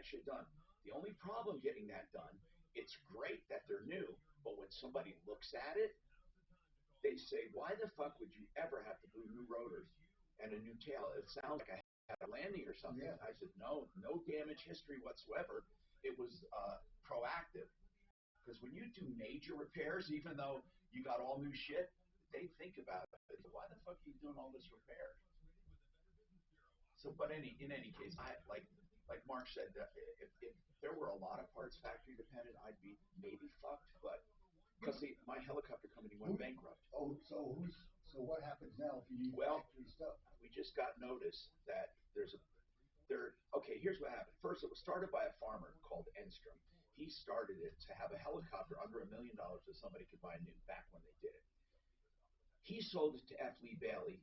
that shit done. The only problem getting that done, it's great that they're new, but when somebody looks at it, they say, why the fuck would you ever have to do new rotors and a new tail? It sounds like I had a landing or something. Yeah. I said, no damage history whatsoever. It was proactive. Because when you do major repairs, even though you got all new shit, they think about it. Why the fuck are you doing all this repair? So, but in any case, I like Mark said, if there were a lot of parts factory dependent, I'd be maybe fucked. But because my helicopter company went bankrupt. Oh, so what happens now if you need factory stuff? We just got notice that okay, here's what happened. First, it was started by a farmer called Enstrom. He started it to have a helicopter under $1 million that somebody could buy new back when they did it. He sold it to F. Lee Bailey,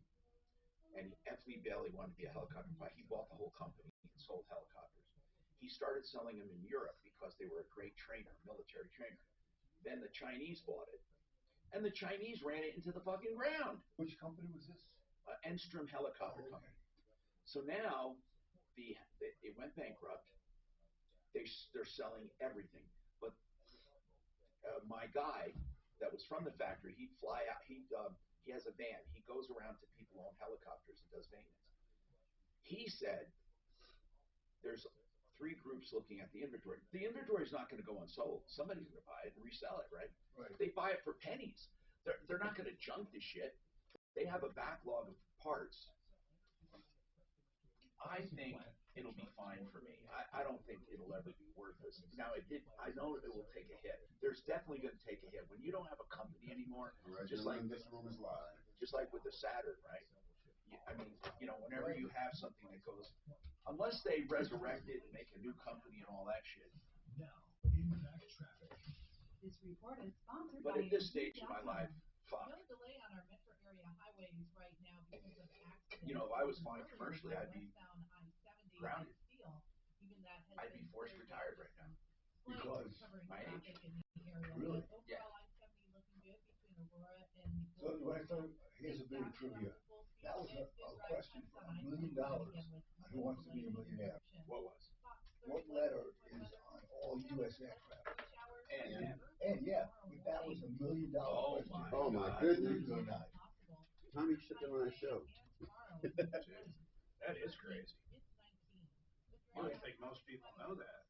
and F. Lee Bailey wanted to be a helicopter pilot. He bought the whole company and sold helicopters. He started selling them in Europe because they were a great trainer, military trainer. Then the Chinese bought it, and the Chinese ran it into the fucking ground. Which company was this? Enstrom Helicopter Company. So now it went bankrupt. They're selling everything. But my guy that was from the factory, he'd fly out. He has a van. He goes around to people who own helicopters and does maintenance. He said there's 3 groups looking at the inventory. The inventory is not going to go unsold. Somebody's going to buy it and resell it, right? Right. They buy it for pennies. They're not going to junk the shit. They have a backlog of parts. I think it'll be fine for me. I don't think it'll ever be worthless. Now, I know it will take a hit. There's definitely going to take a hit. When you don't have a company anymore, right, just like this room is live. Just like with the Saturn, right? I mean, whenever you have something that goes, unless they resurrect it and make a new company and all that shit. Now, in back traffic. This report is sponsored but by at this stage in my life, fuck. No delay on our metro area highways right now because of accidents. If I was flying commercially, I'd be grounded. I'd be forced retired right now. Because my age. Really? Yeah. So when I thought, here's a bit of trivia. That was a question for $1 million. Who wants to be a millionaire? What was? What letter is on all U.S. aircraft? And yeah, but that was $1 million question. Oh my goodness. Believe it or not. Tommy should be on our show. That is crazy. You would think most people know that.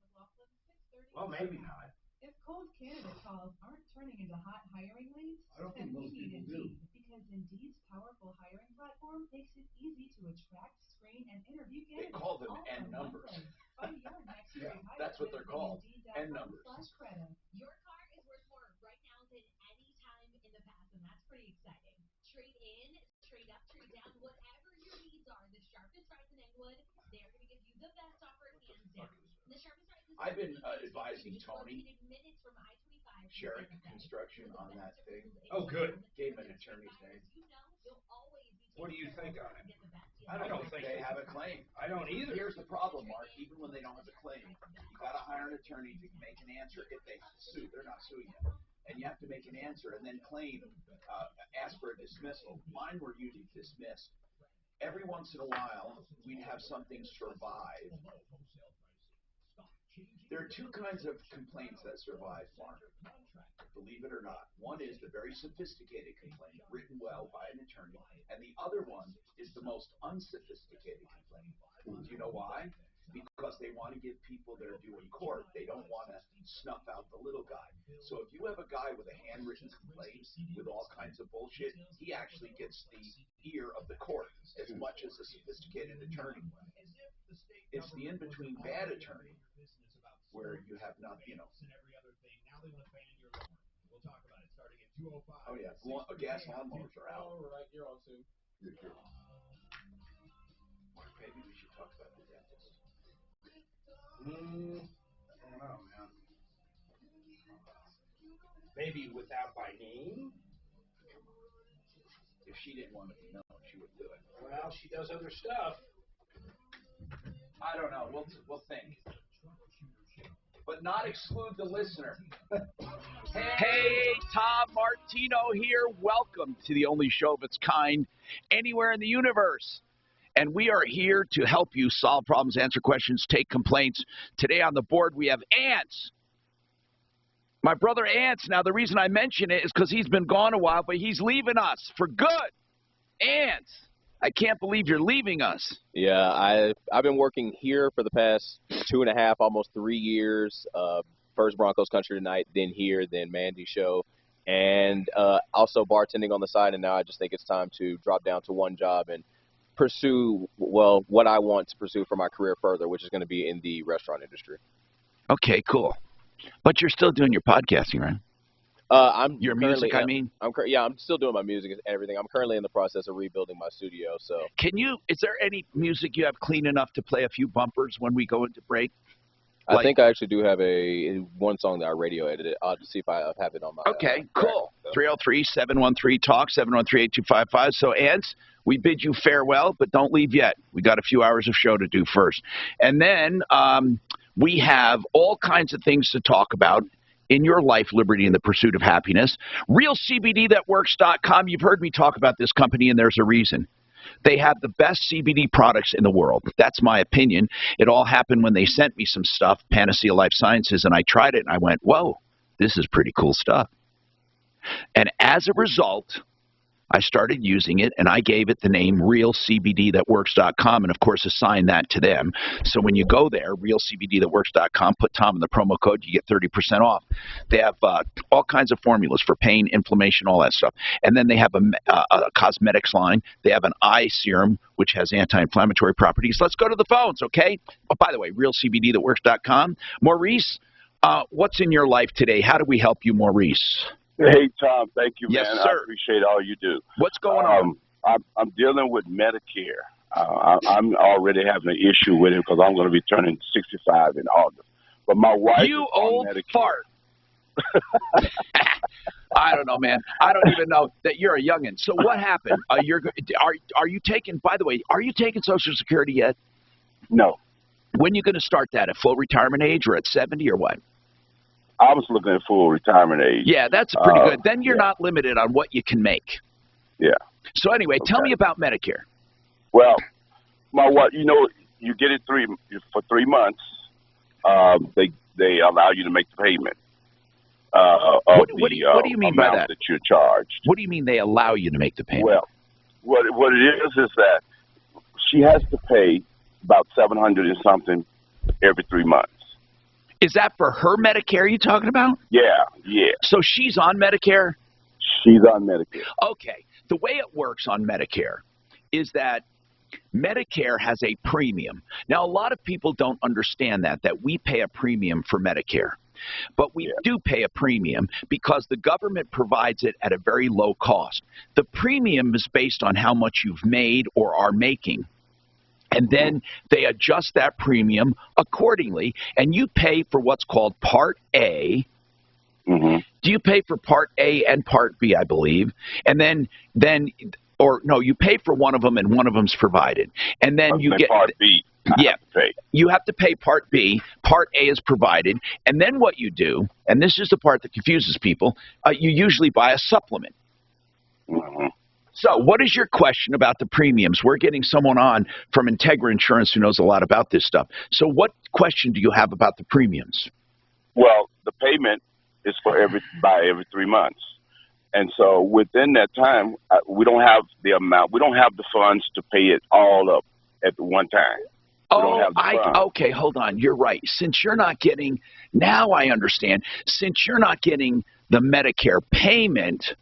Well, maybe not. If cold candidate calls aren't turning into hot hiring leads, I don't think then we most need people do. Indeed, because Indeed's powerful hiring platform makes it easy to attract, screen, and interview candidates. They call them all N from numbers. one place. Find your next free hire That's what they're called. N numbers. Indeed.com/credit. Your car is worth more right now than any time in the past, and that's pretty exciting. Trade in, trade up, trade down, whatever your needs are. The sharpest price in Englewood, they're going to give you the best offer hands down. The sharpest price is I've been advising Tony minutes from I-25 Sherrick Construction on that thing. Oh, good. Gave him an attorney's name. What do you think on it? I don't think they have a claim. I don't either. Here's the problem, Mark. Even when they don't have a claim, you got to hire an attorney to make an answer if they sue. They're not suing you. And you have to make an answer and then claim, ask for a dismissal. Mine were usually dismissed. Every once in a while, we'd have something survive. There are 2 kinds of complaints that survive, Mark. Believe it or not. One is the very sophisticated complaint, written well by an attorney, and the other one is the most unsophisticated complaint. Do you know why? Because they want to give people their due in court. They don't want to snuff out the little guy. So if you have a guy with a handwritten complaint with all kinds of bullshit, he actually gets the ear of the court as much as a sophisticated attorney. It's the in-between bad attorney where you have not, Oh yeah, gas lawnmowers are out. All right, you're on soon. Maybe we should talk about the dentist. I don't know, man. Maybe without by name? If she didn't want to be known, she would do it. Well, she does other stuff. I don't know. We'll think. But not exclude the listener. Hey, Tom Martino here. Welcome to the only show of its kind anywhere in the universe. and we are here to help you solve problems, answer questions, take complaints. Today on the board, we have Ants. My brother Ants. Now, the reason I mention it is because he's been gone a while, but he's leaving us for good. Ants, I can't believe you're leaving us. Yeah, I've been working here for the past 2.5, almost 3 years. First Broncos Country Tonight, then here, then Mandy's show, and also bartending on the side. And now I just think it's time to drop down to one job and pursue, well, what I want to pursue for my career further, which is going to be in the restaurant industry. Okay, cool. But you're still doing your podcasting, right? Your music, I mean? I'm still doing my music and everything. I'm currently in the process of rebuilding my studio. So, is there any music you have clean enough to play a few bumpers when we go into break? I think I actually do have one song that I radio edited. I'll just see if I have it on my. Okay, cool. 303-713-TALK, 713-8255. So, Ants, we bid you farewell, but don't leave yet. We got a few hours of show to do first. And then we have all kinds of things to talk about in your life, liberty, and the pursuit of happiness. RealCBDThatWorks.com. You've heard me talk about this company, and there's a reason. They have the best CBD products in the world. That's my opinion. It all happened when they sent me some stuff, Panacea Life Sciences, and I tried it, and I went, whoa, this is pretty cool stuff. And as a result, I started using it, and I gave it the name RealCBDThatWorks.com, and, of course, assigned that to them. So when you go there, RealCBDThatWorks.com, put Tom in the promo code, you get 30% off. They have all kinds of formulas for pain, inflammation, all that stuff. And then they have a cosmetics line. They have an eye serum, which has anti-inflammatory properties. Let's go to the phones, okay? Oh, by the way, RealCBDThatWorks.com. Maurice, what's in your life today? How do we help you, Maurice? Hey, Tom, thank you, yes, man. Sir. I appreciate all you do. What's going on? I'm dealing with Medicare. I'm already having an issue with it because I'm going to be turning 65 in August. But my wife You old Medicare. fart. I don't know, man. I don't even know that you're a youngin'. So what happened? Are you taking, by the way, are you taking Social Security yet? No. When are you going to start that? At full retirement age or at 70 or what? I was looking at full retirement age. Yeah, that's pretty good. Then you're not limited on what you can make. Yeah. So anyway, tell me about Medicare. Well, my wife, you get it for 3 months. They allow you to make the payment. What do you mean by that? That you're charged. What do you mean they allow you to make the payment? Well, what it is that she has to pay about $700 and something every 3 months. Is that for her Medicare you're talking about? Yeah. So she's on Medicare? She's on Medicare. Okay. The way it works on Medicare is that Medicare has a premium. Now, a lot of people don't understand that we pay a premium for Medicare. But we do pay a premium because the government provides it at a very low cost. The premium is based on how much you've made or are making. And then they adjust that premium accordingly, and you pay for what's called Part A. Mm-hmm. Do you pay for Part A and Part B, I believe? And then you pay for one of them, and one of them's provided. And then you get Part B. You have to pay Part B. Part A is provided. And then what you do, and this is the part that confuses people, you usually buy a supplement. Mm-hmm. So what is your question about the premiums? We're getting someone on from Integra Insurance who knows a lot about this stuff. So what question do you have about the premiums? Well, the payment is every 3 months. And so within that time, we don't have the amount. We don't have the funds to pay it all up at one time. Okay, hold on. You're right. Since you're not getting, now I understand, since you're not getting the Medicare payment,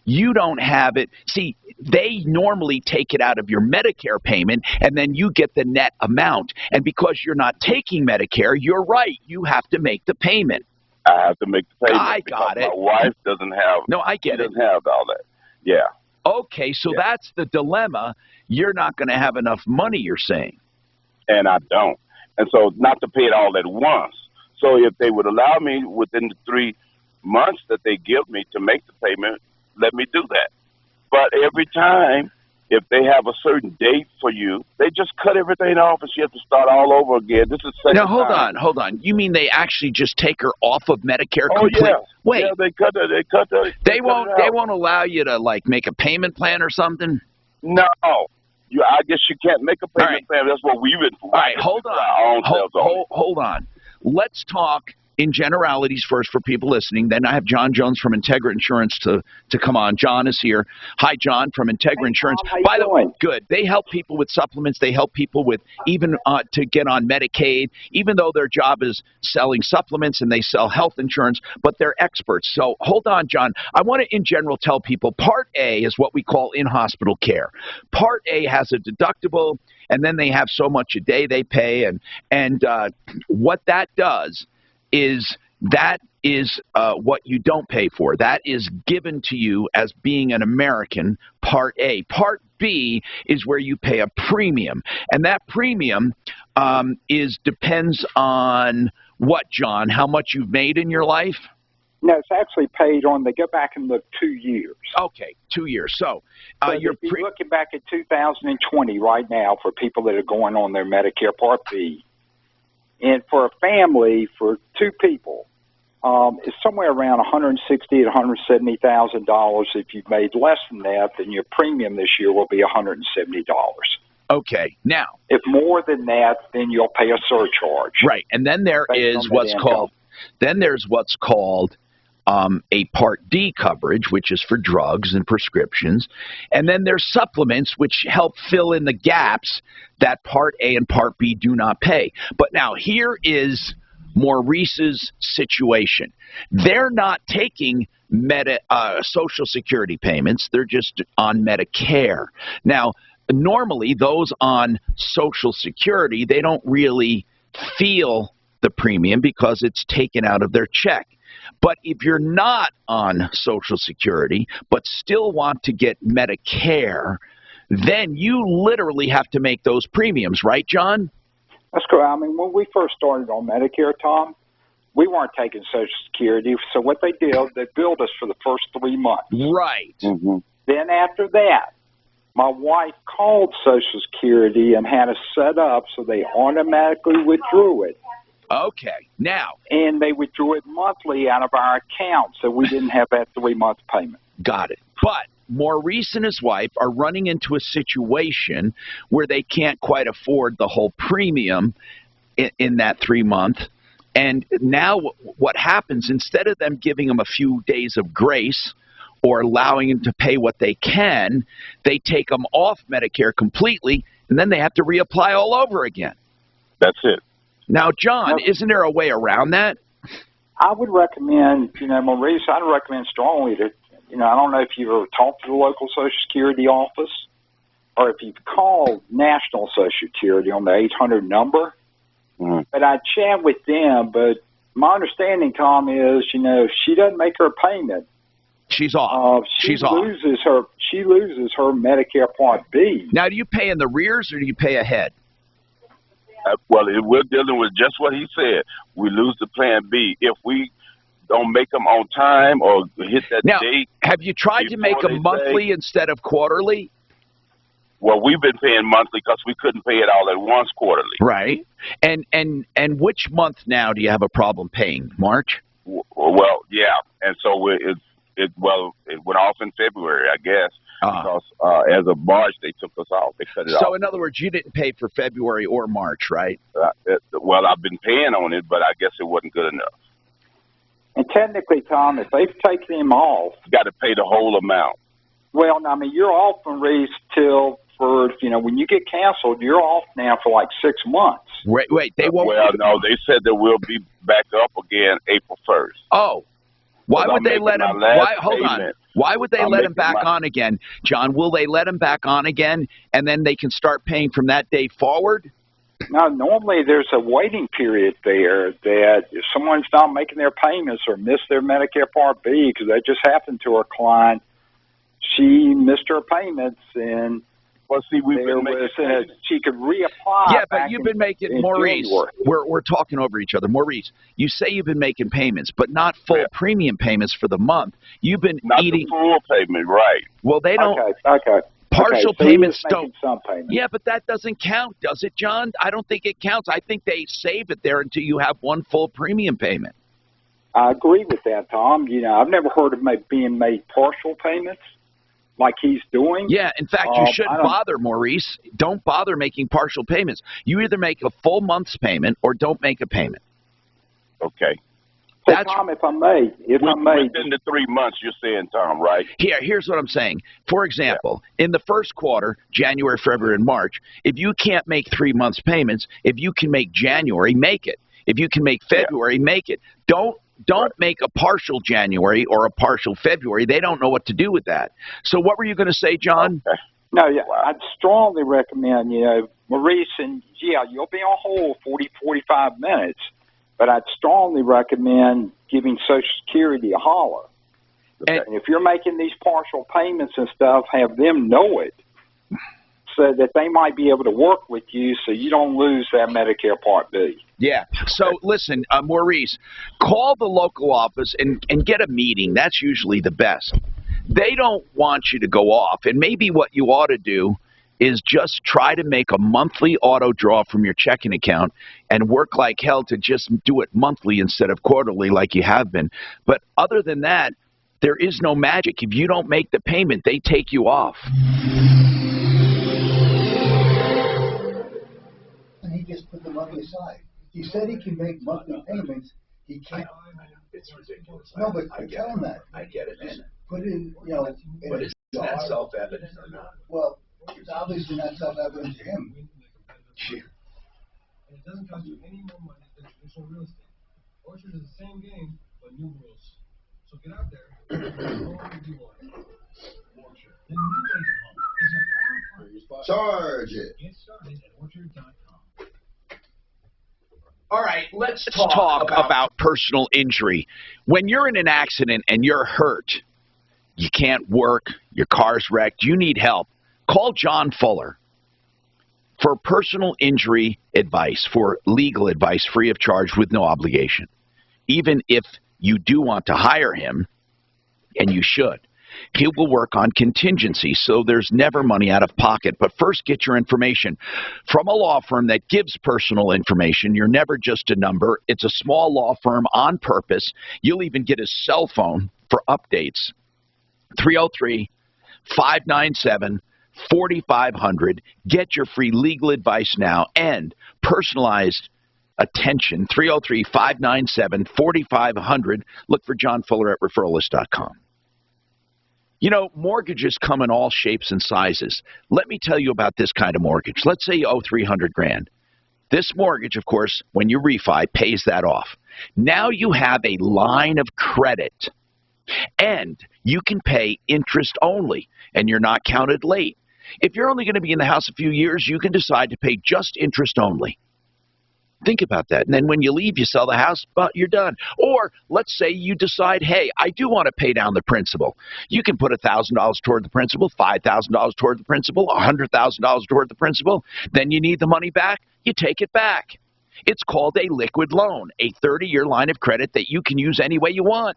you don't have it. See, they normally take it out of your Medicare payment, and then you get the net amount. And because you're not taking Medicare, you're right. You have to make the payment. I have to make the payment. I got it. My wife doesn't have. No, I get it. Doesn't have all that. Yeah. Okay, so that's the dilemma. You're not going to have enough money, you're saying. And I don't. And so not to pay it all at once. So if they would allow me within the 3 months that they give me to make the payment, let me do that. But every time, if they have a certain date for you, they just cut everything off and she has to start all over again. This is second Now, hold time. on. You mean they actually just take her off of Medicare completely? Yeah. Wait. Yeah, they cut They won't allow you to, like, make a payment plan or something? No. I guess you can't make a payment plan. That's what we've been. All right, hold on. Hold on. Let's talk in generalities first for people listening. Then I have John Jones from Integra Insurance to come on. John is here. Hi, John from Integra Insurance. Tom, By the way, good. They help people with supplements. They help people with even to get on Medicaid, even though their job is selling supplements and they sell health insurance, but they're experts. So hold on, John. I want to, in general, tell people Part A is what we call in-hospital care. Part A has a deductible, and then they have so much a day they pay, and what that does is what you don't pay for. That is given to you as being an American, Part A. Part B is where you pay a premium, and that premium depends on what, John? How much you've made in your life? No, it's actually paid on, they go back and look 2 years. Okay, 2 years. So you're looking back at 2020 right now for people that are going on their Medicare Part B. And for a family, for two people, it's somewhere around $160,000 to $170,000. If you've made less than that, then your premium this year will be $170. Okay, now if more than that, then you'll pay a surcharge. Right, and then there's what's called a Part D coverage, which is for drugs and prescriptions, and then there's supplements which help fill in the gaps that Part A and Part B do not pay. But now here is Maurice's situation. They're not taking Social Security payments. They're just on Medicare. Now, normally those on Social Security, they don't really feel the premium because it's taken out of their check. But if you're not on Social Security but still want to get Medicare, then you literally have to make those premiums, right, John? That's correct. I mean, when we first started on Medicare, Tom, we weren't taking Social Security. So what they did, they billed us for the first 3 months. Right. Mm-hmm. Then after that, my wife called Social Security and had us set up so they automatically withdrew it. Okay, now. And they withdrew it monthly out of our account, so we didn't have that 3-month payment. Got it. But Maurice and his wife are running into a situation where they can't quite afford the whole premium in that 3 month. And now what happens, instead of them giving them a few days of grace or allowing them to pay what they can, they take them off Medicare completely, and then they have to reapply all over again. That's it. Now, John, isn't there a way around that? I would recommend, Maurice, I'd recommend strongly that, I don't know if you've ever talked to the local Social Security office or if you've called National Social Security on the 800 number. Mm-hmm. But I'd chat with them. But my understanding, Tom, is, if she doesn't make her payment, she's off. She loses her Medicare Part B. Now, do you pay in the rears or do you pay ahead? Well, we're dealing with just what he said. We lose the Plan B. If we don't make them on time or hit that date. Have you tried to make them monthly instead of quarterly? Well, we've been paying monthly because we couldn't pay it all at once quarterly. Right. And which month now do you have a problem paying? March? Well, yeah. And so it went off in February, I guess. Because as of March, they took us off. They cut it off. So, in other words, you didn't pay for February or March, right? Well, I've been paying on it, but I guess it wasn't good enough. And technically, Tom, if they've taken him off, you got to pay the whole amount. Well, I mean, you're off, Maurice, when you get canceled, you're off now for like 6 months. Wait, they won't. Well, no, they said that we'll be back up again April 1st. Oh. Why would they let him? Hold on. Why would they let him back on again, John? Will they let him back on again, and then they can start paying from that day forward? No, normally there's a waiting period there that if someone's not making their payments or missed their Medicare Part B, because that just happened to our client, she missed her payments and. Well, see, she could reapply. Yeah, but you've been making, Maurice, we're talking over each other. Maurice, you say you've been making payments, but not full premium payments for the month. You've been eating. Not the full payment, right. Well, they don't. Okay. Partial payments don't. Some payments. Yeah, but that doesn't count, does it, John? I don't think it counts. I think they save it there until you have one full premium payment. I agree with that, Tom. I've never heard of being made partial payments. like he's doing. Yeah, in fact, you shouldn't bother, Maurice. Don't bother making partial payments. You either make a full month's payment or don't make a payment. Okay. Hey, Tom, if I may. Within the 3 months, you're saying, Tom, right? Here's what I'm saying. For example, in the first quarter, January, February, and March, if you can't make 3 months payments, if you can make January, make it. If you can make February, make it. Don't make a partial January or a partial February. They don't know what to do with that. So what were you going to say, John? Okay. No, yeah, I'd strongly recommend, Maurice, and you'll be on hold 40, 45 minutes. But I'd strongly recommend giving Social Security a holler. And if you're making these partial payments and stuff, have them know it so that they might be able to work with you so you don't lose that Medicare Part B. Yeah. So, listen, Maurice, call the local office and get a meeting. That's usually the best. They don't want you to go off. And maybe what you ought to do is just try to make a monthly auto draw from your checking account and work like hell to just do it monthly instead of quarterly like you have been. But other than that, there is no magic. If you don't make the payment, they take you off. And he just put the money aside. He said he can make monthly payments. He can't. It's ridiculous. No, but tell him that. I get it, man. Put it in, But is that self-evident or not? Well, it's obviously not self-evident to him. And it doesn't cost you any more money than traditional real estate. Orchard is the same game, but new rules. So get out there and do whatever you want. Orchard, the new way to home, is a proud partner. Charge it. Get started at orchard.com. All right, let's talk about personal injury. When you're in an accident and you're hurt, you can't work, your car's wrecked, you need help, call John Fuller for personal injury advice, for legal advice free of charge with no obligation. Even if you do want to hire him, and you should, he will work on contingency, so there's never money out of pocket. But first, get your information from a law firm that gives personal information. You're never just a number. It's a small law firm on purpose. You'll even get his cell phone for updates. 303-597-4500. Get your free legal advice now and personalized attention. 303-597-4500. Look for John Fuller at referralist.com. Mortgages come in all shapes and sizes. Let me tell you about this kind of mortgage. Let's say you owe $300,000. This mortgage, of course, when you refi, pays that off. Now you have a line of credit, and you can pay interest only, and you're not counted late. If you're only going to be in the house a few years, you can decide to pay just interest only. Think about that. And then when you leave, you sell the house, but you're done. Or let's say you decide, hey, I do want to pay down the principal. You can put $1,000 toward the principal, $5,000 toward the principal, $100,000 toward the principal. Then you need the money back, you take it back. It's called a liquid loan, a 30-year line of credit that you can use any way you want.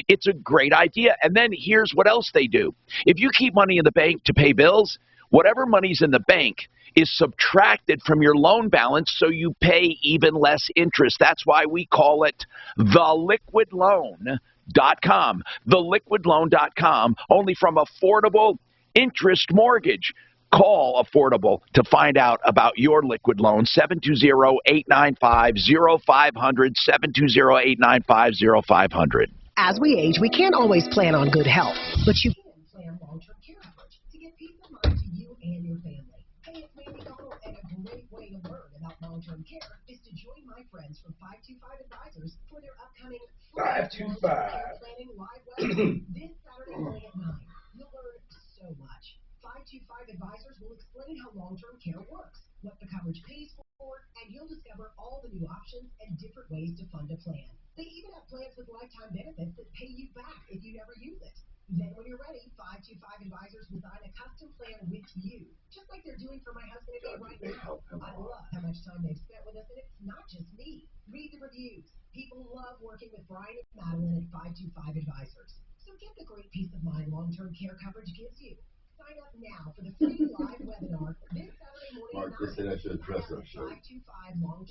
It's a great idea. And then here's what else they do. If you keep money in the bank to pay bills, whatever money's in the bank is subtracted from your loan balance, so you pay even less interest. That's why we call it theliquidloan.com. Theliquidloan.com, only from Affordable Interest Mortgage. Call Affordable to find out about your liquid loan, 720-895-0500, 720-895-0500. As we age, we can't always plan on good health, but you can plan long-term care coverage to give peace of mind to you and your family. Hey, it's Mandy Donald, and a great way to learn about long-term care is to join my friends from 525 Advisors for their upcoming 525 planning live webinar this Saturday morning at 9. You'll learn so much. 525 Advisors will explain how long-term care works, what the coverage pays for, and you'll discover all the new options and different ways to fund a plan. They even have plans with lifetime benefits that pay you back if you never use it. Then when you're ready, 525 Advisors will design a custom plan with you, just like they're doing for my husband and me right now. I love how much time they've spent with us, and it's not just me. Read the reviews. People love working with Brian and Madeline at 525 Advisors. So get the great peace of mind long-term care coverage gives you. Sign up now for the free live webinar this Saturday morning. Mark, they say that's your dress-up shirt.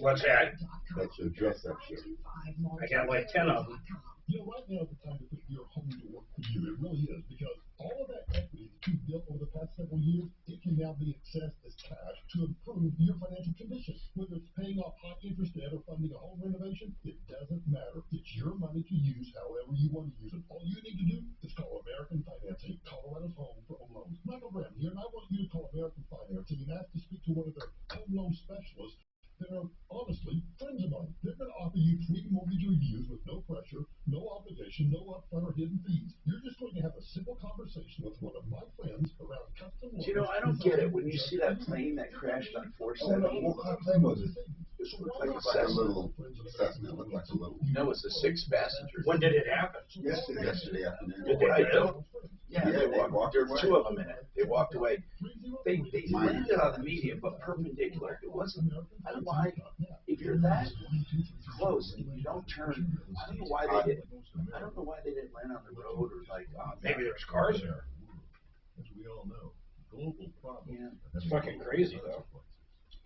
What's that? That's your dress-up shirt. I got like 10 of them. Right now is the time to put your home to work for you. It really is, because all of that equity you've built over the past several years, it can now be accessed as cash to improve your financial condition. Whether it's paying off high interest debt or funding a home renovation, it doesn't matter. It's your money to use however you want to use it. All you need to do is call American Financing, Colorado's home for home loans. Michael Brown here, and I want you to call American Financing and ask to speak to one of their home loan specialists that are honestly friends of mine. They're going to offer you free mortgage reviews with no pressure, no obligation, no upfront or hidden fees. You're just going to have a simple conversation with one of my friends around custom loans. You know, I don't get it. When you see that plane that crashed on 470, what kind of plane was it? It looked like a little Cessna. It looked like a little. No, it's a 6-passenger. When did it happen? Yesterday afternoon. Did they do? Yeah, they walked. There were 2 of them in it. They walked away. They landed on the median, but perpendicular. It wasn't. I don't know why. If you're that close and you don't turn, I don't know why they didn't. I don't know why they didn't land on the road or like. Maybe there's cars there. As we all know, global problem. Yeah. It's fucking crazy though.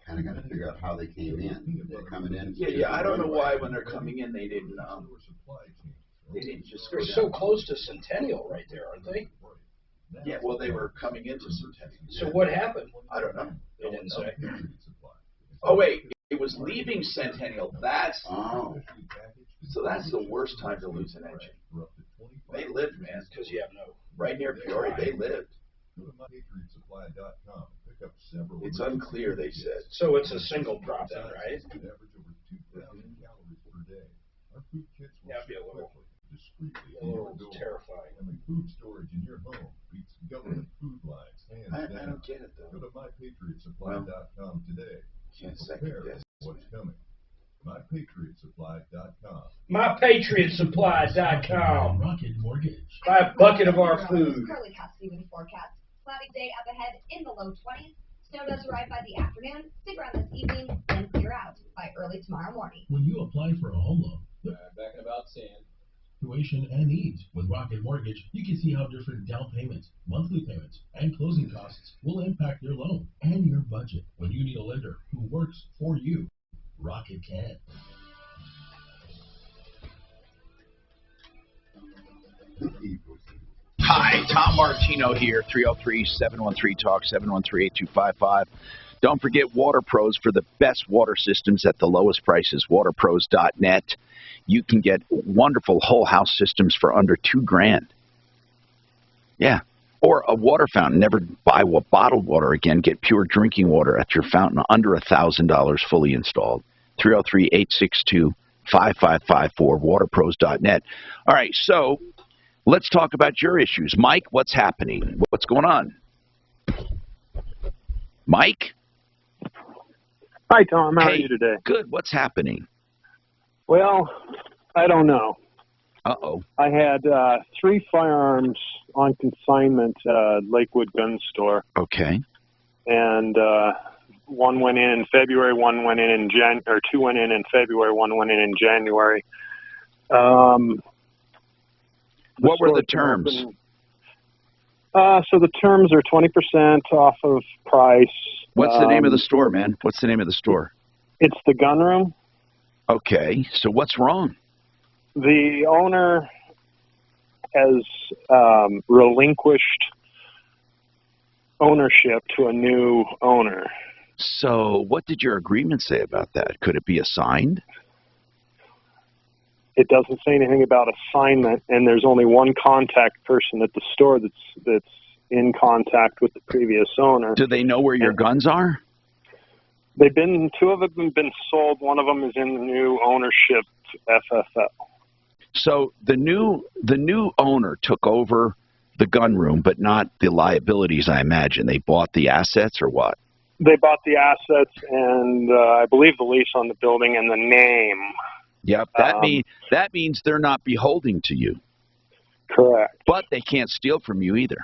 Kind of got to figure out how they came in. They're coming in. Yeah. I don't know why when they're coming in they didn't just. They're so close to Centennial right there, aren't they? Yeah. Well, they were coming into Centennial. So what happened? I don't know. They didn't say. Oh wait, it was leaving Centennial. So that's the worst time to lose an engine. They lived, man. Because you have no. Right near Peoria, they lived. Go to mypatriotsupply.com and pick up several. It's unclear, they said. So it's a single prop then, right? Average over 2,000 calories per day. Our food kits will That'd be a little, discreetly a little terrifying. I mean, food storage in your home beats government food lines hands I down. don't get it though. Go to mypatriotsupply.com today. Can't second Prepare guess. what's coming. mypatriotsupply.com. MyPatriotSupply.com. Rocket Mortgage. Buy a bucket of our food. Curly custody with a forecast. Cloudy day up ahead in the low 20s. Snow does arrive by the afternoon. Stick around this evening, then clear out by early tomorrow morning. When you apply for a home loan, Back in about Sam. situation and needs. With Rocket Mortgage, you can see how different down payments, monthly payments, and closing costs will impact your loan and your budget. When you need a lender who works for you, Rocket can. Hi, Tom Martino here, 303-713-TALK, 713-8255. Don't forget Water Pros for the best water systems at the lowest prices, waterpros.net. You can get wonderful whole house systems for under $2,000. Yeah. Or a water fountain. Never buy bottled water again. Get pure drinking water at your fountain under $1,000 fully installed. 303-862-5554, waterpros.net. All right, so let's talk about your issues. Mike, what's happening? What's going on? Mike? Hi, Tom. How are you today? Good. What's happening? Well, I don't know. Uh-oh. I had 3 firearms on consignment at Lakewood Gun Store. Okay. And one went in February, one went in or 2 went in February, one went in January. What were the terms? So the terms are 20% off of price. What's the name of the store, man? What's the name of the store? It's the Gun Room. Okay. So what's wrong? The owner has relinquished ownership to a new owner. So what did your agreement say about that? Could it be assigned? It doesn't say anything about assignment, and there's only one contact person at the store that's in contact with the previous owner. Do they know where your guns are? They've been 2 of them have been sold. One of them is in the new ownership FFL. So the new owner took over the gun room, but not the liabilities, I imagine. They bought the assets or what? They bought the assets and I believe the lease on the building and the name. Yep, that means they're not beholden to you. Correct. But they can't steal from you either.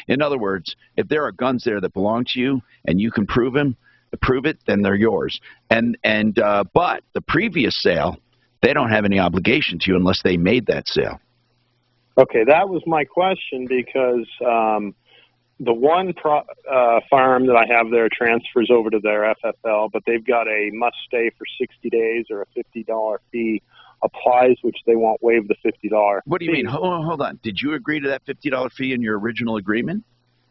In other words, if there are guns there that belong to you and you can prove it, then they're yours. But the previous sale, they don't have any obligation to you unless they made that sale. Okay, that was my question because the one firearm that I have there transfers over to their FFL, but they've got a must stay for 60 days or a $50 fee applies, which they won't waive the $50 What do you mean? Hold on. Did you agree to that $50 fee in your original agreement?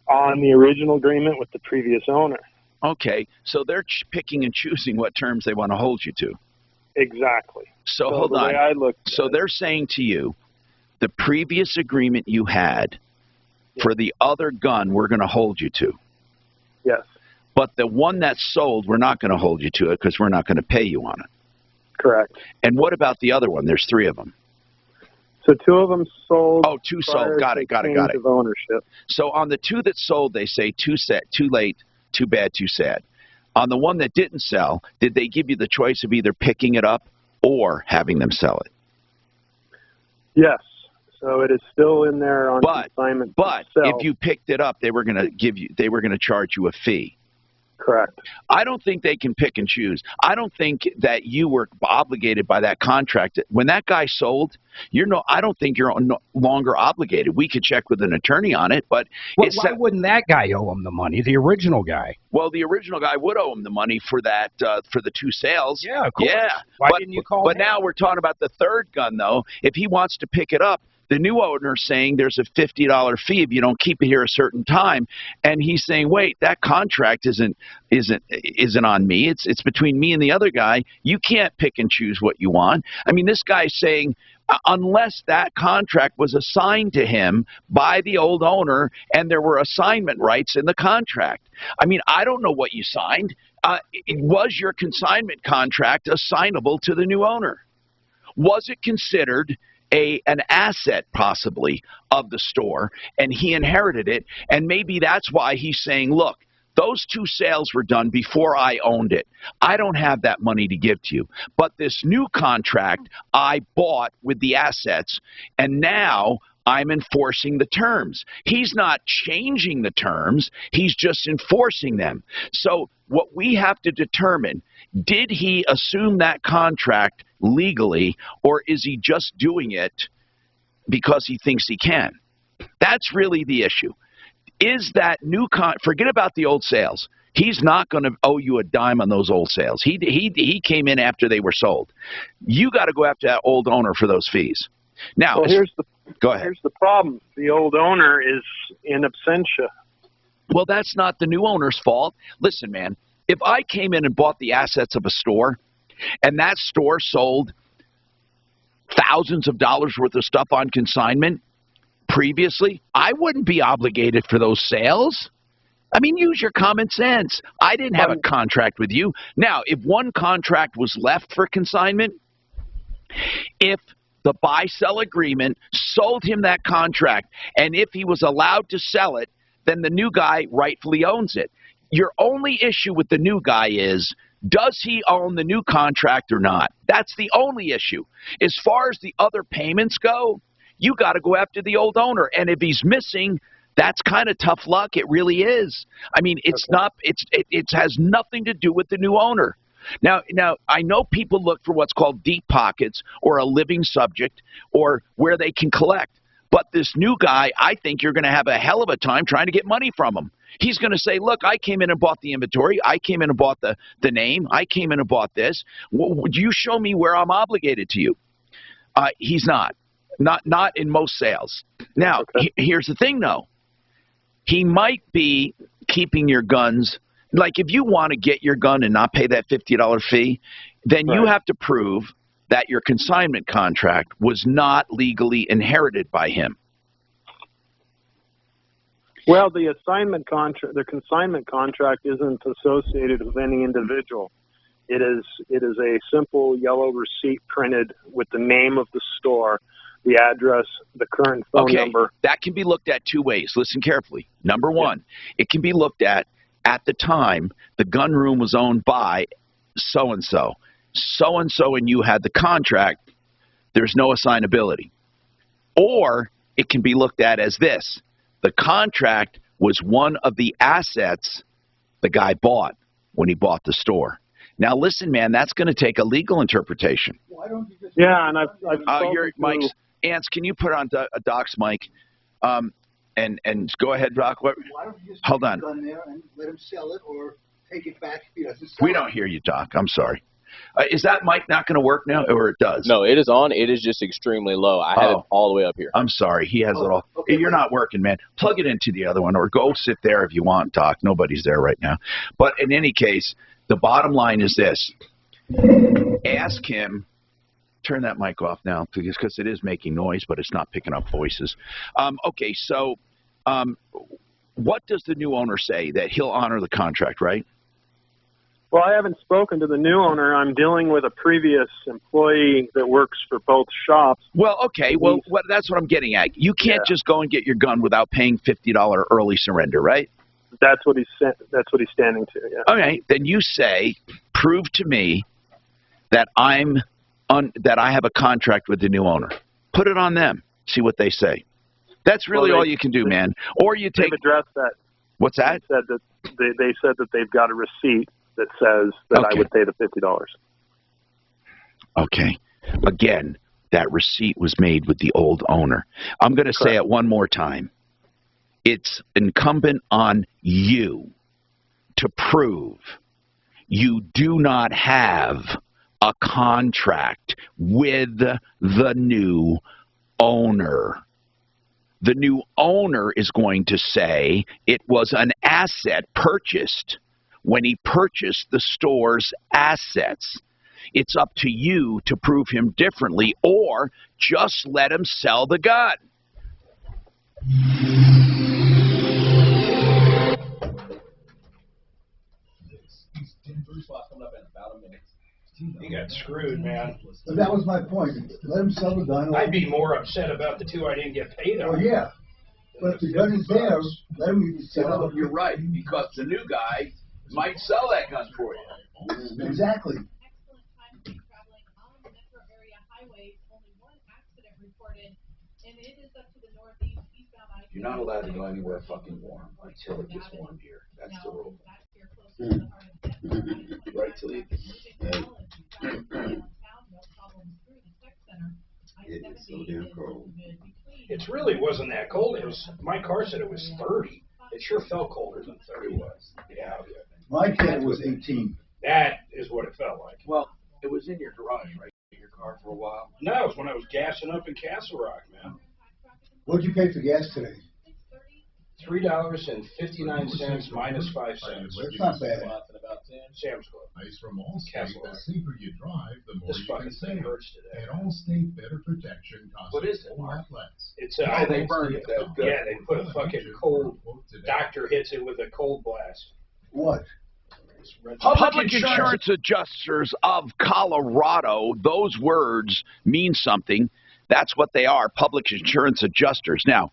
on the original agreement with the previous owner. Okay, so they're picking and choosing what terms they want to hold you to. Exactly. So hold the on. Way I look so they're saying to you, the previous agreement you had for the other gun, we're going to hold you to. Yes. But the one that's sold, we're not going to hold you to it because we're not going to pay you on it. Correct. And what about the other one? There's 3 of them. So 2 of them sold. Oh, 2 sold. Got it. Change of ownership. So on the 2 that sold, they say too late, too bad, too sad. On the one that didn't sell, did they give you the choice of either picking it up or having them sell it? Yes. So it is still in there on consignment. But if you picked it up, they were going to charge you a fee. Correct. I don't think they can pick and choose. I don't think that you were obligated by that contract. When that guy sold, I don't think you're no longer obligated. We could check with an attorney on it, but why wouldn't that guy owe him the money? The original guy. Well, the original guy would owe him the money for that for the 2 sales. Yeah, of course. Yeah. Why didn't you call him? But now we're talking about the 3rd gun, though. If he wants to pick it up, the new owner's saying there's a $50 fee if you don't keep it here a certain time, and he's saying, wait, that contract isn't on me. It's between me and the other guy. You can't pick and choose what you want. I mean, this guy's saying unless that contract was assigned to him by the old owner and there were assignment rights in the contract. I mean, I don't know what you signed. Was your consignment contract assignable to the new owner? Was it considered an asset possibly of the store, and he inherited it, and maybe that's why he's saying, look, those 2 sales were done before I owned it. I don't have that money to give to you. But this new contract I bought with the assets, and now I'm enforcing the terms. He's not changing the terms. He's just enforcing them. So what we have to determine, did he assume that contract legally, or is he just doing it because he thinks he can? That's really the issue. Is that new forget about the old sales. He's not going to owe you a dime on those old sales. He came in after they were sold. You got to go after that old owner for those fees. Now, go ahead. Here's the problem. The old owner is in absentia. Well, that's not the new owner's fault. Listen, man, if I came in and bought the assets of a store and that store sold thousands of dollars worth of stuff on consignment previously, I wouldn't be obligated for those sales. I mean, use your common sense. I didn't have a contract with you. Now, if one contract was left for consignment, if the buy-sell agreement sold him that contract, and if he was allowed to sell it, then the new guy rightfully owns it. Your only issue with the new guy is, does he own the new contract or not? That's the only issue. As far as the other payments go, you got to go after the old owner. And if he's missing, that's kind of tough luck. It really is. I mean, it has nothing to do with the new owner. Now, I know people look for what's called deep pockets or a living subject or where they can collect. But this new guy, I think you're going to have a hell of a time trying to get money from him. He's going to say, look, I came in and bought the inventory. I came in and bought the name. I came in and bought this. Would you show me where I'm obligated to you? He's not. Not in most sales. Now, here's the thing, though. He might be keeping your guns. Like, if you want to get your gun and not pay that $50 fee, then you have to prove that your consignment contract was not legally inherited by him. Well, the consignment contract isn't associated with any individual. It is a simple yellow receipt printed with the name of the store, the address, the current phone number. That can be looked at 2 ways. Listen carefully. Number one, it can be looked at the time the gun room was owned by so-and-so. So-and-so and you had the contract. There's no assignability. Or it can be looked at as this. The contract was one of the assets the guy bought when he bought the store. Now, listen, man, that's going to take a legal interpretation. Yeah, and I've Mike's, Ants, can you put on a Doc's mic? And go ahead, Doc. Why don't you just hold put on. the gun there and let him sell it or take it back if he doesn't sell We don't hear you, Doc. I'm sorry. Is that mic not going to work now, or it does? No, it is on. It is just extremely low. I have it all the way up here. I'm sorry. He has it all. Okay, you're not working, man. Plug it into the other one, or go sit there if you want, Doc. Nobody's there right now. But in any case, the bottom line is this. Ask him. Turn that mic off now, because it is making noise, but it's not picking up voices. Okay, so what does the new owner say? That he'll honor the contract, right? Well, I haven't spoken to the new owner. I'm dealing with a previous employee that works for both shops. Well, okay. Well, that's what I'm getting at. You can't just go and get your gun without paying $50 early surrender, right? That's what he's standing to. Yeah. Okay. Then you say, prove to me that that I have a contract with the new owner. Put it on them. See what they say. That's really all you can do, man. Or you take. They've addressed that. What's that? They said that they've got a receipt that says that I would pay the $50. Okay. Again, that receipt was made with the old owner. I'm going to say it one more time. It's incumbent on you to prove you do not have a contract with the new owner. The new owner is going to say it was an asset purchased when he purchased the store's assets. It's up to you to prove him differently, or just let him sell the gun. He got screwed, man. But that was my point. Let him sell the gun. I'd be more upset about the two I didn't get paid on. Oh, yeah. But if the gun is there, let him even sell it. You're right, because the new guy might sell that gun for you. Exactly. You're not allowed to go anywhere fucking warm until it gets warm here. That's the rule. Right till you It is so damn cold. It really wasn't that cold. It was. My car said it was 30. It sure felt colder than 30 was. Yeah. My cat was 18. That is what it felt like. Well, it was in your garage, right? In your car for a while. No, it was when I was gassing up in Castle Rock, man. What'd you pay for gas today? $3.59 minus 5 cents. That's not bad. Sam's Club. Nice from Allstate. Castle The Rock. safer you drive, the more This you can fucking thing save. hurts today. And Allstate better protection costs What is a it, whole Mark? lot less. It's they burned it. Yeah, they put a fucking cold. Doctor hits it with a cold blast. What? Public Insurance Adjusters of Colorado. Those words mean something. That's what they are, public insurance adjusters. Now,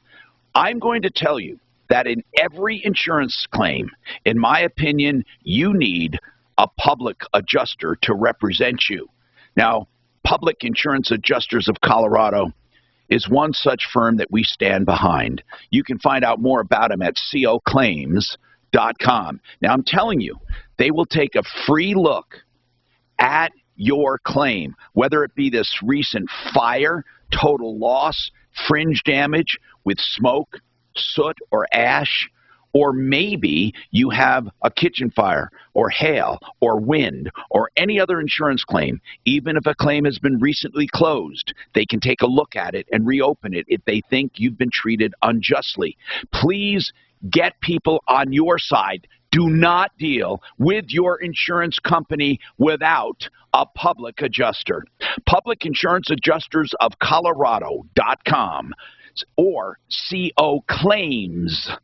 I'm going to tell you that in every insurance claim, in my opinion, you need a public adjuster to represent you. Now, Public Insurance Adjusters of Colorado is one such firm that we stand behind. You can find out more about them at coclaims.com. Now, I'm telling you, they will take a free look at your claim, whether it be this recent fire, total loss, fringe damage with smoke, soot, or ash, or maybe you have a kitchen fire or hail or wind or any other insurance claim. Even if a claim has been recently closed, they can take a look at it and reopen it if they think you've been treated unjustly. Please get people on your side. Do not deal with your insurance company without a public adjuster. Public Insurance Adjusters of Colorado.com or coclaims.com.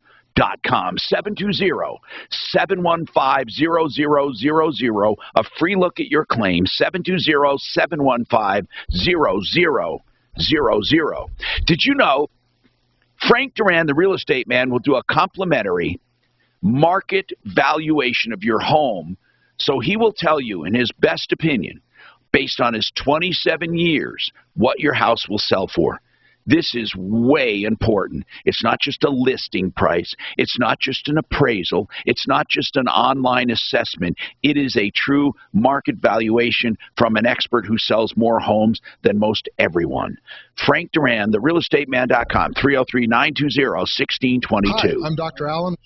720-715-0000. A free look at your claim. 720-715-0000. Did you know Frank Duran, the real estate man, will do a complimentary market valuation of your home? So he will tell you, in his best opinion, based on his 27 years, what your house will sell for. This is way important. It's not just a listing price. It's not just an appraisal. It's not just an online assessment. It is a true market valuation from an expert who sells more homes than most everyone. Frank Duran, therealestateman.com, 303-920-1622. Hi, I'm Dr. Allen.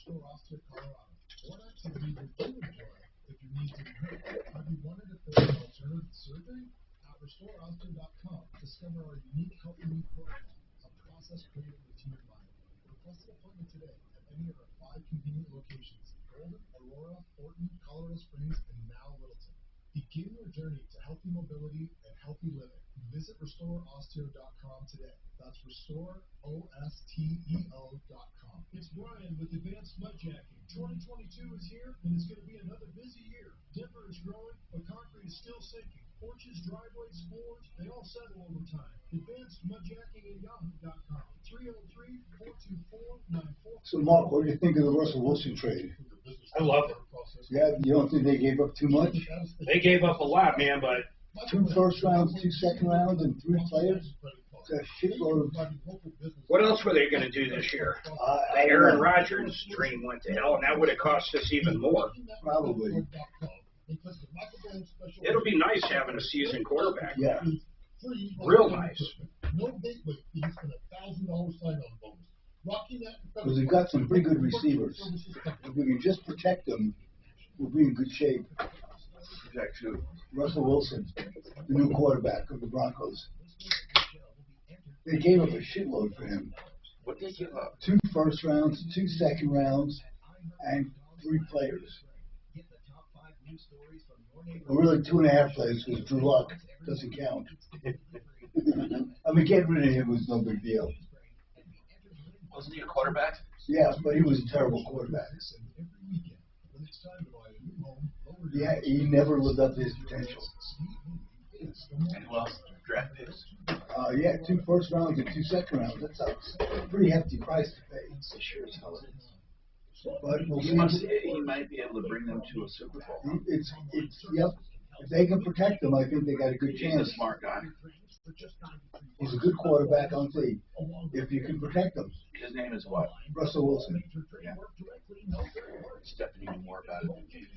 RestoreOster.com. Discover our unique Healthy Me program, a process created with you in mind. Request an appointment today at any of our 5 convenient locations: Golden, Aurora, Thornton, Colorado Springs, and now Littleton. Begin your journey to healthy mobility and healthy living. Visit RestoreOsteo.com today. That's RestoreOsteo.com. It's Brian with Advanced Mud Jacking. 2022 is here, and it's going to be another busy year. Denver is growing, but concrete is still sinking. Porches, driveways, floors, they all settle over time. Advanced Mud Jacking at Yahoo.com. 303-424-94. So, Mark, what do you think of the Russell Wilson trade? I love it. Yeah, you don't think they gave up too much? They gave up a lot, man, but 2 first rounds, 2 second rounds, and 3 players? It's a shitload of... what else were they going to do this year? The Aaron Rodgers dream went to hell, and that would have cost us even more. Probably. It'll be nice having a seasoned quarterback. Yeah. Real nice. No gateway fees and $1,000 sign-on bonus. Because we've got some pretty good receivers. If we can just protect them, we'll be in good shape. Protect who? Russell Wilson, the new quarterback of the Broncos. They gave up a shitload for him. What did they give up? 2 first rounds, 2 second rounds, and 3 players. Well, really, 2.5 players because Drew Luck doesn't count. I mean, getting rid of him was no big deal. Wasn't he a quarterback? Yeah, but he was a terrible quarterback. Yeah, he never lived up to his potential. And who else? Draft picks? Yeah, 2 first rounds and 2 second rounds. That's a pretty hefty price to pay. It sure as hell it is. But we'll he might be able to bring them to a Super Bowl. Yep. If they can protect him, I think they got a good chance. He's a smart guy. He's a good quarterback, I'll say. If you can protect him. His name is what? Russell Wilson. Yeah. Stephanie knew more about it than me.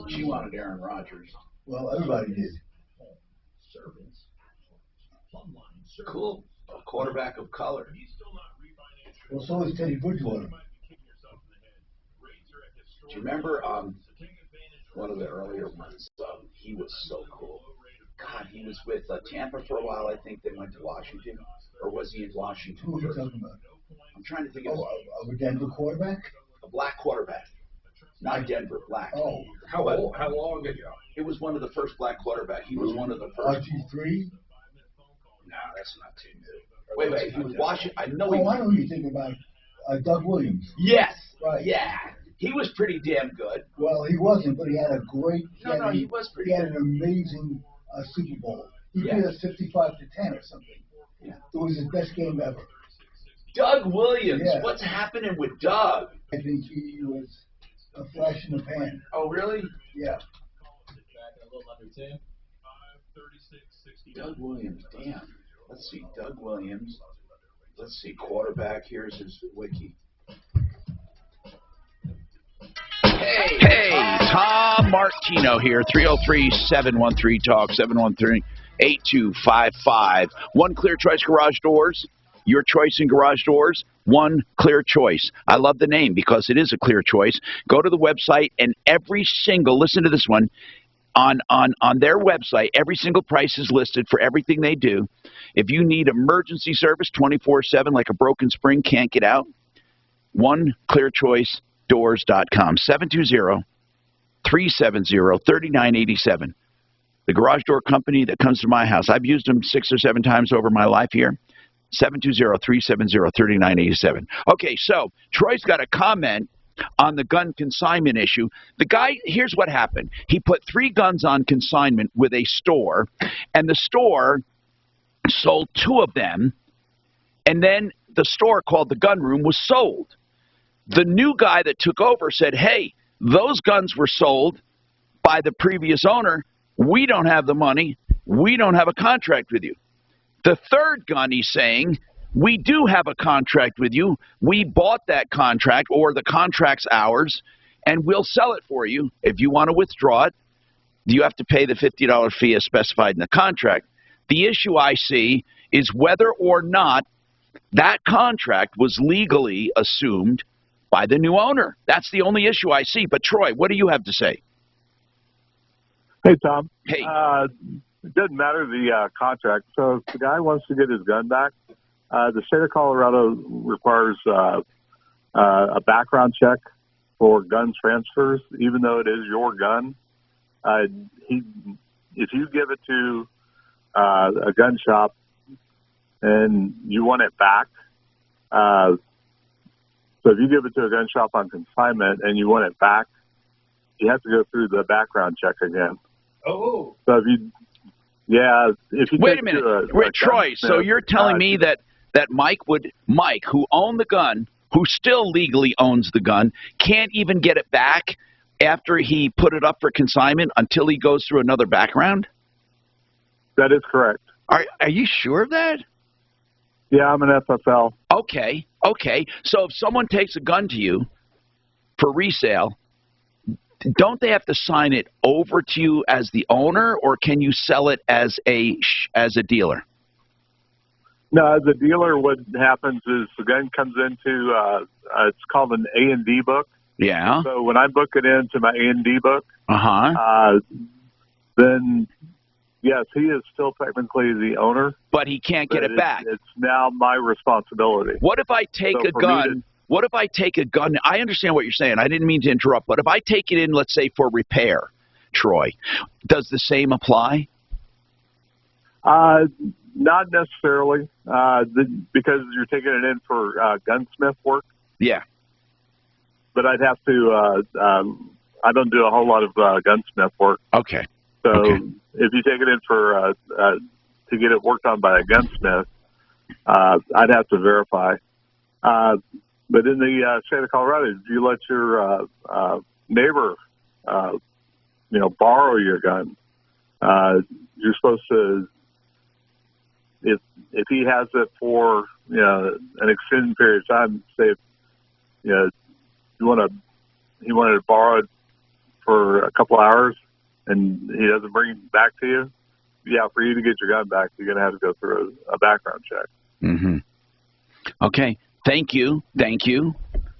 She wanted Aaron Rodgers. Well, everybody did. Cool. A quarterback of color. Well, so is Teddy Bridgewater. Do you remember one of the earlier ones? He was so cool. God, he was with Tampa for a while. I think they went to Washington. Or was he in Washington? Who are you talking about? I'm trying to think of a Denver quarterback? A black quarterback. Not Denver, black. Oh. How long ago? It was one of the first black quarterbacks. He was one of the first. RG3? No, that's not too new. Wait, he was Washington. I know I know who you're thinking about. Doug Williams. Yes. Right. Yeah. He was pretty damn good. Well, he wasn't, but he had a great. He was pretty. He had an amazing Super Bowl. He beat us 55-10 or something. Yeah. It was his best game ever. Doug Williams. Yeah. What's happening with Doug? I think he was a flash in the pan. Oh, really? Yeah. Doug Williams. Damn. Let's see. Doug Williams. Let's see. Quarterback. Here's his wiki. Hey, Tom Martino here, 303-713-TALK, 713-8255. One Clear Choice Garage Doors, your choice in garage doors, One Clear Choice. I love the name because it is a clear choice. Go to the website and every single, listen to this one, on their website, every single price is listed for everything they do. If you need emergency service 24/7, like a broken spring can't get out, One Clear Choice Doors.com, 720-370-3987. The garage door company that comes to my house. I've used them 6 or 7 times over my life here. 720-370-3987. Okay, so Troy's got a comment on the gun consignment issue. The guy, here's what happened. He put 3 guns on consignment with a store, and the store sold 2 of them, and then the store called the gun room was sold. The new guy that took over said, hey, those guns were sold by the previous owner. We don't have the money. We don't have a contract with you. The third gun, he's saying, we do have a contract with you. We bought that contract, or the contract's ours, and we'll sell it for you. If you want to withdraw it, you have to pay the $50 fee as specified in the contract. The issue I see is whether or not that contract was legally assumed by the new owner. That's the only issue I see. But, Troy, what do you have to say? Hey, Tom. Hey. It doesn't matter the contract. So if the guy wants to get his gun back, the state of Colorado requires a background check for gun transfers, even though it is your gun. If you give it to a gun shop and you want it back, so if you give it to a gun shop on consignment and you want it back, you have to go through the background check again. Oh. So if you Wait a minute, Troy. So you're telling me that Mike, who owned the gun, who still legally owns the gun, can't even get it back after he put it up for consignment until he goes through another background? That is correct. Are you sure of that? Yeah, I'm an FFL. Okay. So if someone takes a gun to you for resale, don't they have to sign it over to you as the owner, or can you sell it as a dealer? No, as a dealer, what happens is the gun comes into it's called an A&D book. Yeah. So when I book it into my A&D book, then yes, he is still technically the owner, but he can't get it back. It's now my responsibility. What if I take a gun? What if I take a gun? I understand what you're saying. I didn't mean to interrupt, but if I take it in, let's say, for repair, Troy, does the same apply? Not necessarily, because you're taking it in for gunsmith work. Yeah. But I'd have to, I don't do a whole lot of gunsmith work. Okay. So if you take it in for, to get it worked on by a gunsmith, I'd have to verify. But in the state of Colorado, if you let your neighbor, borrow your gun, you're supposed to, if he has it for an extended period of time, say if he wanted to borrow it for a couple hours and he doesn't bring it back to you, for you to get your gun back, you're going to have to go through a background check. Mm-hmm. Okay. Thank you.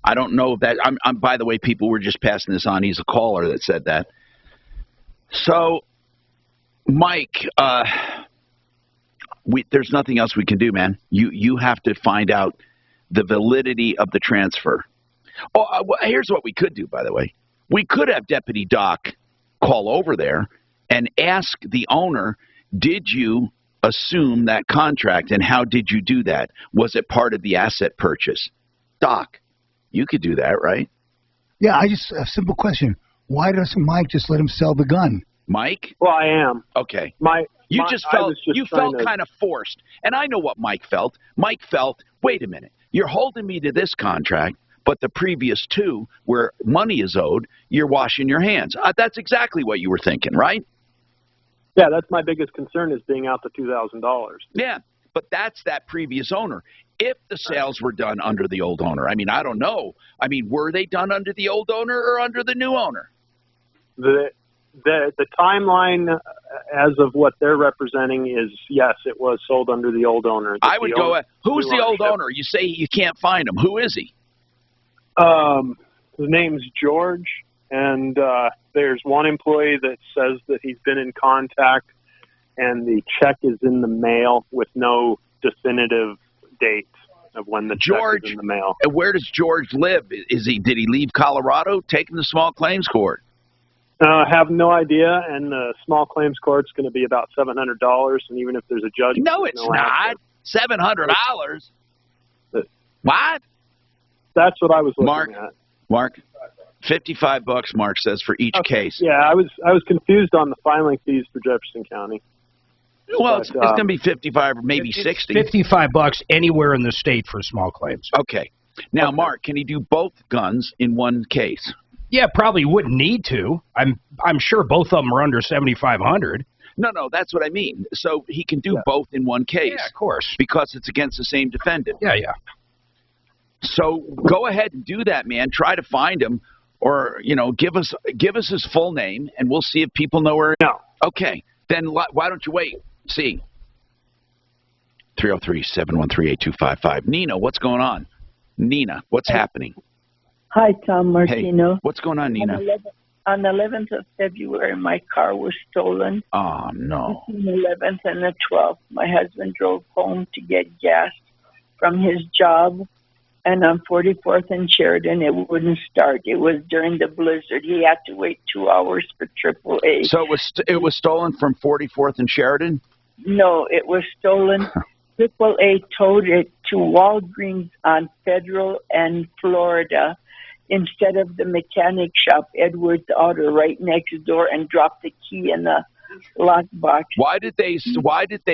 I don't know if that. I'm. By the way, people were just passing this on. He's a caller that said that. So, Mike, there's nothing else we can do, man. You have to find out the validity of the transfer. Here's what we could do, by the way. We could have Deputy Doc call over there and ask the owner, did you assume that contract, and how did you do that? Was it part of the asset purchase? Doc, you could do that, right? Yeah, a simple question. Why doesn't Mike just let him sell the gun? Mike? Well, I am. Okay. You felt kind of forced. And I know what Mike felt. Mike felt, wait a minute, you're holding me to this contract, but the previous two, where money is owed, you're washing your hands. That's exactly what you were thinking, right? Yeah, that's my biggest concern, is being out the $2,000. Yeah, but that's that previous owner. If the sales were done under the old owner, I mean, I don't know. I mean, were they done under the old owner or under the new owner? The timeline, as of what they're representing, is yes, it was sold under the old owner. I would go, who's the old owner? You say you can't find him. Who is he? His name's George, and there's one employee that says that he's been in contact, and the check is in the mail with no definitive date of when the check is in the mail. And where does George live? Did he leave Colorado, taking the small claims court? I have no idea, and the small claims court's going to be about $700, and even if there's a judge... No, it's not. $700? What? That's what I was looking at. Mark, $55, Mark says, for each case. Yeah, I was confused on the filing fees for Jefferson County. Well, it's going to be 55 or maybe 60. $55 anywhere in the state for small claims. Okay. Now, Mark, can he do both guns in one case? Yeah, probably wouldn't need to. I'm sure both of them are under $7,500. No, that's what I mean. So he can do both in one case. Yeah, of course. Because it's against the same defendant. Yeah. So go ahead and do that, man. Try to find him, or give us his full name, and we'll see if people know where. No. Okay, then why don't you wait? See. 303-713-8255. Nina, what's going on? Nina, what's happening? Hi, Tom Martino. Hey, what's going on, Nina? On the 11th of February, my car was stolen. Oh, no. Between the 11th and the 12th, my husband drove home to get gas from his job, and on 44th and Sheridan, it wouldn't start. It was during the blizzard. He had to wait 2 hours for AAA. So it was stolen from 44th and Sheridan? No, it was stolen. AAA towed it to Walgreens on Federal and Florida instead of the mechanic shop, Edwards Auto, right next door, and dropped the key in the lockbox. Why did they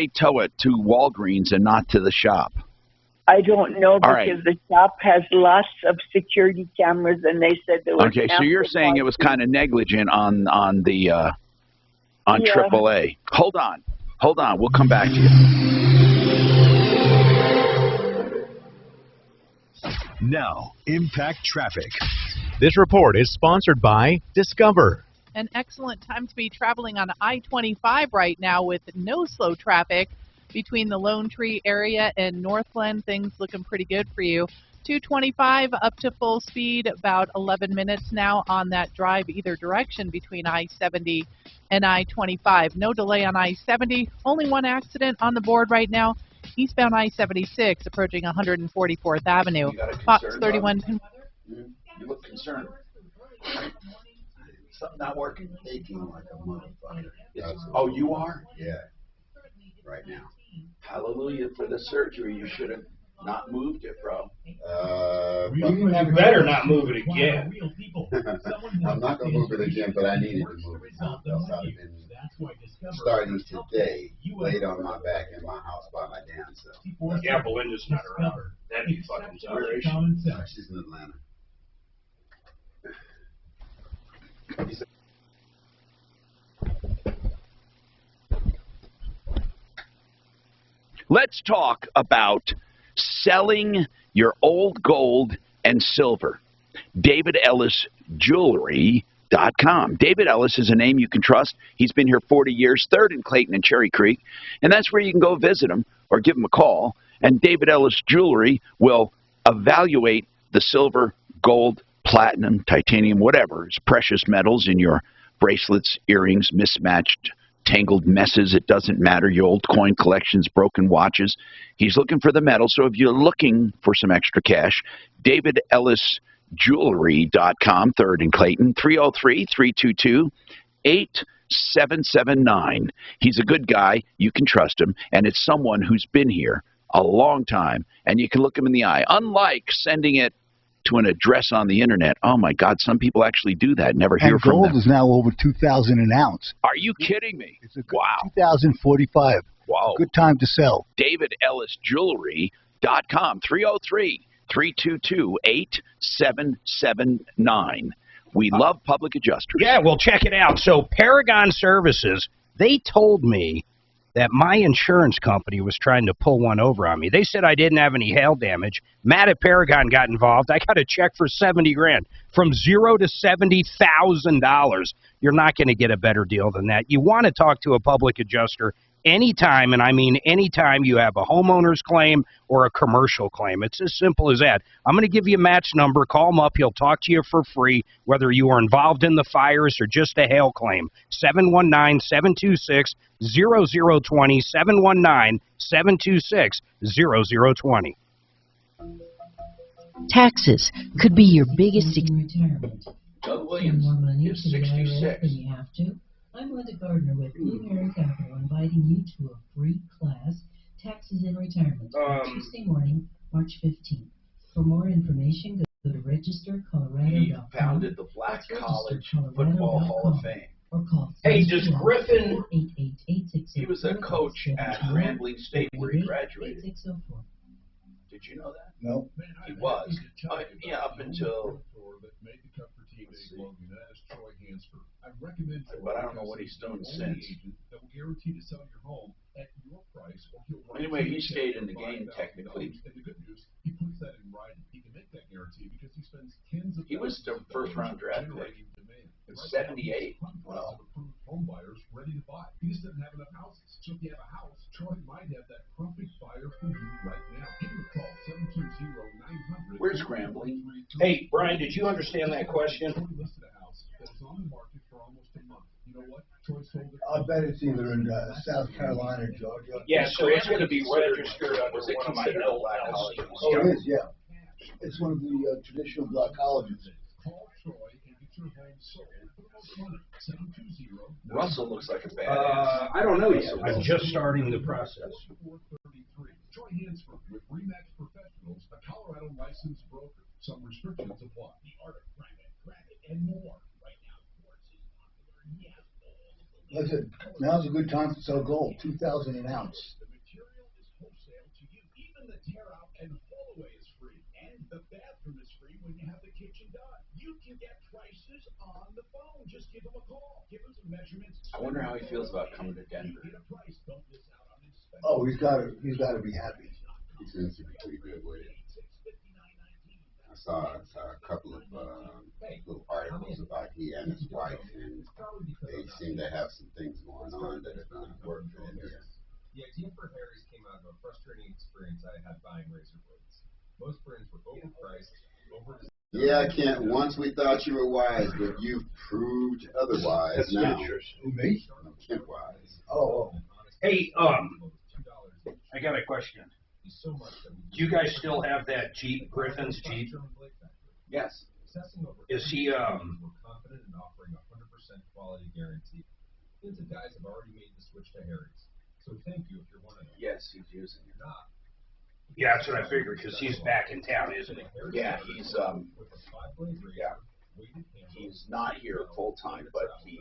tow it to Walgreens and not to the shop? I don't know, because right. the shop has lots of security cameras, and they said there was. Okay, so you're saying it was kind of negligent on AAA. Hold on, we'll come back to you. Now, Impact Traffic. This report is sponsored by Discover. An excellent time to be traveling on I-25 right now with no slow traffic between the Lone Tree area and Northland. Things looking pretty good for you. 225 up to full speed, about 11 minutes now on that drive either direction between I-70 and I-25. No delay on I-70. Only one accident on the board right now. Eastbound I-76 approaching 144th Avenue. Fox 31. You look concerned. Something not working? Aching like a motherfucker. Oh, you are? Yeah. Right now. Hallelujah for the surgery. You should have not moved it, bro. You better not move it again. I'm not going to move it again, but I needed to move it. Else I'd have been starting today, laid on my back in my house by my damn self. Yeah, Belinda's not around. That'd be fucking tough. Where is she? She's in Atlanta. Let's talk about selling your old gold and silver. David Ellis Jewelry.com. David Ellis is a name you can trust. He's been here 40 years, third in Clayton and Cherry Creek, and that's where you can go visit him or give him a call. And David Ellis Jewelry will evaluate the silver, gold, platinum, titanium, whatever, it's precious metals in your bracelets, earrings, mismatched, tangled messes. It doesn't matter. Your old coin collections, broken watches. He's looking for the metal. So if you're looking for some extra cash, David Ellis Jewelry.com, third in Clayton, 303-322-8779. He's a good guy. You can trust him. And it's someone who's been here a long time. And you can look him in the eye. Unlike sending it to an address on the internet. Oh, my God. Some people actually do that. Never hear from them. And gold is now over $2,000 an ounce. Are you kidding me? It's a good, wow. 2045. Wow. Good time to sell. DavidEllisJewelry.com, 303-322-8779. We love public adjusters. Yeah, well, check it out. So Paragon Services, they told me that my insurance company was trying to pull one over on me. They said I didn't have any hail damage. Matt at Paragon got involved. I got a check for $70,000, from $0 to $70,000. You're not going to get a better deal than that. You want to talk to a public adjuster anytime, and I mean anytime you have a homeowner's claim or a commercial claim. It's as simple as that. I'm going to give you Matt's number. Call him up. He'll talk to you for free, whether you are involved in the fires or just a hail claim. 719-726-0020, 719-726-0020. Taxes could be your biggest Doug Williams is 66. You have to. I'm Linda Gardner with Blueberry Capital, inviting you to a free class, Taxes in Retirement, Tuesday morning, March 15th. For more information, go to registercolorado.com. He founded the Black College Football Hall of Fame. Or call Hey, does Griffin... He was a coach at Grambling State where he graduated. Did you know that? No. He was. Yeah, up until... But I don't know what he's done since. Anyway, he stayed in the game technically. He was the first round draft pick in '78. Well, He just doesn't have enough houses. So if you have a house, Troy might have that perfect buyer for you right now. Give him a call, 720-900. Where's Grambling? Hey, Brian, did you understand that question? Listed a house that's on the market I bet it's either in South Carolina or Georgia. Yeah, so it's going to be registered under one of my LLCs. Oh, it is, yeah. It's one of the traditional black colleges. Russell looks like a bad. I don't know yet. I'm just starting the process. Troy Hansford with Remax Professionals, a Colorado licensed broker. Some restrictions apply. The art of granite, and more. Right now, quartz is popular. Yes. Listen, now's a good time to sell gold, 2,000 an ounce. The material is wholesale to you. Even the tear out and fall away is free. And the bathroom is free when you have the kitchen done. You can get prices on the phone. Just give them a call. Give them some measurements. I wonder how he feels about coming to Denver. Oh, he's got to be happy. He seems to be pretty good with it. I saw a couple of little articles about he and his wife, and they seem to have some things going on that are going to work for him here. The idea for Harry's came out of a frustrating experience I had buying razor blades. Most brands were overpriced, Yeah, Kent, once we thought you were wise, but you've proved otherwise. That's now. Who, me? No, Kent wise. Oh. Hey, I got a question. Do you guys still have that Jeep, Griffin's Jeep? Yes. Is he, We're confident in offering 100% quality guarantee. Tens of guys have already made the switch to Harry's. So thank you if you're one of them. Yes, he's using it. Not. Yeah, that's what I figured, because he's back in town, isn't he? Yeah, he's he's not here full time, but he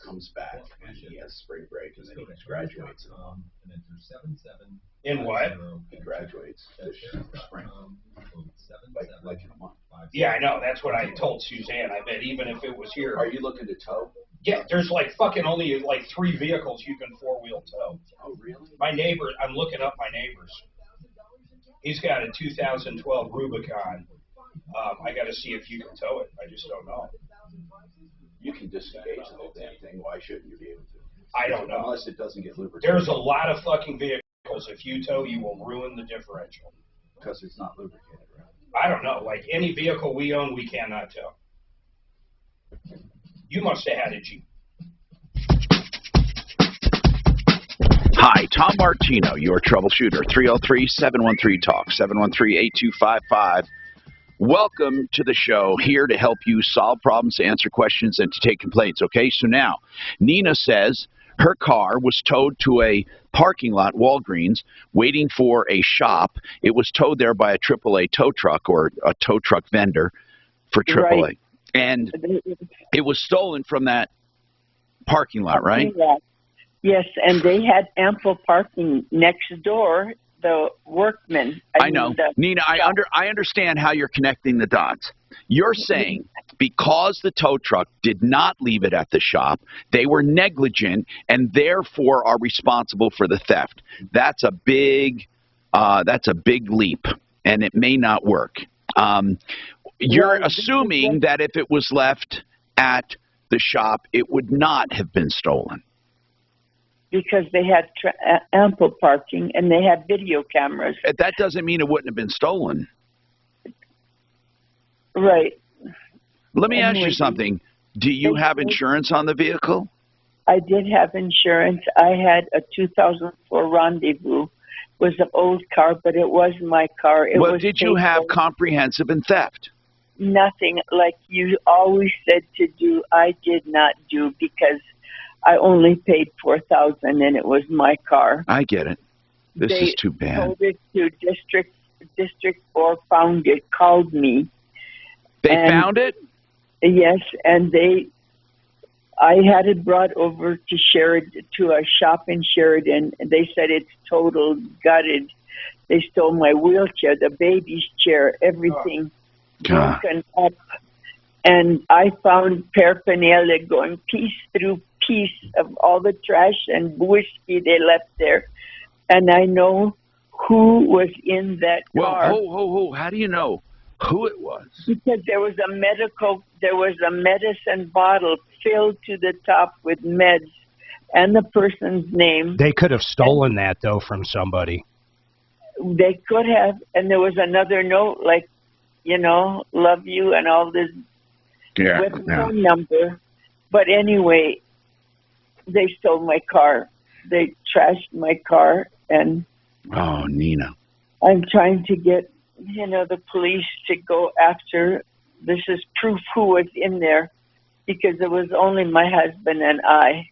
comes back and he has spring break and then he graduates in what? He graduates this spring, like in a month. Yeah, I know. That's what I told Suzanne. I bet even if it was here. Are you looking to tow? Yeah, there's like fucking only like 3 vehicles you can 4-wheel tow. Oh, really? My neighbor, I'm looking up my neighbors. He's got a 2012 Rubicon. I got to see if you can tow it. I just don't know. You can disengage the whole damn thing. Why shouldn't you be able to? I don't know. Unless it doesn't get lubricated. There's a lot of fucking vehicles. If you tow, you will ruin the differential. Because it's not lubricated, right? I don't know. Like any vehicle we own, we cannot tow. You must have had a Jeep. Hi, Tom Martino, your troubleshooter. 303-713-TALK, 713-8255. Welcome to the show, here to help you solve problems, answer questions, and to take complaints, okay? So now, Nina says her car was towed to a parking lot, Walgreens, waiting for a shop. It was towed there by a AAA tow truck or a tow truck vendor for AAA. Right. And it was stolen from that parking lot, right? Yes, and they had ample parking next door. The workmen. I know. Nina, I understand how you're connecting the dots. You're saying because the tow truck did not leave it at the shop, they were negligent and therefore are responsible for the theft. That's a big leap, and it may not work. You're assuming that if it was left at the shop, it would not have been stolen. Because they had ample parking and they had video cameras. That doesn't mean it wouldn't have been stolen. Right. Let me ask you something. Do you have insurance on the vehicle? I did have insurance. I had a 2004 Rendezvous. It was an old car, but it was my car. Well, did you have comprehensive and theft? Nothing like you always said to do. I did not do because I only paid $4,000 and it was my car. I get it. This is too bad. They told it to district or found it, called me. They found it? Yes, and I had it brought over to Sheridan, to a shop in Sheridan. They said it's total, gutted. They stole my wheelchair, the baby's chair, everything broken up. And I found paraphernalia going piece through piece of all the trash and whiskey they left there. And I know who was in that car. Well, how do you know who it was? Because there was a medicine bottle filled to the top with meds and the person's name. They could have stolen that, though, from somebody. They could have. And there was another note, like, you know, love you and all this. With phone number. But anyway, they stole my car. They trashed my car, and Oh, Nina. I'm trying to get, the police to go after. This is proof who was in there, because it was only my husband and I.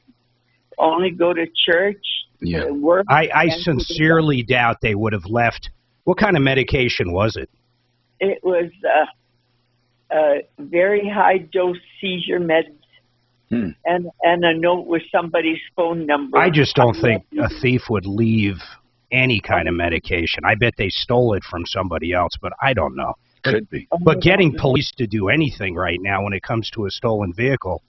Only go to church, work. I and to the sincerely doubt they would have left. What kind of medication was it? It was a very high dose seizure meds, and a note with somebody's phone number. I just don't think a thief would leave any kind of medication. I bet they stole it from somebody else, but I don't know. Could be. But getting police to do anything right now when it comes to a stolen vehicle.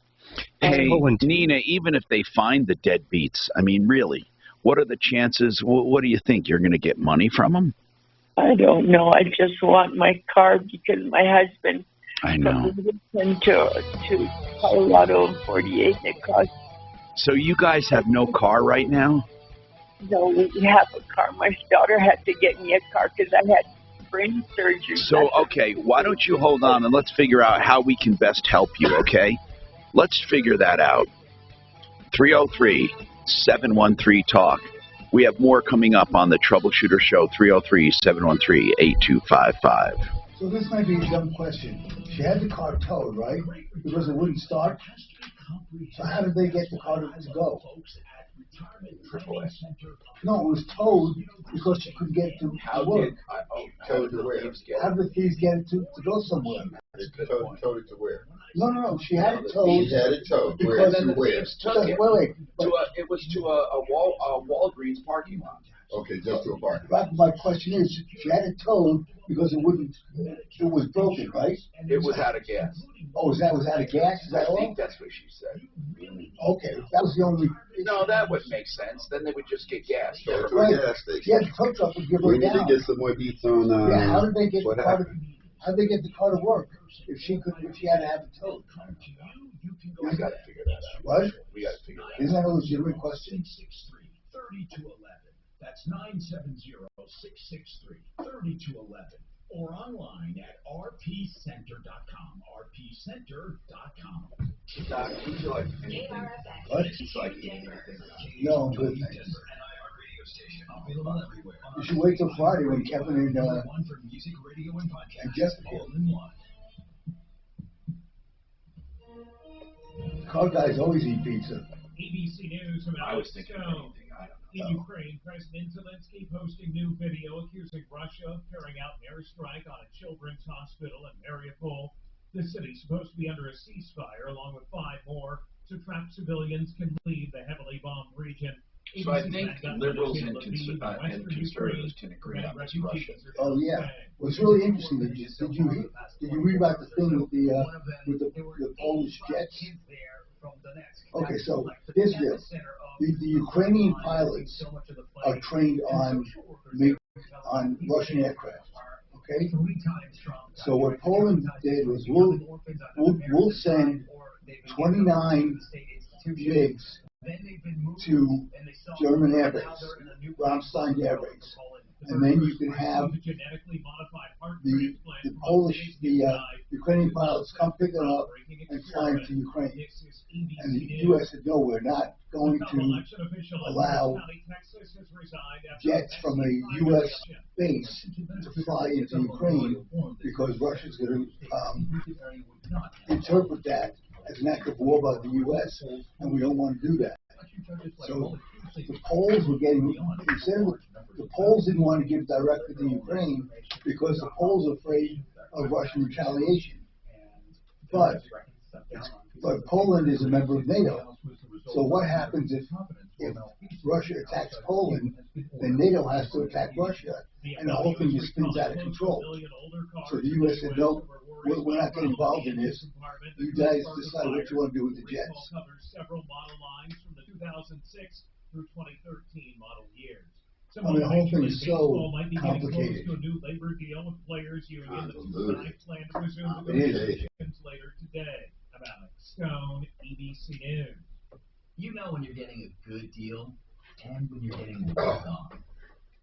Hey, Nina, even if they find the deadbeats, I mean, really, what are the chances? What do you think? You're going to get money from them? I don't know. I just want my car because my husband. I know. To Colorado in 48, and it cost. So you guys have no car right now? No, we have a car. My daughter had to get me a car because I had brain surgery. So, okay, why don't you hold on and let's figure out how we can best help you, okay? Let's figure that out. 303-713-TALK. We have more coming up on the Troubleshooter Show, 303-713-8255. So this might be a dumb question. She had the car towed, right? Because it wouldn't start. So how did they get the car to go? No, it was towed because she couldn't get it to work. Towed to where? How did the thieves get it to go somewhere? Towed it to where? No. She had it towed. She had it towed. Where? Because To where? Wait. It was to a Walgreens parking lot. Okay, just to a parking lot. My question is, she had it towed because it was broken, right? It was out of gas. Oh, was out of gas? Is that all? I think that's what she said. Okay, that was the only. No, that wouldn't make sense. Then they would just get gas. Go to a gas station. Yeah, the tow truck would give her We need down. to get some more beats on Yeah, how did they get what the car? happened. How did they get the car to work if she had to have it towed? We got to figure that out. What? We got to figure that out. Isn't that a legitimate question? 3211. That's 970-663-3211. Or online at rpcenter.com. rpcenter.com. Doc, would you like What? It's like No, I'm good. You should wait till Friday when Kevin and Jessica. Car guys always eat pizza. ABC News from Moscow. In Ukraine, President Zelensky posting new video accusing Russia of carrying out an airstrike on a children's hospital in Mariupol. The city's supposed to be under a ceasefire, along with 5 more, so trapped civilians can leave the heavily bombed region. So I think liberals and conservatives can agree on this Russia. Oh yeah. What's really interesting, did you read about the thing with the Polish jets? Okay, so here's the Ukrainian pilots are trained on Russian aircraft. Okay, so what Poland did was we'll send 29 jigs to German air base, Ramstein air base, and then you can have the Ukrainian pilots come pick it up and fly them to Ukraine. And the U.S. said, no, we're not going to allow jets from a U.S. base to fly into Ukraine because Russia's going to interpret that as an act of war by the U.S., and we don't want to do that. So the Poles were getting, the Poles didn't want to give directly to Ukraine because the Poles are afraid of Russian retaliation. But Poland is a member of NATO. So what happens if Russia attacks Poland, then NATO has to attack Russia, and the whole thing just spins out of control. So the U.S. said, no, we're not getting involved in this. You guys decide what you want to do with the jets. Several model lines from the 2006 through 2013 model years. I mean, the whole thing is so complicated. To a new labor deal with players union. The two sides plan to resume negotiations later today. About Stone, ABC News. You know when you're getting a good deal and when you're getting a on.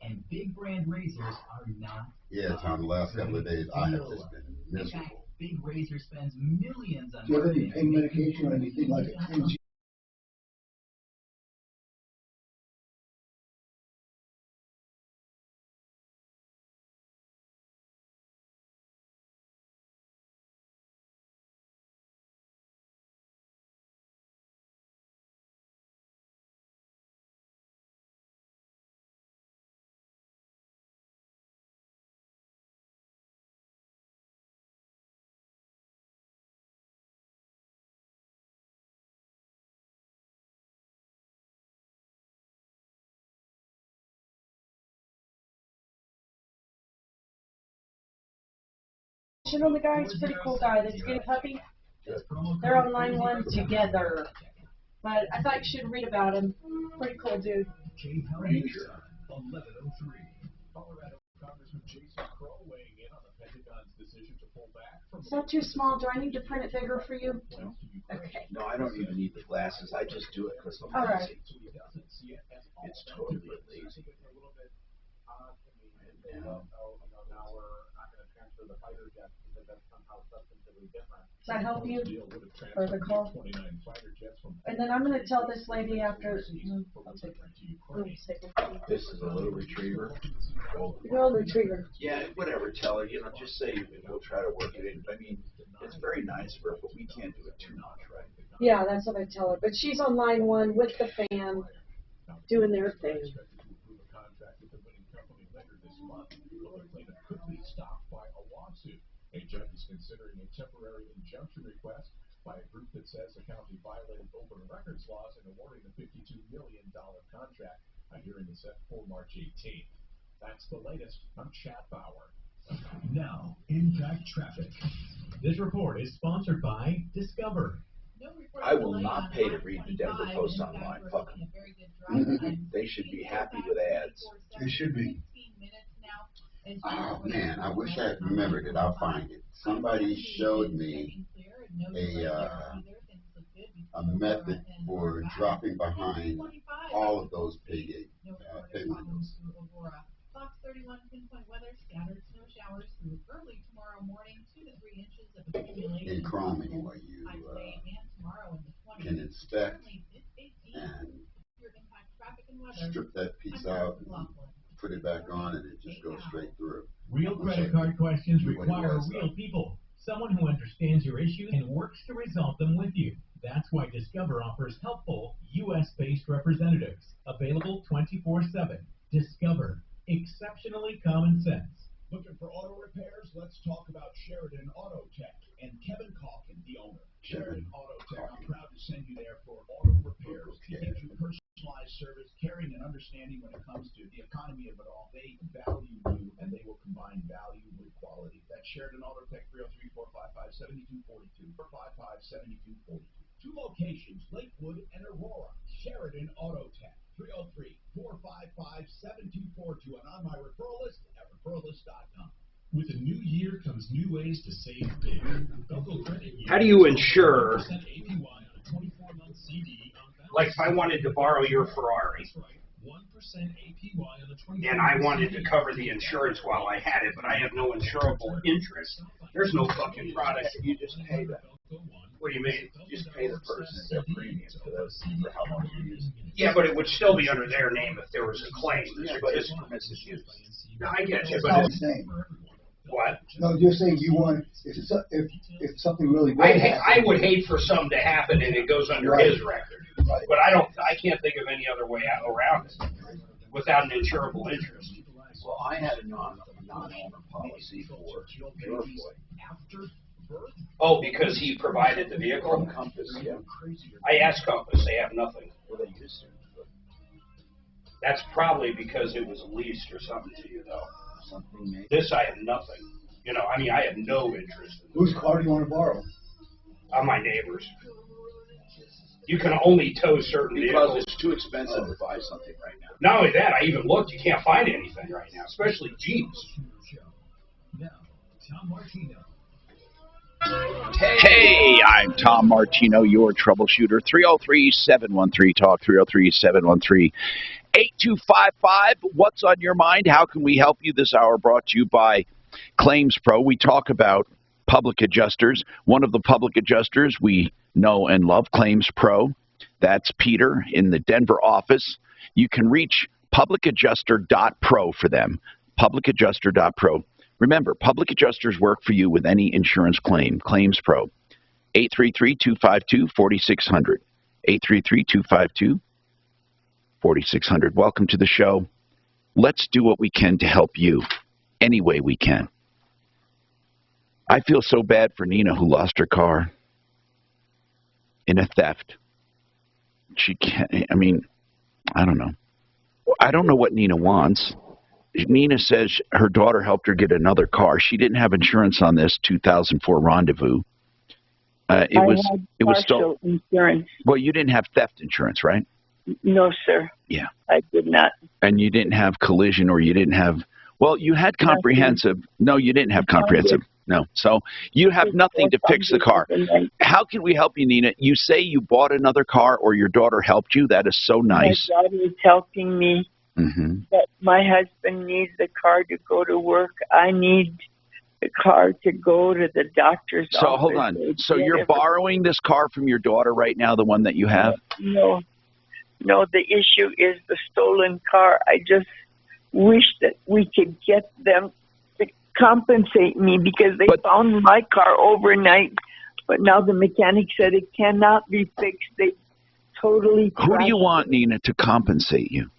And big brand razors are not. Yeah, Tom, the last couple of days I have just been miserable. Big Razor spends millions on Do you have any marketing. pain medication or anything like it? On the guy, he's a pretty cool guy. That's getting a puppy. They're on line 1 together. But I thought you should read about him. Pretty cool dude. Ranger 1103. Colorado Congressman Jason Crow weighing in on the Pentagon's decision to pull back from. Is that too small? Do I need to print it bigger for you? Okay. No, I don't even need the glasses. I just do it because I'm All right. lazy. It's totally lazy. And, Does that help you? For the call? And then I'm going to tell this lady after. I'll take her. this is a little retriever. Golden retriever. Yeah, whatever. Tell her, just say we'll try to work it in. I mean, it's very nice of her, but we can't do it too much, right? Yeah, that's what I tell her. But she's on line 1 with the fan, doing their thing. A judge is considering a temporary injunction request by a group that says the county violated open records laws in awarding the $52 million contract. A hearing is set for March 18th. That's the latest. I'm Chad Bauer. Now, Impact Traffic. This report is sponsored by Discover. I will not pay to read the Denver Post online. Fuck them. They should be happy with ads. They should be. Oh man, I wish I had remembered it. I'll find it. Somebody showed me a method for dropping behind all of those pay windows. Fox 31 pinpoint weather, scattered snow showers through early tomorrow morning, 2 to 3 inches of accumulation. In Chrome anyway, you can inspect and strip that piece out and put it back on, and it just goes straight through. Real credit card questions require real people. Someone who understands your issues and works to resolve them with you. That's why Discover offers helpful, U.S.-based representatives. Available 24/7. Discover. Exceptionally common sense. Looking for auto repairs? Let's talk about Sheridan Auto Tech and Kevin Calkin, the owner. Sheridan Auto Tech, I'm proud to send you there for auto repairs. They give you personalized service, caring and understanding when it comes to the economy of it all. They value you, and they will combine value with quality. That's Sheridan Auto Tech, 303-455-7242, 455-7242. 2 locations, Lakewood and Aurora. Sheridan Auto Tech, 303-455-7242, and on my referral list at referrallist.com. With a new year comes new ways to save big. Local credit How do you insure, APY on a 24-month CD like if I wanted to borrow your Ferrari, 1% APY on the 24-month and I wanted to cover the insurance while I had it, but I have no insurable interest, there's no fucking product. You just pay them. What do you mean? You just pay the person their premium for how long you use it. Yeah, but it would still be under their name if there was a claim. Yeah, but it's permissive use. No, I get you, It's but not the it's, same. what? No, you're saying you want, if something really bad happens. I would hate for something to happen and it goes under his record. Right. But I can't think of any other way around it without an insurable interest. Well, I had a non-owner policy for Purefoy. Oh, because he provided the vehicle? Compass, yeah. I asked Compass, they have nothing. Well, they used to. That's probably because it was leased or something to you, though. Something maybe. This, I have nothing. I have no interest in Whose car do you want to borrow? on my neighbors. You can only tow certain Because vehicles. it's too expensive to buy something right now. Not only that, I even looked, you can't find anything right now, especially Jeeps. Now, Tom Martino. Hey, I'm Tom Martino, your troubleshooter. 303-713-TALK, 303-713-8255. What's on your mind? How can we help you this hour? Brought to you by Claims Pro. We talk about public adjusters. One of the public adjusters we know and love, Claims Pro. That's Peter in the Denver office. You can reach publicadjuster.pro for them. Publicadjuster.pro. Remember, public adjusters work for you with any insurance claim. Claims Pro. 833-252-4600. 833-252-4600. Welcome to the show. Let's do what we can to help you any way we can. I feel so bad for Nina who lost her car in a theft. She can't, I mean, I don't know. I don't know what Nina wants. Nina says her daughter helped her get another car. She didn't have insurance on this 2004 Rendezvous. It was still insurance. Well, you didn't have theft insurance, right? No, sir. Yeah. I did not. And you didn't have collision, or you didn't have, well, you had comprehensive. No, you didn't have comprehensive. No. So you have nothing to fix the car. How can we help you, Nina? You say you bought another car or your daughter helped you. That is so nice. My daughter is helping me. Mm-hmm. But my husband needs the car to go to work. I need the car to go to the doctor's office. So hold on. So you're borrowing this car from your daughter right now, the one that you have? No, the issue is the stolen car. I just wish that we could get them to compensate me because they found my car overnight, but now the mechanic said it cannot be fixed. They totally Who do you want, Nina, to compensate you?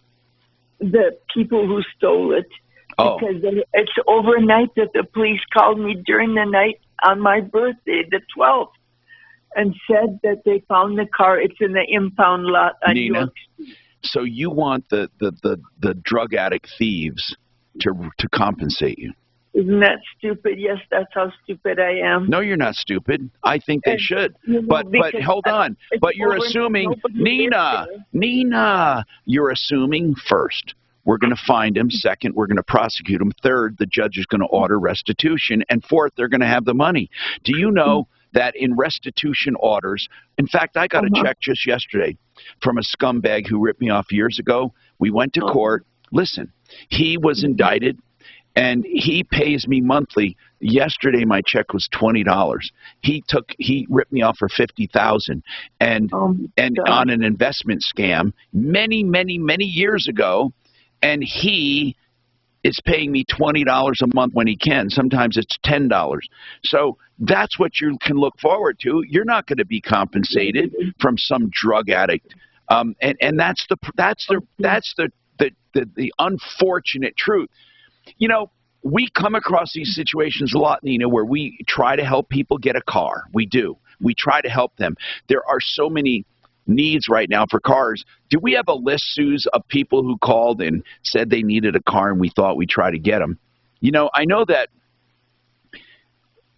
The people who stole it. Oh. Because it's overnight that the police called me during the night on my birthday, the 12th, and said that they found the car. It's in the impound lot on Nina, York Street. So you want the drug addict thieves to compensate you? Isn't that stupid? Yes, that's how stupid I am. No, you're not stupid. I think they should. But hold on. But you're assuming, Nina, you're assuming first, we're going to find him. Second, we're going to prosecute him. Third, the judge is going to order restitution. And fourth, they're going to have the money. Do you know that in restitution orders, in fact, I got a check just yesterday from a scumbag who ripped me off years ago. We went to court. Listen, he was indicted. And he pays me monthly. Yesterday, my check was $20. He ripped me off for $50,000, and on an investment scam many years ago. And he is paying me $20 a month when he can. Sometimes it's $10. So that's what you can look forward to. You're not going to be compensated from some drug addict, and that's the unfortunate truth. You know, we come across these situations a lot, Nina, where we try to help people get a car. We do. We try to help them. There are so many needs right now for cars. Do we have a list, Suze, of people who called and said they needed a car and we thought we'd try to get them? You know, I know that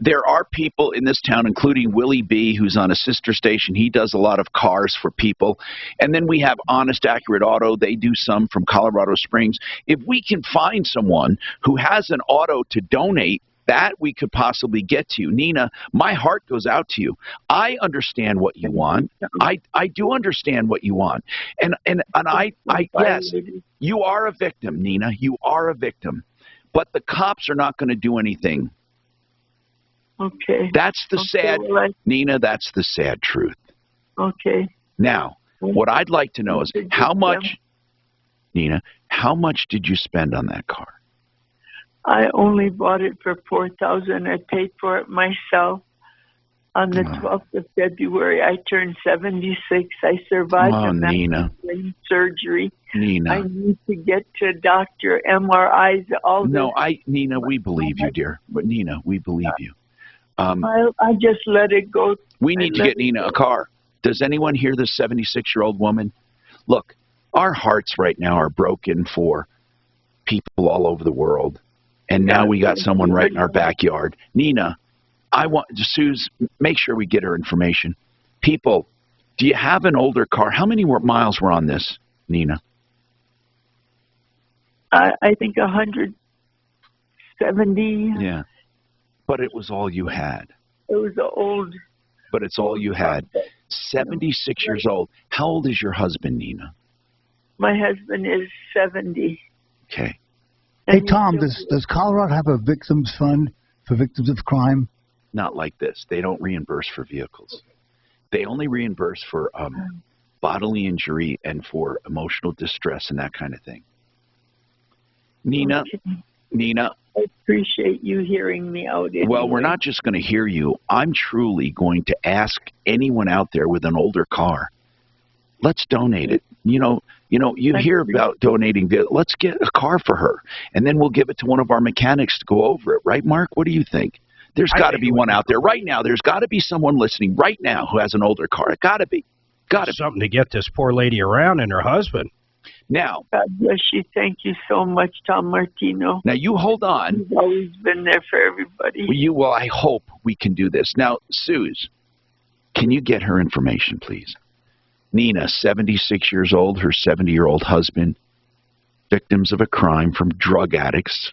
there are people in this town, including Willie B., who's on a sister station. He does a lot of cars for people. And then we have Honest Accurate Auto. They do some from Colorado Springs. If we can find someone who has an auto to donate, that we could possibly get to you. Nina, my heart goes out to you. I understand what you want. I do understand what you want. And I yes, you are a victim, Nina. You are a victim. But the cops are not going to do anything. Okay. That's the sad, Nina, that's the sad truth. Okay. Now, what I'd like to know is how much, Nina, how much did you spend on that car? I only bought it for $4,000. I paid for it myself. On the 12th of February, I turned 76. I survived a brain surgery. Nina. I need to get to a doctor, MRIs, all No, Nina, we believe you, dear. But Nina, we believe you. I just let it go. We need to get Nina a car. Does anyone hear this 76-year-old woman? Look, our hearts right now are broken for people all over the world. And now we got someone right in our backyard. Nina, I want, Suze, make sure we get her information. People, do you have an older car? How many miles were on this, Nina? I think 170. Yeah. But it was all you had. It was old. But it's all you had. 76 years old. How old is your husband, Nina? My husband is 70. Okay. Hey, Tom, does Colorado have a victims fund for victims of crime? not like this. They don't reimburse for vehicles. They only reimburse for bodily injury and for emotional distress and that kind of thing. Nina, I appreciate you hearing me out. Anyway. Well, we're not just going to hear you. I'm truly going to ask anyone out there with an older car, let's donate it. You hear about donating. Let's get a car for her, and then we'll give it to one of our mechanics to go over it. Right, Mark? What do you think? There's got to be one out there right now. There's got to be someone listening right now who has an older car. It got to be. Got to be. Something to get this poor lady around and her husband. Now, God bless you. Thank you so much, Tom Martino. Now, you hold on. You've always been there for everybody. Well, I hope we can do this. Now, Suze, can you get her information, please? Nina, 76 years old, her 70-year-old husband, victims of a crime from drug addicts,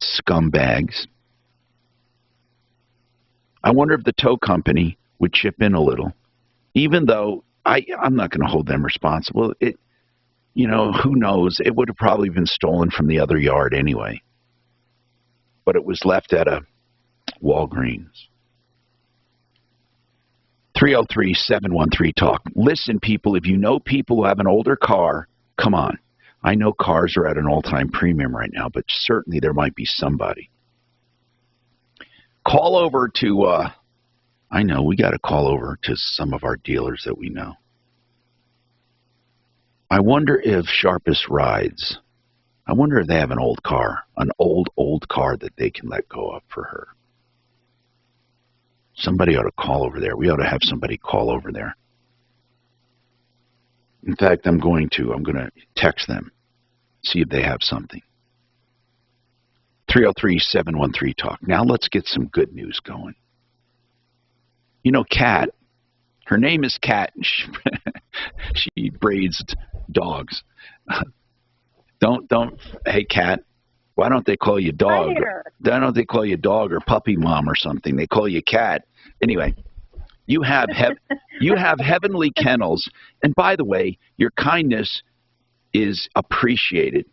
scumbags. I wonder if the tow company would chip in a little, even though I'm not going to hold them responsible. Who knows? It would have probably been stolen from the other yard anyway. But it was left at a Walgreens. 303-713-TALK. Listen, people, if you know people who have an older car, come on. I know cars are at an all-time premium right now, but certainly there might be somebody. Call over to, I know, we got to call over to some of our dealers that we know. I wonder if Sharpest Rides, I wonder if they have an old car, an old car that they can let go of for her. Somebody ought to call over there. We ought to have somebody call over there. In fact, I'm going to text them, see if they have something. 303-713-TALK. Now let's get some good news going. Kat, her name is Kat. She braids dogs. Hey, Kat, why don't they call you dog? Why don't they call you dog or puppy mom or something? They call you Cat. Anyway, you have heavenly kennels. And by the way, your kindness is appreciated.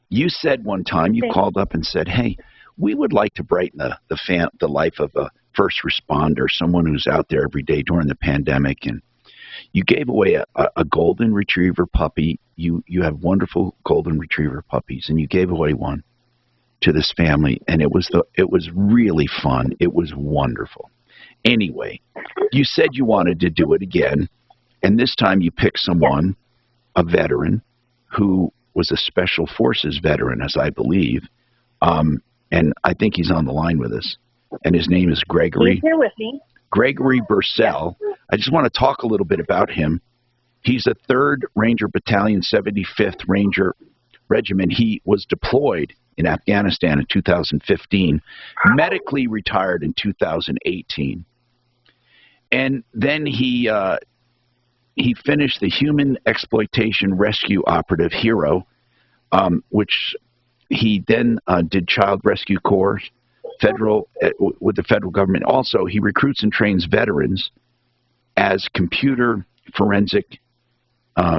You said one time, you called up and said, hey, we would like to brighten the life of a first responder, someone who's out there every day during the pandemic. And you gave away a golden retriever puppy. You have wonderful golden retriever puppies, and you gave away one to this family, and it was really fun. It was wonderful. Anyway, you said you wanted to do it again, and this time you picked someone, a veteran, who was a Special Forces veteran, as I believe, and I think he's on the line with us, and his name is Gregory. He's here with me. Gregory Burcell. I just want to talk a little bit about him. He's a 3rd Ranger Battalion, 75th Ranger Regiment. He was deployed in Afghanistan in 2015, medically retired in 2018. And then he finished the Human Exploitation Rescue Operative Hero, which he then did Child Rescue Corps, with the federal government. Also, he recruits and trains veterans as computer forensic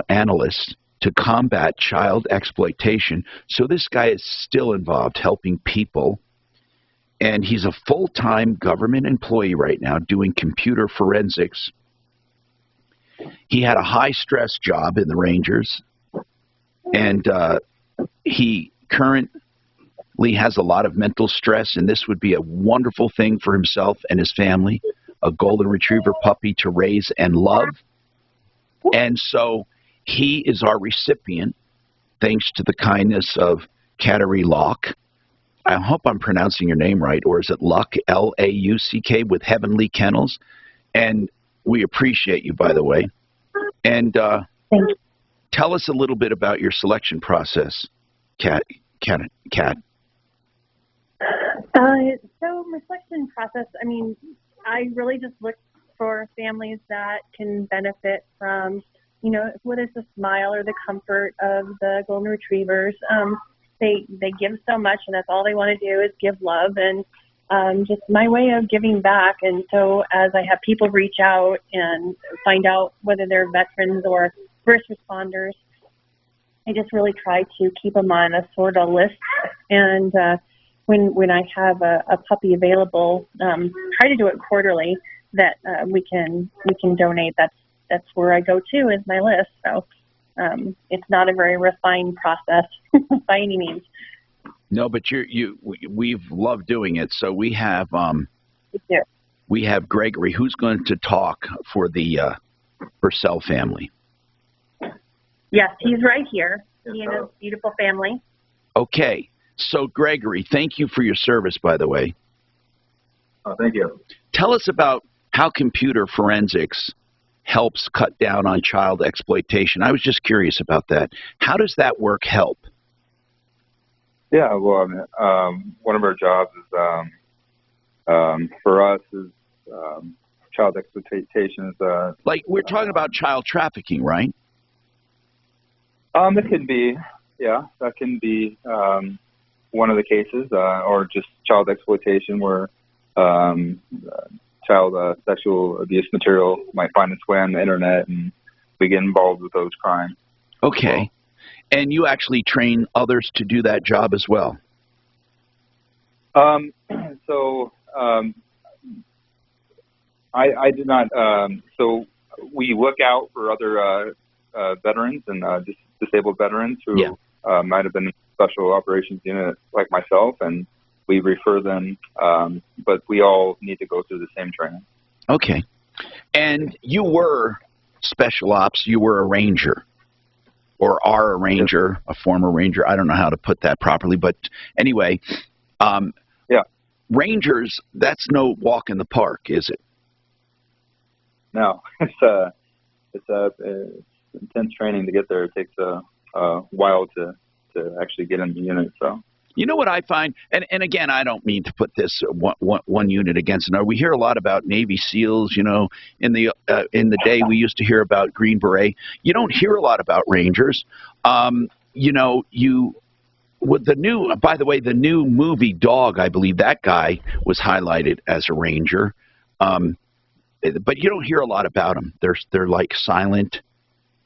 analysts to combat child exploitation. So this guy is still involved helping people, and he's a full-time government employee right now doing computer forensics. He had a high-stress job in the Rangers, and he currently has a lot of mental stress, and this would be a wonderful thing for himself and his family, a golden retriever puppy to raise and love. And so he is our recipient, thanks to the kindness of Kateri Locke. I hope I'm pronouncing your name right, or is it Luck, L-A-U-C-K, with Heavenly Kennels? And we appreciate you, by the way. And tell us a little bit about your selection process, Kat. So my selection process, I really just look for families that can benefit from, whether it's the smile or the comfort of the golden retrievers. They give so much, and that's all they want to do is give love, and just my way of giving back. And so as I have people reach out and find out whether they're veterans or first responders, I just really try to keep them on a sort of list and when I have a puppy available, try to do it quarterly. That we can donate. That's where I go to is my list. So it's not a very refined process by any means. No, but we've loved doing it. So we have Gregory, who's going to talk for the Burcell family. Yes, he's right here. He and his beautiful family. Okay, so Gregory, thank you for your service, by the way. Oh, thank you. Tell us about how computer forensics helps cut down on child exploitation. I was just curious about that. How does that work help? Yeah, well, I mean, one of our jobs is for us is child exploitation is like we're talking about child trafficking, right? It can be, yeah, that can be one of the cases, or just child exploitation where child sexual abuse material might find its way on the internet, and we get involved with those crimes. Okay. And you actually train others to do that job as well? I did not. So we look out for other veterans and disabled veterans who might have been in a special operations unit like myself, and we refer them, but we all need to go through the same training. Okay. And you were special ops, you were a ranger, or are a ranger, a former ranger. I don't know how to put that properly, but anyway, rangers, that's no walk in the park, is it? No, it's intense training to get there. It takes a while to actually get in the unit, so. You know what I find, and again, I don't mean to put this one unit against another. We hear a lot about Navy SEALs. You know, in the day we used to hear about Green Beret. You don't hear a lot about Rangers. You know, with the new, by the way, the new movie Dog, I believe that guy was highlighted as a Ranger. But you don't hear a lot about them. They're like silent,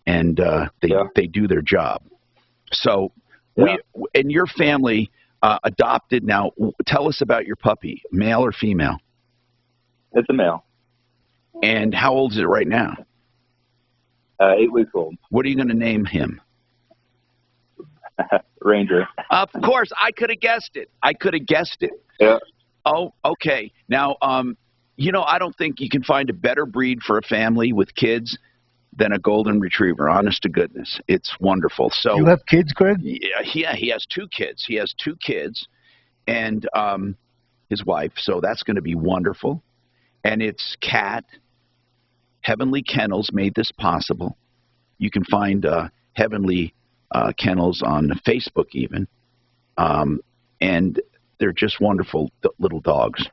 and they do their job. So we and your family adopted. Now, tell us about your puppy, male or female? It's a male. And how old is it right now? 8 weeks old. What are you going to name him? Ranger. Of course, I could have guessed it. Yeah. Oh, okay. Now, you know, I don't think you can find a better breed for a family with kids than a golden retriever. Honest to goodness, it's wonderful. So you have kids, Greg? Yeah, he has 2 kids. He has 2 kids, and his wife. So that's going to be wonderful. And it's Cat. Heavenly Kennels made this possible. You can find Heavenly Kennels on Facebook even, and they're just wonderful little dogs.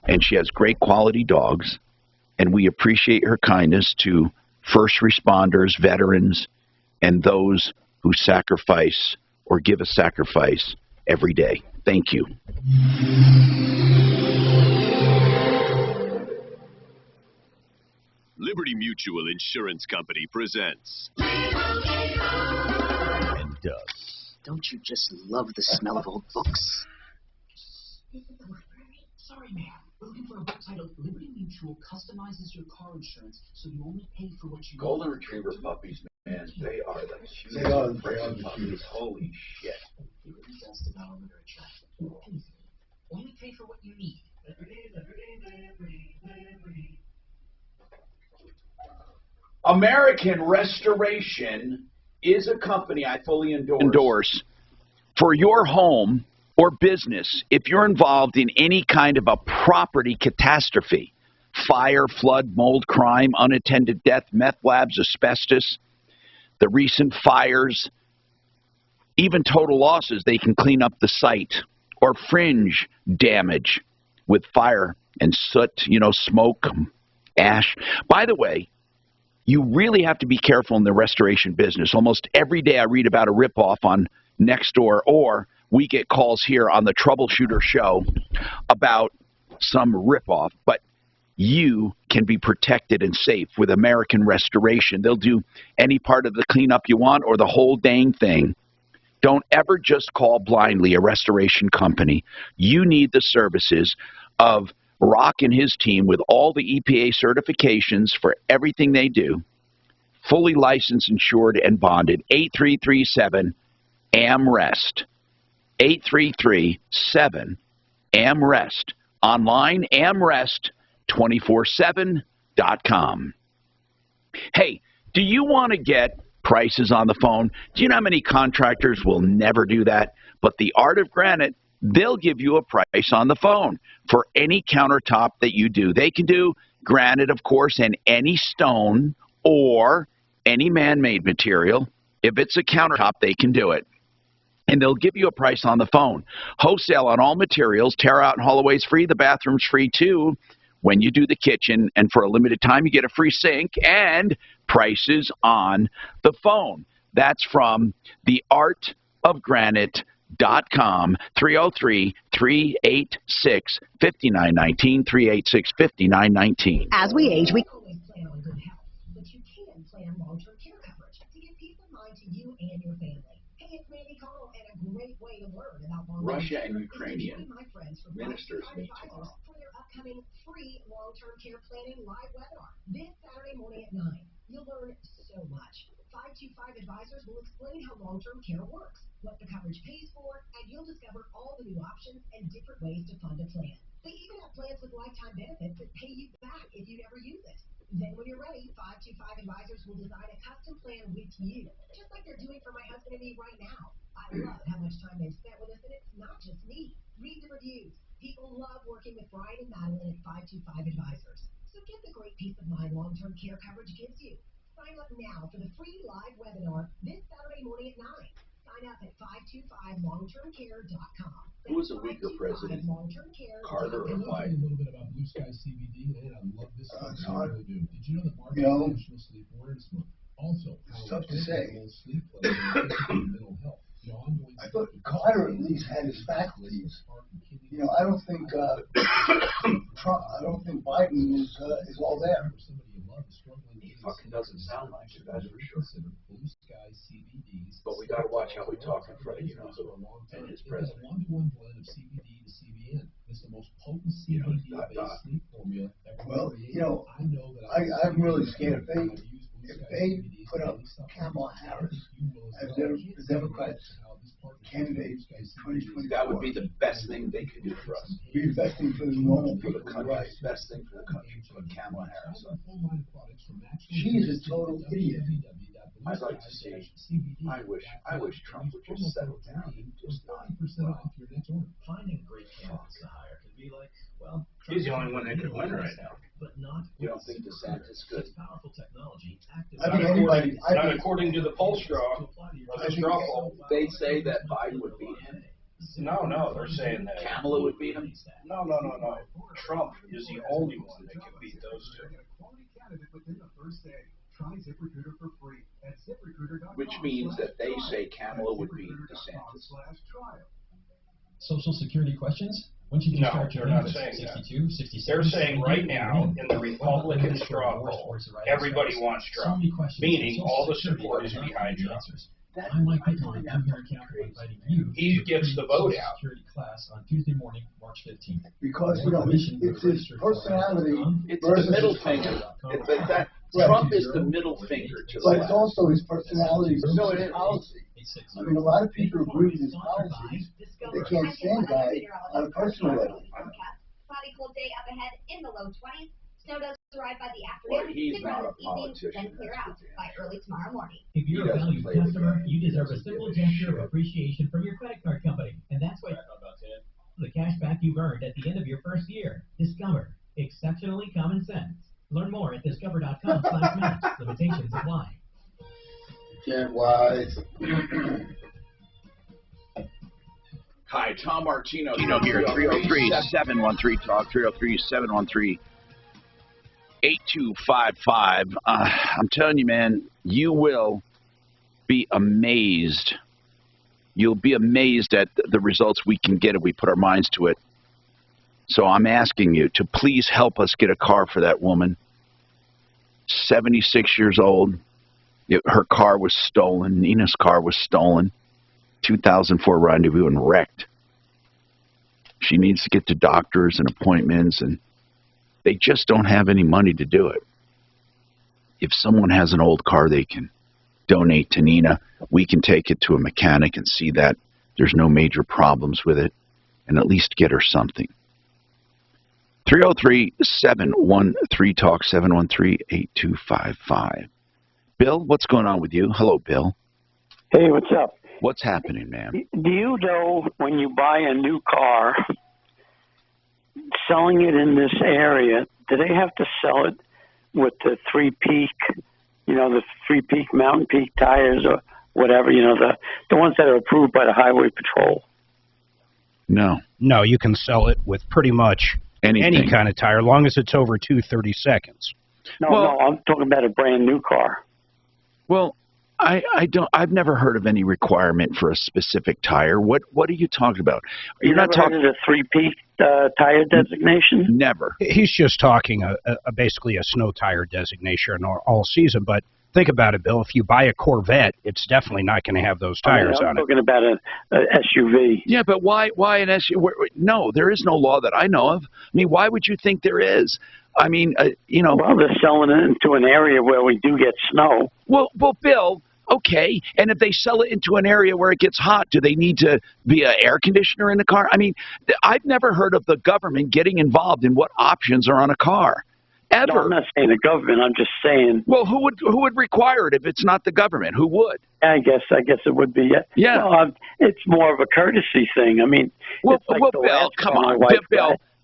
And she has great quality dogs, and we appreciate her kindness to first responders, veterans, and those who sacrifice or give a sacrifice every day. Thank you. Liberty Mutual Insurance Company presents. And don't you just love the smell of old books? Sorry, ma'am. We're looking for a book titled Liberty Mutual Customizes Your Car Insurance so you only pay for what you Golden Retriever puppies, man, they are the cutest freaking puppies. Holy shit. It really does develop literature. Only pay for what you need. American Restoration is a company I fully endorse. For your home or business, if you're involved in any kind of a property catastrophe, fire, flood, mold, crime, unattended death, meth labs, asbestos, the recent fires, even total losses, they can clean up the site, or fringe damage with fire and soot, you know, smoke, ash. By the way, you really have to be careful in the restoration business. Almost every day I read about a ripoff on Nextdoor, or we get calls here on the Troubleshooter show about some ripoff, but you can be protected and safe with American Restoration. They'll do any part of the cleanup you want or the whole dang thing. Don't ever just call blindly a restoration company. You need the services of Rock and his team with all the EPA certifications for everything they do. Fully licensed, insured, and bonded. 8337-AMREST. 8337-AMREST. Online, amrest247.com. Hey, do you want to get prices on the phone? Do you know how many contractors will never do that? But the Art of Granite, they'll give you a price on the phone for any countertop that you do. They can do granite, of course, and any stone or any man-made material. If it's a countertop, they can do it. And they'll give you a price on the phone. Wholesale on all materials. Tear out and haul away's free. The bathroom's free, too, when you do the kitchen. And for a limited time, you get a free sink and prices on the phone. That's from theartofgranite.com, 303-386-5919, 386-5919. As we age, we always plan on good health, but you can plan long-term care coverage to give peace of mind to you and your family. Hey, it's Mandy Call, and a great way to learn about long-term Russia care and is Ukrainian to join my friends from ministers meet Advisors tomorrow. for their upcoming free long-term care planning live webinar this Saturday morning at 9. You'll learn so much. 525 Advisors will explain how long-term care works, what the coverage pays for, and you'll discover all the new options and different ways to fund a plan. They even have plans with lifetime benefits that pay you back if you never use it. Then when you're ready, 525 Advisors will design a custom plan with you, just like they're doing for my husband and me right now. I love how much time they've spent with us, and it's not just me. Read the reviews. People love working with Brian and Madeline at 525 Advisors. So get the great peace of mind long-term care coverage gives you. Sign up now for the free live webinar this Saturday morning at 9. Sign up at 525longtermcare.com. Who was a weaker president, Carter or A Biden? little bit about Blue Sky CBD, and I love this one. I really do. Did you know that March You know, is National Sleep Awareness Month? Also, it's tough to say. sleep pleasure and mental health. I thought Carter at least had his faculties. You know, I don't think Trump. I don't think Biden is all there. He fucking doesn't sound like it, that's for sure. But we got to watch how we talk in front of you know who and his president. It's a 1-to-1 blend of CBD to CBN. It's the most potent CBD-based sleep formula ever Well, created. you know, I know that I'm really scared if they put up Kamala Harris as the Democrats candidate 2020. That would be the best thing they could do for us. Be the best thing for the normal For the people, country, right? the best thing for the country, to put Kamala Harris up. She's a total idiot. I'd like to see. I wish Trump would just settle down and just not. Finding a great candidate to hire can be like, well, He's the only one that could win right now. but not. You don't think DeSantis could? Powerful technology. I think anybody. Not according to the poll straw. Or the straw poll. They say that Biden would beat him. No, they're saying that Kamala would beat him. No. Trump is the only one that can beat those two. Which means that they say Kamala would beat DeSantis. Social security questions? When should you No, start your they're not benefits? saying that. 62, 67? They're saying right now in the Republican straw poll, everybody wants Trump, meaning all the support is behind Trump. I'm Mike Pickle, I'm here in Calgary inviting you. He gets the vote out. Security class on Tuesday morning, March 15th. Because, you know, it's his personality It's versus the middle his finger. Right. Trump is the middle finger to the But left. it's also his personality versus No, it his is. policy. I mean, a lot of people agree with his policies, but they can't stand guy on a personal level. Cloudy cold day up ahead in the low 20s. Snow does arrive by the Well, afternoon. he's Big not rain a this evening, politician, then clear that's out the by early tomorrow morning. If you're a valued play the customer, game. you He deserve a doesn't simple give a gesture of shit. appreciation from your credit card company. And that's why the cash back you've earned at the end of your first year. Discover. Exceptionally common sense. Learn more at discover.com/match. Limitations apply. Can't wise. Hi, Tom Martino here, 303-713-TALK, 303-713-8255. I'm telling you, man, you will be amazed. You'll be amazed at the results we can get if we put our minds to it. So I'm asking you to please help us get a car for that woman. 76 years old. Her car was stolen. Nina's car was stolen. 2004 Rendezvous and wrecked. She needs to get to doctors and appointments, and they just don't have any money to do it. If someone has an old car they can donate to Nina, we can take it to a mechanic and see that there's no major problems with it, and at least get her something. 303-713-TALK, 713-8255. Bill, what's going on with you? Hello, Bill. Hey, what's up? What's happening, man? Do you know when you buy a new car, selling it in this area, do they have to sell it with the three-peak, the three-peak, mountain peak tires or whatever, the ones that are approved by the Highway Patrol? No. No, you can sell it with pretty much any kind of tire, long as it's over 232. No, I'm talking about a brand new car. Well, I've never heard of any requirement for a specific tire. What are you talking about? You're not talking about a three-peak tire designation? Never. He's just talking basically a snow tire designation all season. But think about it, Bill. If you buy a Corvette, it's definitely not going to have those tires on it. I'm talking about a SUV. Yeah, but why an SUV? No, there is no law that I know of. I mean, why would you think there is? I mean, Well, they're selling it into an area where we do get snow. Well, Bill. Okay, and if they sell it into an area where it gets hot, do they need to be an air conditioner in the car? I mean, I've never heard of the government getting involved in what options are on a car, ever. No, I'm not saying the government. I'm just saying. Well, who would require it if it's not the government? Who would? I guess it would be. Yeah. Well, it's more of a courtesy thing. I mean, it's like the Bill, come on,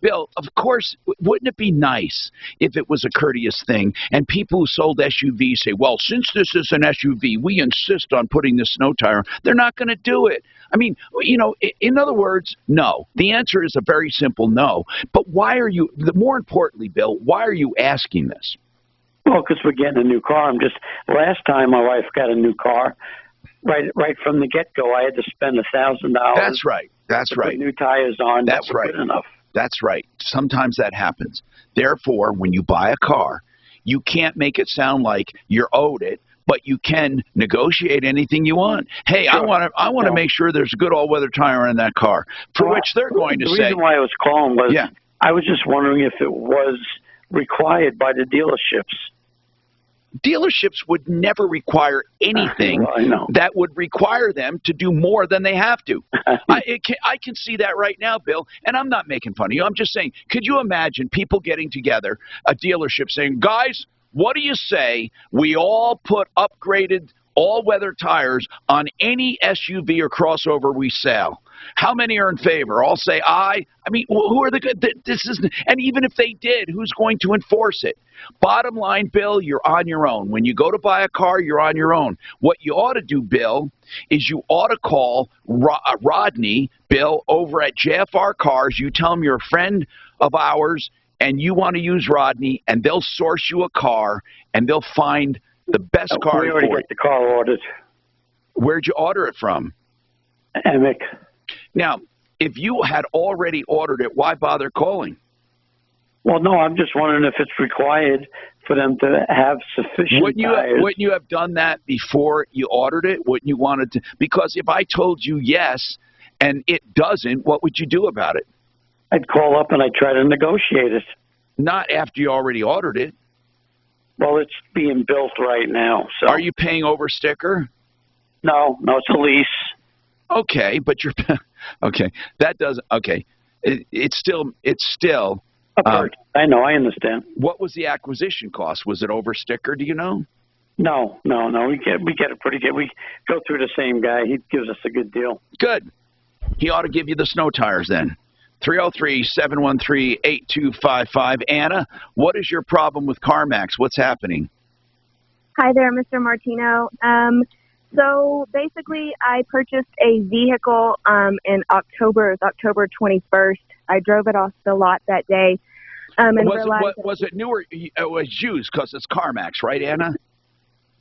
Bill, of course, wouldn't it be nice if it was a courteous thing and people who sold SUVs say, well, since this is an SUV, we insist on putting the snow tire on. They're not going to do it. I mean, in other words, no. The answer is a very simple no. But why are you, more importantly, Bill, why are you asking this? Well, because we're getting a new car. Last time my wife got a new car, right from the get-go, I had to spend $1,000. That's right. That's right. Put new tires on. That's right. Good enough. That's right. Sometimes that happens. Therefore, when you buy a car, you can't make it sound like you're owed it, but you can negotiate anything you want. Hey, sure. I want to make sure there's a good all-weather tire in that car, for which they're going to say. The reason why I was calling was I was just wondering if it was required by the dealerships. Dealerships would never require anything that would require them to do more than they have to. I can see that right now, Bill, and I'm not making fun of you. I'm just saying, could you imagine people getting together, a dealership saying, guys, what do you say we all put upgraded all-weather tires on any SUV or crossover we sell? How many are in favor? All say aye. I mean, who are the good? This isn't. And even if they did, who's going to enforce it? Bottom line, Bill, you're on your own. When you go to buy a car, you're on your own. What you ought to do, Bill, is you ought to call Rodney, Bill, over at JFR Cars. You tell him you're a friend of ours and you want to use Rodney, and they'll source you a car and they'll find the best car. We already got the car ordered. Where'd you order it from? Emic. Now, if you had already ordered it, why bother calling? Well, no, I'm just wondering if it's required for them to have sufficient tires. Wouldn't you have done that before you ordered it? Wouldn't you want to? Because if I told you yes and it doesn't, what would you do about it? I'd call up and I'd try to negotiate it. Not after you already ordered it. Well, it's being built right now. So. Are you paying over sticker? No, it's a lease. Okay, but you're okay. That doesn't okay. It's still. I know. I understand. What was the acquisition cost? Was it over sticker? Do you know? No. We get it pretty good. We go through the same guy. He gives us a good deal. Good. He ought to give you the snow tires then. 303-713-8255. Anna, what is your problem with CarMax? What's happening? Hi there, Mr. Martino. So basically, I purchased a vehicle in October. It was October 21st. I drove it off the lot that day. Was it new or it was used? Because it's CarMax, right, Anna?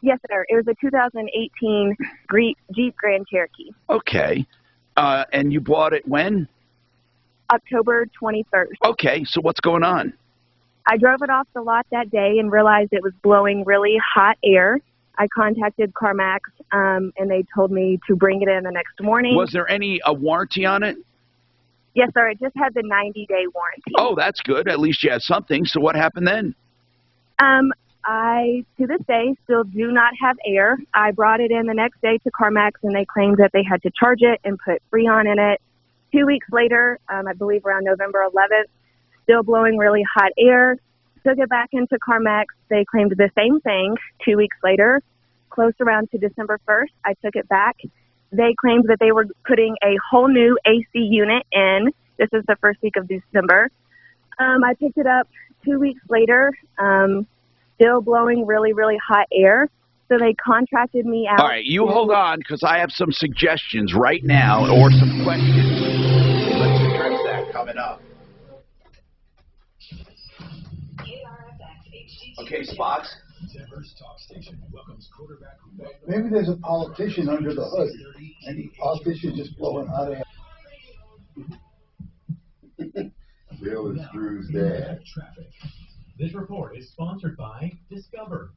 Yes, sir. It was a 2018 Jeep Grand Cherokee. Okay. And you bought it when? October 21st. Okay, so what's going on? I drove it off the lot that day and realized it was blowing really hot air. I contacted CarMax, and they told me to bring it in the next morning. Was there any warranty on it? Yes, sir. It just had the 90-day warranty. Oh, that's good. At least you had something. So what happened then? I, to this day, still do not have air. I brought it in the next day to CarMax, and they claimed that they had to charge it and put Freon in it. 2 weeks later, I believe around November 11th, still blowing really hot air. Took it back into CarMax. They claimed the same thing 2 weeks later. Close around to December 1st, I took it back. They claimed that they were putting a whole new AC unit in. This is the first week of December. I picked it up 2 weeks later, still blowing really, really hot air. So they contracted me out. All right, you hold on, because I have some suggestions right now, or some questions. Let's address that coming up. Okay, Spots. Maybe there's a politician under the hood, and the politician just blowing hot air. Bill is Drew's dad. This report is sponsored by Discover.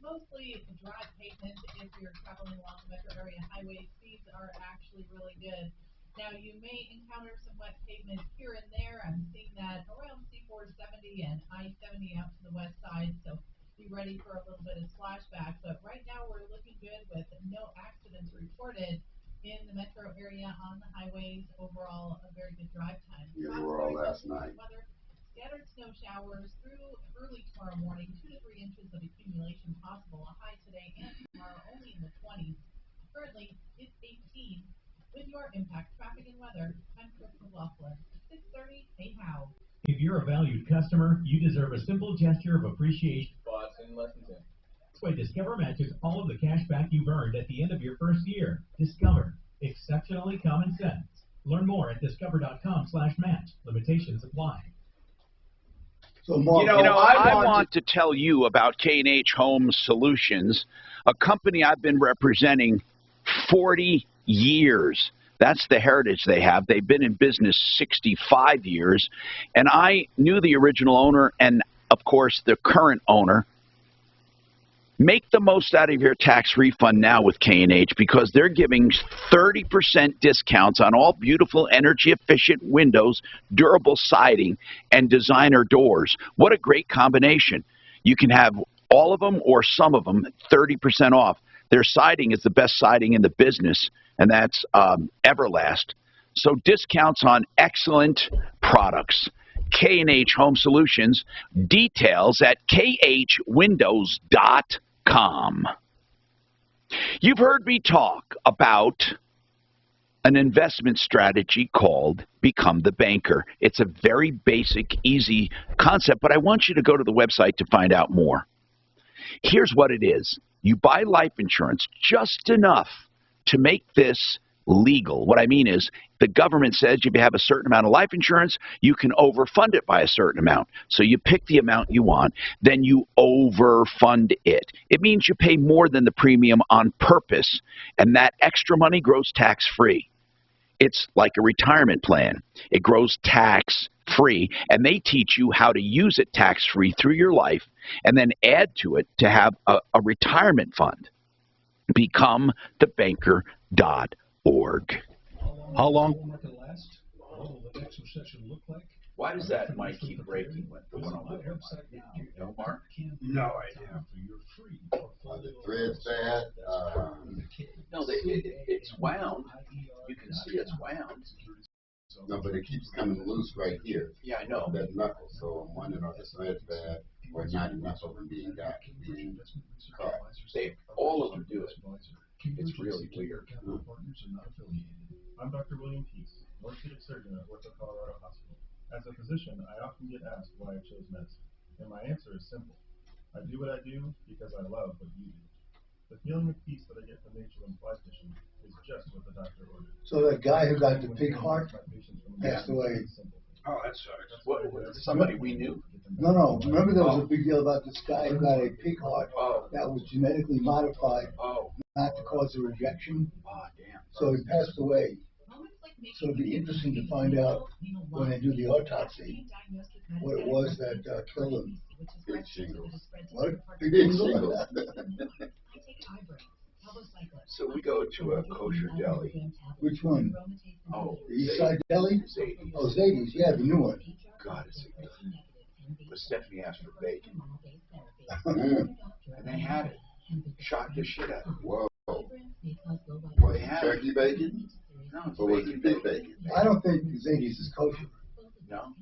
Mostly dry pavement. If you're traveling along the metro area highways, speeds are actually really good. Now, you may encounter some wet pavement here and there. I'm seeing that around C470 and I-70 out to the west side, so be ready for a little bit of splashback. But right now, we're looking good with no accidents reported in the metro area on the highways. Overall, a very good drive time. Yeah, we were all last night. Weather, scattered snow showers through early tomorrow morning, 2 to 3 inches of accumulation possible. A high today and tomorrow only in the 20s. Currently, it's 18. With your impact, traffic and weather, I'm Chris McLaughlin. 6:30, hey how. If you're a valued customer, you deserve a simple gesture of appreciation. Spots in Lexington. That's why Discover matches all of the cash back you've earned at the end of your first year. Discover. Exceptionally common sense. Learn more at discover.com/match. Limitations apply. So, Mark, I want to tell you about K&H Home Solutions, a company I've been representing 40 years. That's the heritage they have. They've been in business 65 years, and I knew the original owner and, of course, the current owner. Make the most out of your tax refund now with K&H, because they're giving 30% discounts on all beautiful, energy-efficient windows, durable siding, and designer doors. What a great combination. You can have all of them or some of them 30% off. Their siding is the best siding in the business, and that's Everlast. So discounts on excellent products. K&H Home Solutions. Details at khwindows.com. You've heard me talk about an investment strategy called Become the Banker. It's a very basic, easy concept, but I want you to go to the website to find out more. Here's what it is. You buy life insurance just enough to make this legal. What I mean is, the government says if you have a certain amount of life insurance, you can overfund it by a certain amount. So you pick the amount you want, then you overfund it. It means you pay more than the premium on purpose, and that extra money grows tax-free. It's like a retirement plan. It grows tax-free, and they teach you how to use it tax-free through your life and then add to it to have a retirement fund. BecomeTheBanker.org. How long will it last? What will the next recession look like? Why does that mic keep breaking with the one on my website? Do you know, Mark? No idea. Are the threads bad? No, it's wound. You can see it's wound. No, but it keeps coming loose right here. Yeah, I know. That knuckle. So I'm wondering if the thread's bad or not enough of them being caught. All of them do it. It's really weird. I'm Dr. William Peace, orthopedic surgeon at Burcell, Colorado Hospital. As a physician, I often get asked why I chose medicine, and my answer is simple. I do what I do because I love what you do. The feeling of peace that I get from nature and fly fishing is just what the doctor ordered. So that guy who got the pig heart passed away. Oh, that sucks. Somebody we knew? No. Remember there was a big deal about this guy who got a pig heart that was genetically modified not to cause a rejection. So he passed away. So it'd be interesting to find out when they do the autopsy what it was that killed him. Big shingles. What? Big shingles. So we go to a kosher deli. Which one? Oh, The East Side Deli? Zadie's. Oh, Zadie's, yeah, the new one. God, it's a good. But Stephanie asked for bacon. And they had it. Shocked the shit out of me. Whoa. Well, they had Turkey bacon? No, it's Or was it bacon. beef bacon? I don't think Zadie's is kosher. No?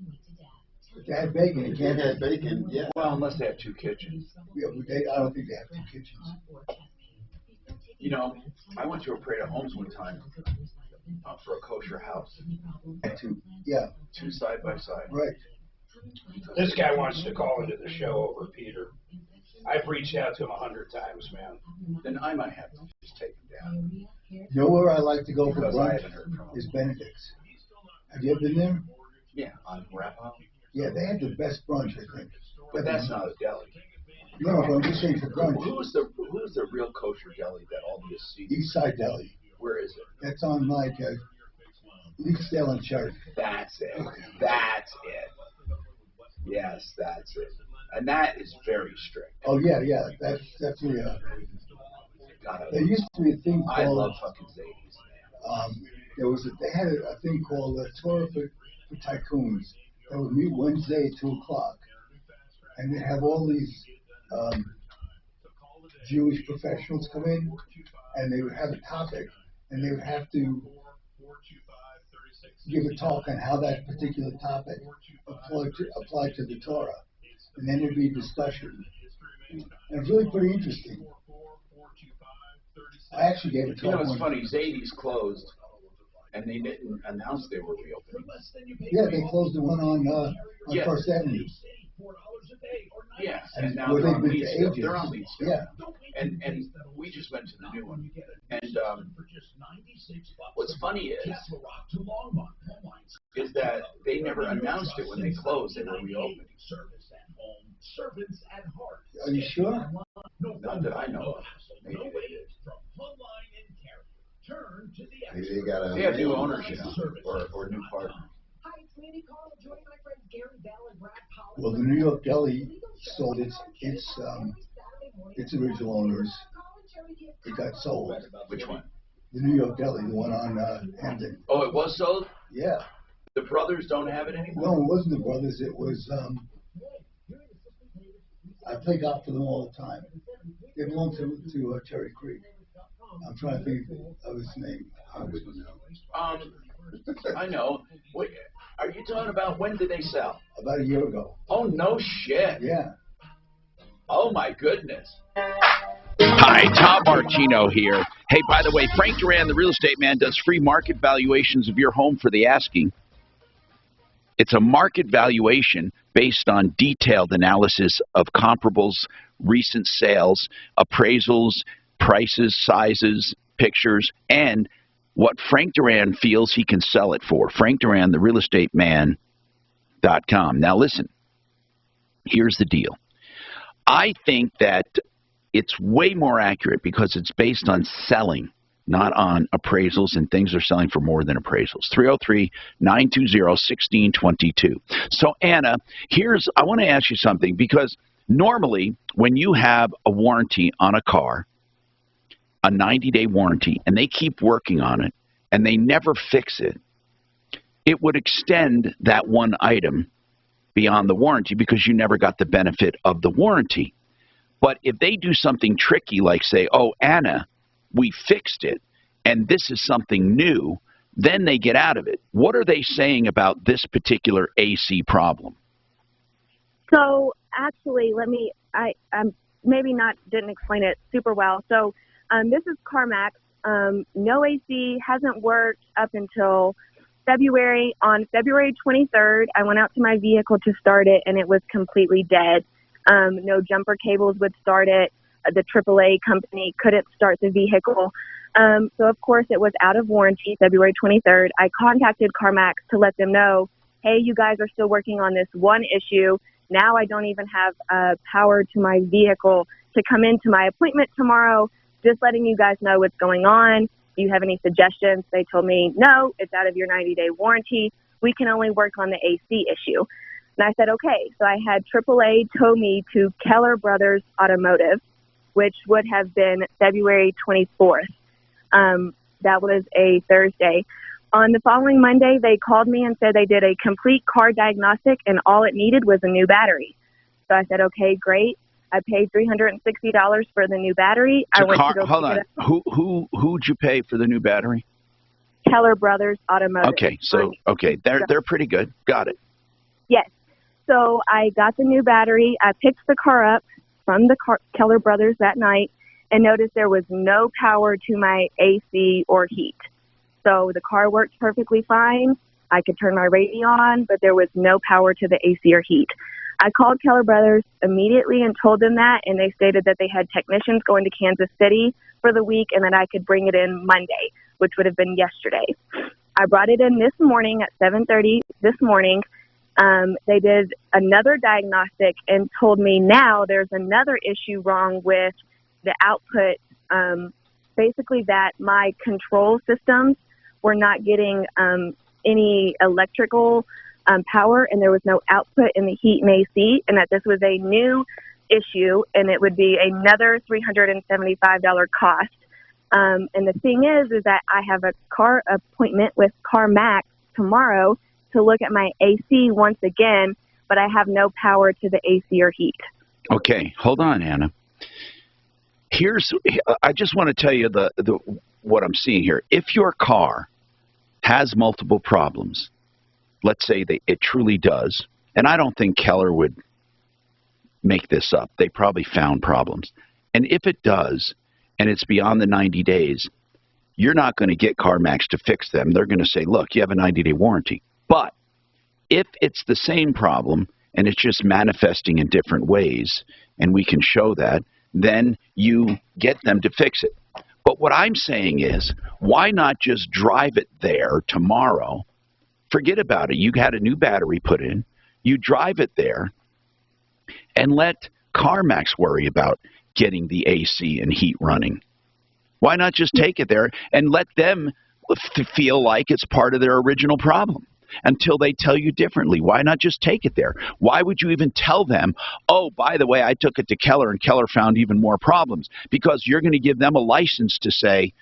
If they had bacon, If it they can't had be. bacon, yeah. Well, unless they have two kitchens. Yeah, but I don't think they have two kitchens. You know, I went to a parade of homes one time for a kosher house. Yeah. Two side by side. Right. This guy wants to call into the show over Peter. I've reached out to him 100 times, man. Then I might have to just take him down. You know where I like to go for Because I brunch? haven't heard from him. Is Benedict's. Have you ever been there? Yeah, on Wrap-Up. Yeah, they have the best brunch, I think. But that's not a deli. No, but I'm just saying for brunch. Who's the real kosher deli that all the see? East Side Deli. Where is it? That's on like Leaksdale and Cherry. That's it. That's it. Yes, that's it. And that is very strict. Oh yeah, yeah. That's definitely God, there used to be a thing called. I love fucking Zadie's, man. They had a thing called Torah for Tycoons. That would meet Wednesday at 2:00, and they have all these Jewish professionals come in, and they would have a topic, and they would have to give a talk on how that particular topic applied to the Torah, and then there'd be a discussion. And it's really pretty interesting. I actually gave a talk. You know, it's funny. Zadie's closed, and they didn't announce they were reopening. Yeah, they closed the one on First Avenue. Yeah, and now Where they're they've on been Leeds. for ages. They're on Leeds. Yeah. And we just went to the new one. And what's funny is that they never announced it when they closed. They were reopening. Are you sure? Not that I know of. Maybe they did. Maybe they got a They have new ownership or new partner. Well, the New York Deli sold its original owners. It got sold. Which one? The New York Deli, the one on Hampton. Oh, it was sold? Yeah. The brothers don't have it anymore? No, it wasn't the brothers. It was, I play golf for them all the time. They belong to Cherry Creek. I'm trying to think of his name. I wouldn't know. I know. Wait, are you talking about when did they sell? About a year ago. Oh, no shit. Yeah. Oh, my goodness. Hi, Tom Martino here. Hey, by the way, Frank Duran, the real estate man, does free market valuations of your home for the asking. It's a market valuation based on detailed analysis of comparables, recent sales, appraisals, prices, sizes, pictures, and what Frank Duran feels he can sell it for. Frank Duran, the real estate man.com. Now, listen, here's the deal. I think that it's way more accurate because it's based on selling, not on appraisals, and things are selling for more than appraisals. 303-920-1622. So, Anna, I want to ask you something, because normally when you have a warranty on a car, a 90-day warranty, and they keep working on it, and they never fix it, it would extend that one item beyond the warranty because you never got the benefit of the warranty. But if they do something tricky, like say, oh, Anna, we fixed it, and this is something new, then they get out of it. What are they saying about this particular AC problem? So actually, I didn't explain it super well. So this is CarMax. No AC hasn't worked up until February. On February 23rd, I went out to my vehicle to start it, and it was completely dead. No jumper cables would start it. The AAA company couldn't start the vehicle. So, of course, it was out of warranty February 23rd. I contacted CarMax to let them know, hey, you guys are still working on this one issue. Now I don't even have power to my vehicle to come into my appointment tomorrow. Just letting you guys know what's going on. Do you have any suggestions? They told me, no, it's out of your 90-day warranty. We can only work on the AC issue. And I said, okay. So I had AAA tow me to Keller Brothers Automotive. which would have been February 24th. That was a Thursday. On the following Monday, they called me and said they did a complete car diagnostic and all it needed was a new battery. So I said, okay, great. I paid $360 for the new battery. I went to go Hold pick on. it up. Who'd you pay for the new battery? Keller Brothers Automotive. Okay, so they're pretty good. Got it. Yes. So I got the new battery. I picked the car up from the Keller Brothers that night and noticed there was no power to my AC or heat. So the car worked perfectly fine. I could turn my radio on, but there was no power to the AC or heat. I called Keller Brothers immediately and told them that, and they stated that they had technicians going to Kansas City for the week and that I could bring it in Monday, which would have been yesterday. I brought it in this morning at 7:30 this morning. They did another diagnostic and told me now there's another issue wrong with the output, basically that my control systems were not getting any electrical power, and there was no output in the heat and AC, and that this was a new issue, and it would be another $375 cost. And the thing is that I have a car appointment with CarMax tomorrow to look at my AC once again, but I have no power to the AC or heat. Okay, hold on, Anna. I just want to tell you what I'm seeing here. If your car has multiple problems, let's say that it truly does, and I don't think Keller would make this up. They probably found problems. And if it does, and it's beyond the 90 days, you're not going to get CarMax to fix them. They're going to say, look, you have a 90-day warranty. But if it's the same problem and it's just manifesting in different ways, and we can show that, then you get them to fix it. But what I'm saying is, why not just drive it there tomorrow? Forget about it. You had a new battery put in. You drive it there and let CarMax worry about getting the AC and heat running. Why not just take it there and let them feel like it's part of their original problem until they tell you differently? Why not just take it there? Why would you even tell them, oh, by the way, I took it to Keller and Keller found even more problems? Because you're going to give them a license to say,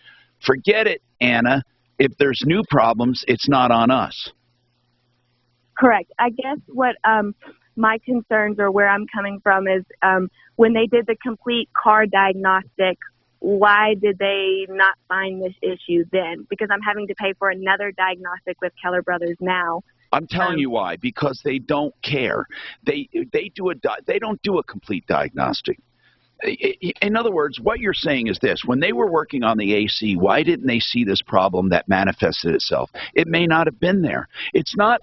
forget it, Anna. If there's new problems, it's not on us. Correct. I guess what my concerns or where I'm coming from is when they did the complete car diagnostic, why did they not find this issue then? Because I'm having to pay for another diagnostic with Keller Brothers now. I'm telling you why. Because they don't care. They don't do a complete diagnostic. In other words, what you're saying is this. When they were working on the AC, why didn't they see this problem that manifested itself? It may not have been there. It's not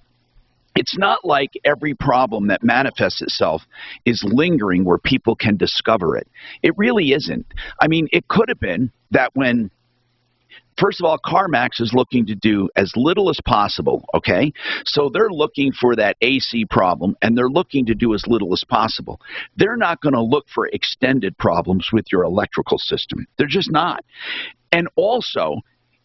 like every problem that manifests itself is lingering where people can discover it. It really isn't. I mean, it could have been that when, first of all, CarMax is looking to do as little as possible, okay? So they're looking for that AC problem, and they're looking to do as little as possible. They're not going to look for extended problems with your electrical system. They're just not. And also,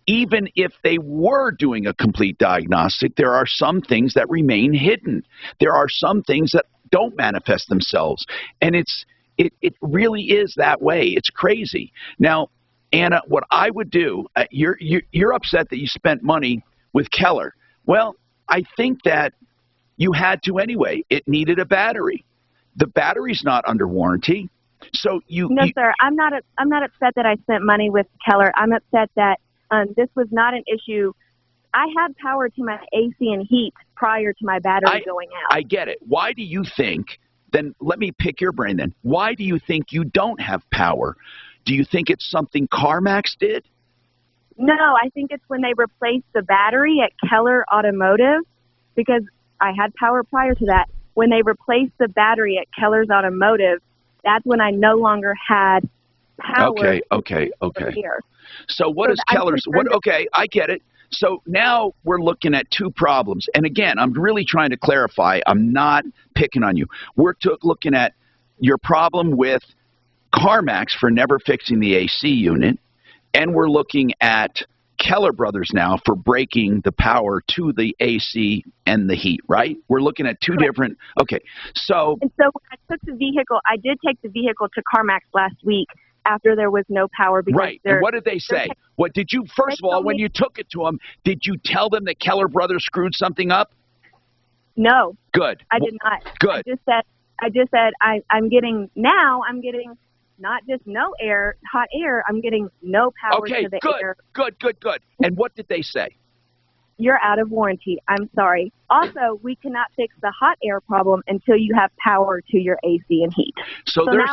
even if they were doing a complete diagnostic, there are some things that remain hidden. There are some things that don't manifest themselves. And it really is that way. It's crazy. Now, Anna, what I would do, you're upset that you spent money with Keller. Well, I think that you had to anyway. It needed a battery. The battery's not under warranty. So No, sir. I'm not upset that I spent money with Keller. I'm upset that this was not an issue. I had power to my AC and heat prior to my battery going out. I get it. Why do you think, then let me pick your brain then. Why do you think you don't have power? Do you think it's something CarMax did? No, I think it's when they replaced the battery at Keller Automotive, because I had power prior to that. When they replaced the battery at Keller's Automotive, that's when I no longer had power. Okay. Here. So what is Keller's? Okay, I get it. So now we're looking at two problems. And again, I'm really trying to clarify. I'm not picking on you. We're looking at your problem with CarMax for never fixing the AC unit. And we're looking at Keller Brothers now for breaking the power to the AC and the heat, right? We're looking at two different, okay. So when I took the vehicle, I did take the vehicle to CarMax last week, after there was no power. Because right. And what did they say? What did you, first of all, when you took it to them, did you tell them that Keller Brothers screwed something up? No. Good. I did not. Good. I just said I'm getting not just no air, hot air. I'm getting no power to the air. Good. And what did they say? You're out of warranty. I'm sorry. Also, we cannot fix the hot air problem until you have power to your AC and heat. So they're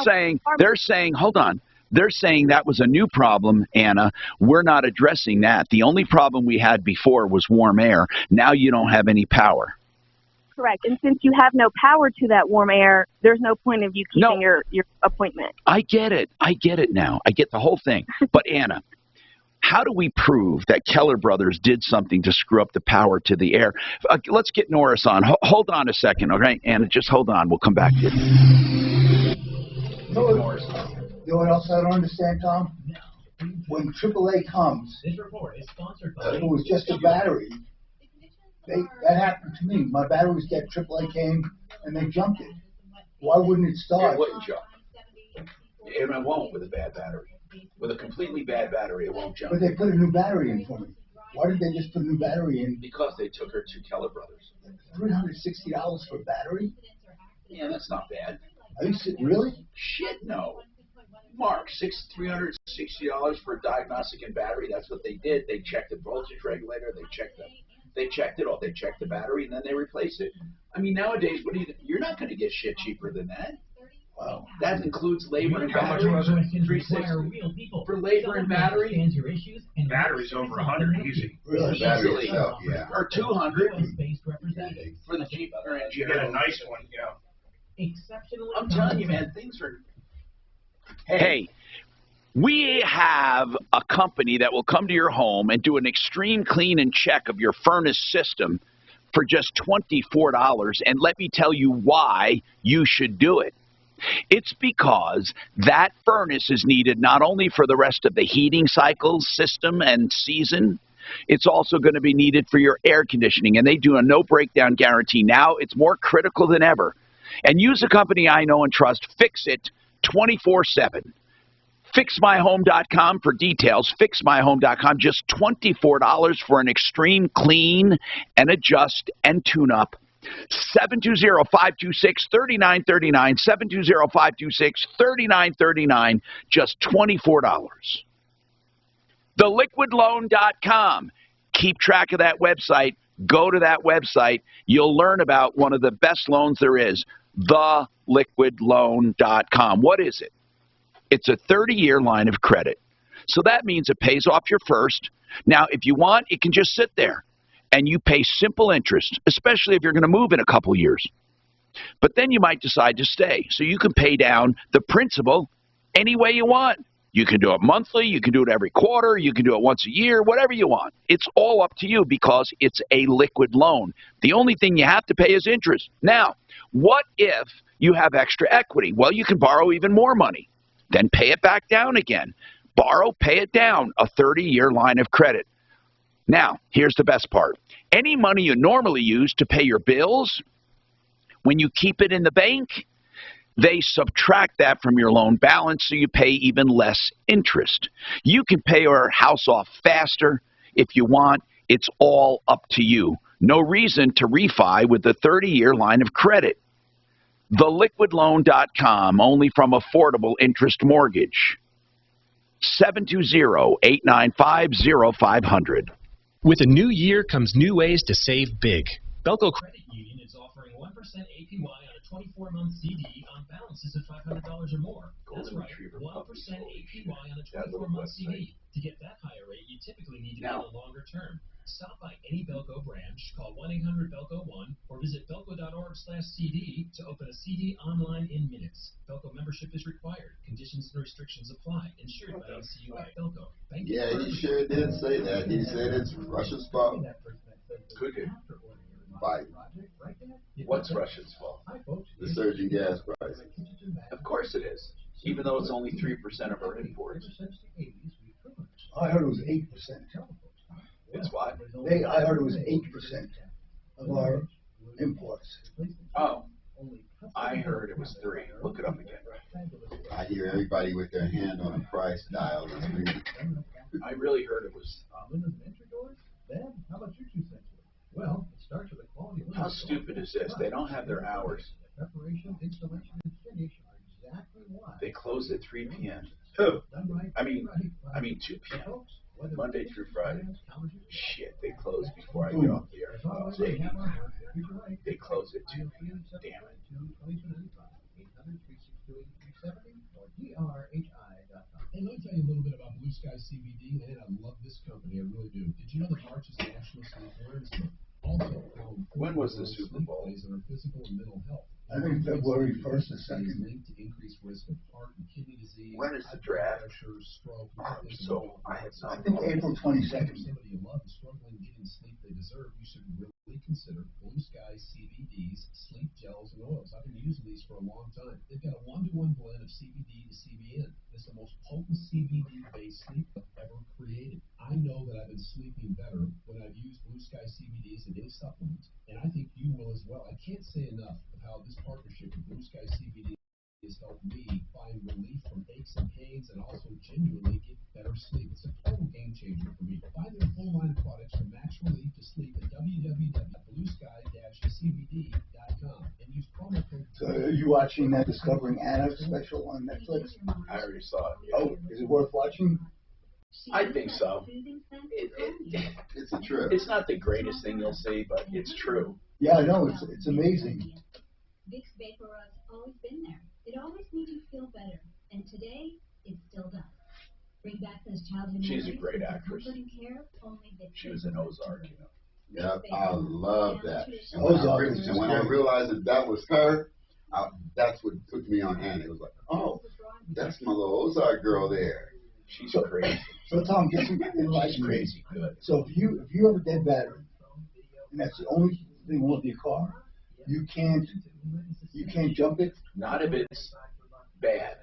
saying, hold on. They're saying that was a new problem, Anna. We're not addressing that. The only problem we had before was warm air. Now you don't have any power. Correct. And since you have no power to that warm air, there's no point of you keeping your appointment. I get it. I get it now. I get the whole thing. But Anna, how do we prove that Keller Brothers did something to screw up the power to the air? Let's get Norris on. Hold on a second, okay? Anna, just hold on. We'll come back to you. You know what else I don't understand, Tom? When AAA comes, This report is sponsored by if it was just a battery, that happened to me. My battery was dead. AAA came and they jumped it. Why wouldn't it start? It wouldn't jump. And it won't with a bad battery. With a completely bad battery, it won't jump. But they put a new battery in for me. Why did they just put a new battery in? Because they took her to Keller Brothers. $360 for a battery? Yeah, that's not bad. Are you really? Shit, no. Mark, $360 for a diagnostic and battery. That's what they did. They checked the voltage regulator. They checked it all. They checked the battery, and then they replaced it. I mean, nowadays, you're not going to get shit cheaper than that. Wow. That includes labor and battery. For labor and battery. Battery's over 100 easy. Really? Easily. Yeah. Or 200 for the Jeep or You get a nice one, yeah. I'm telling you, man, things are. Hey, we have a company that will come to your home and do an extreme clean and check of your furnace system for just $24. And let me tell you why you should do it. It's because that furnace is needed not only for the rest of the heating cycle, system, and season, it's also going to be needed for your air conditioning. And they do a no breakdown guarantee. Now it's more critical than ever. And use a company I know and trust. Fix it 24/7. FixMyHome.com for details. FixMyHome.com, just $24 for an extreme clean and adjust and tune-up. 720-526-3939. 720-526-3939. Just $24. TheLiquidLoan.com. Keep track of that website. Go to that website. You'll learn about one of the best loans there is. TheLiquidLoan.com. What is it? It's a 30-year line of credit. So that means it pays off your first. Now, if you want, it can just sit there. And you pay simple interest, especially if you're going to move in a couple years. But then you might decide to stay. So you can pay down the principal any way you want. You can do it monthly. You can do it every quarter. You can do it once a year, whatever you want. It's all up to you because it's a liquid loan. The only thing you have to pay is interest. Now, what if you have extra equity? Well, you can borrow even more money. Then pay it back down again. Borrow, pay it down. A 30-year line of credit. Now, here's the best part. Any money you normally use to pay your bills, when you keep it in the bank, they subtract that from your loan balance so you pay even less interest. You can pay your house off faster if you want. It's all up to you. No reason to refi with a 30-year line of credit. TheLiquidLoan.com, only from Affordable Interest Mortgage. 720-895-0500. With a new year comes new ways to save big. Belco Credit Union is offering 1% APY on a 24-month CD on balances of $500 or more. That's right, 1% APY on a 24-month CD. To get that higher rate, you typically need to get a longer term. Stop by any Belco branch, call 1-800-BELCO-1, or visit belco.org/CD to open a CD online in minutes. Belco membership is required. Conditions and restrictions apply. Insured by NCUA. Belco. Yeah, he sure did say that. He said it's Russia's fault. Could it? Biden. What's Russia's fault? The surging gas prices. Of course it is. Even though it's only 3% of our imports. I heard it was 8%. It's what? I heard it was 8% of our imports. Oh, I heard it was 3. Look it up again. I hear everybody with their hand on a price dial. I really heard it was. How about your 2 cents? Well, it starts with a quality. How stupid is this? They don't have their hours. Preparation, installation, and finish are exactly why. They close at 3 p.m. I mean 2 p.m. Monday through Friday. Shit, they close before I get off the air. They close at 2 p.m. Damn it. Hey, let me tell you a little bit about Blue Sky CBD, and I love this company, I really do. Did you know that March is National Sleep Awareness Month? Also, when was the Super Bowl? On physical and mental health. I think February 1st or 2nd. Linked to increased risk of heart and kidney disease. When is the draft? Stroke. So I think April 22nd. Somebody you love is struggling getting the sleep they deserve. You should really consider Blue Sky CBD's sleep gels and oils. I've been using these for a long time. They've got a 1-to-1 blend of CBD to CBN. It's the most potent CBD-based sleep I've ever created. I know that I've been sleeping better when I've used Blue Sky CBDs and daily supplements, and I think you will as well. I can't say enough of how this partnership with Blue Sky CBD has helped me find relief from aches and pains and also genuinely get better sleep. It's a total game changer for me. Find their full line of products from max relief to sleep at www.bluesky-cbd.com and use promo code. So are you watching that Discovering Anna special on Netflix? I already saw it. Yeah. Oh, is it worth watching? I think so. It's a trip. It's not the greatest thing you'll see, but it's true. Yeah, I know. It's amazing. Vicks VapoRub's always been there. It always made you feel better, and today it still does. Bring back those childhood She's a memories great with the actress. comforting care only Vicks. She was in Ozark, you know. Yeah, I love that. And Ozark is when I realized that was her, that's what put me on hand. It was like, oh, that's my little Ozark girl there. She's crazy. So Tom, get some advice. She's crazy good. So if you have a dead battery, and that's the only thing with your car, you can't jump it. Not if it's bad.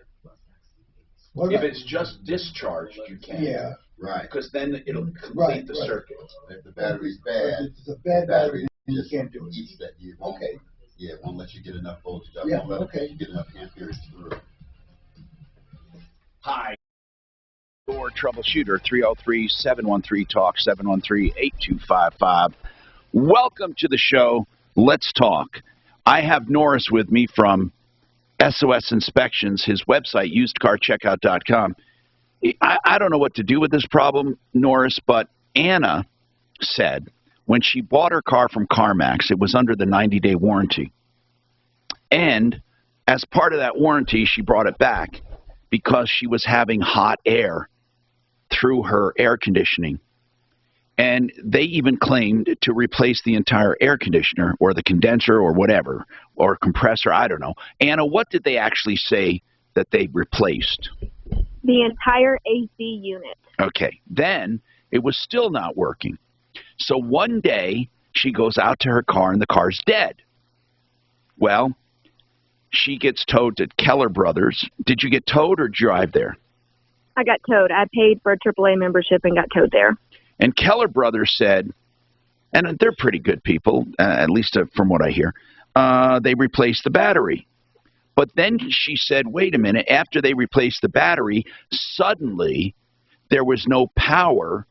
If it's just discharged, you can. Yeah. Right. Because then it'll complete the circuit. If the battery's bad, If it's a bad battery, you can't do it. eats that. You won't, Okay. Yeah, it won't let you get enough voltage up. Yeah, Won't let okay. you get enough amperes through. Hi. Your Troubleshooter, 303-713-TALK, 713-8255. Welcome to the show. Let's talk. I have Norris with me from SOS Inspections, his website, usedcarcheckout.com. I don't know what to do with this problem, Norris, but Anna said when she bought her car from CarMax, it was under the 90-day warranty. And as part of that warranty, she brought it back because she was having hot air through her air conditioning. And they even claimed to replace the entire air conditioner or the condenser or whatever, or compressor, I don't know. Anna, what did they actually say that they replaced? The entire AC unit. Okay. Then it was still not working. So one day she goes out to her car and the car's dead. Well, she gets towed to Keller Brothers. Did you get towed or drive there? I got towed. I paid for a AAA membership and got towed there. And Keller Brothers said, and they're pretty good people, at least from what I hear, they replaced the battery. But then she said, wait a minute, after they replaced the battery, suddenly there was no power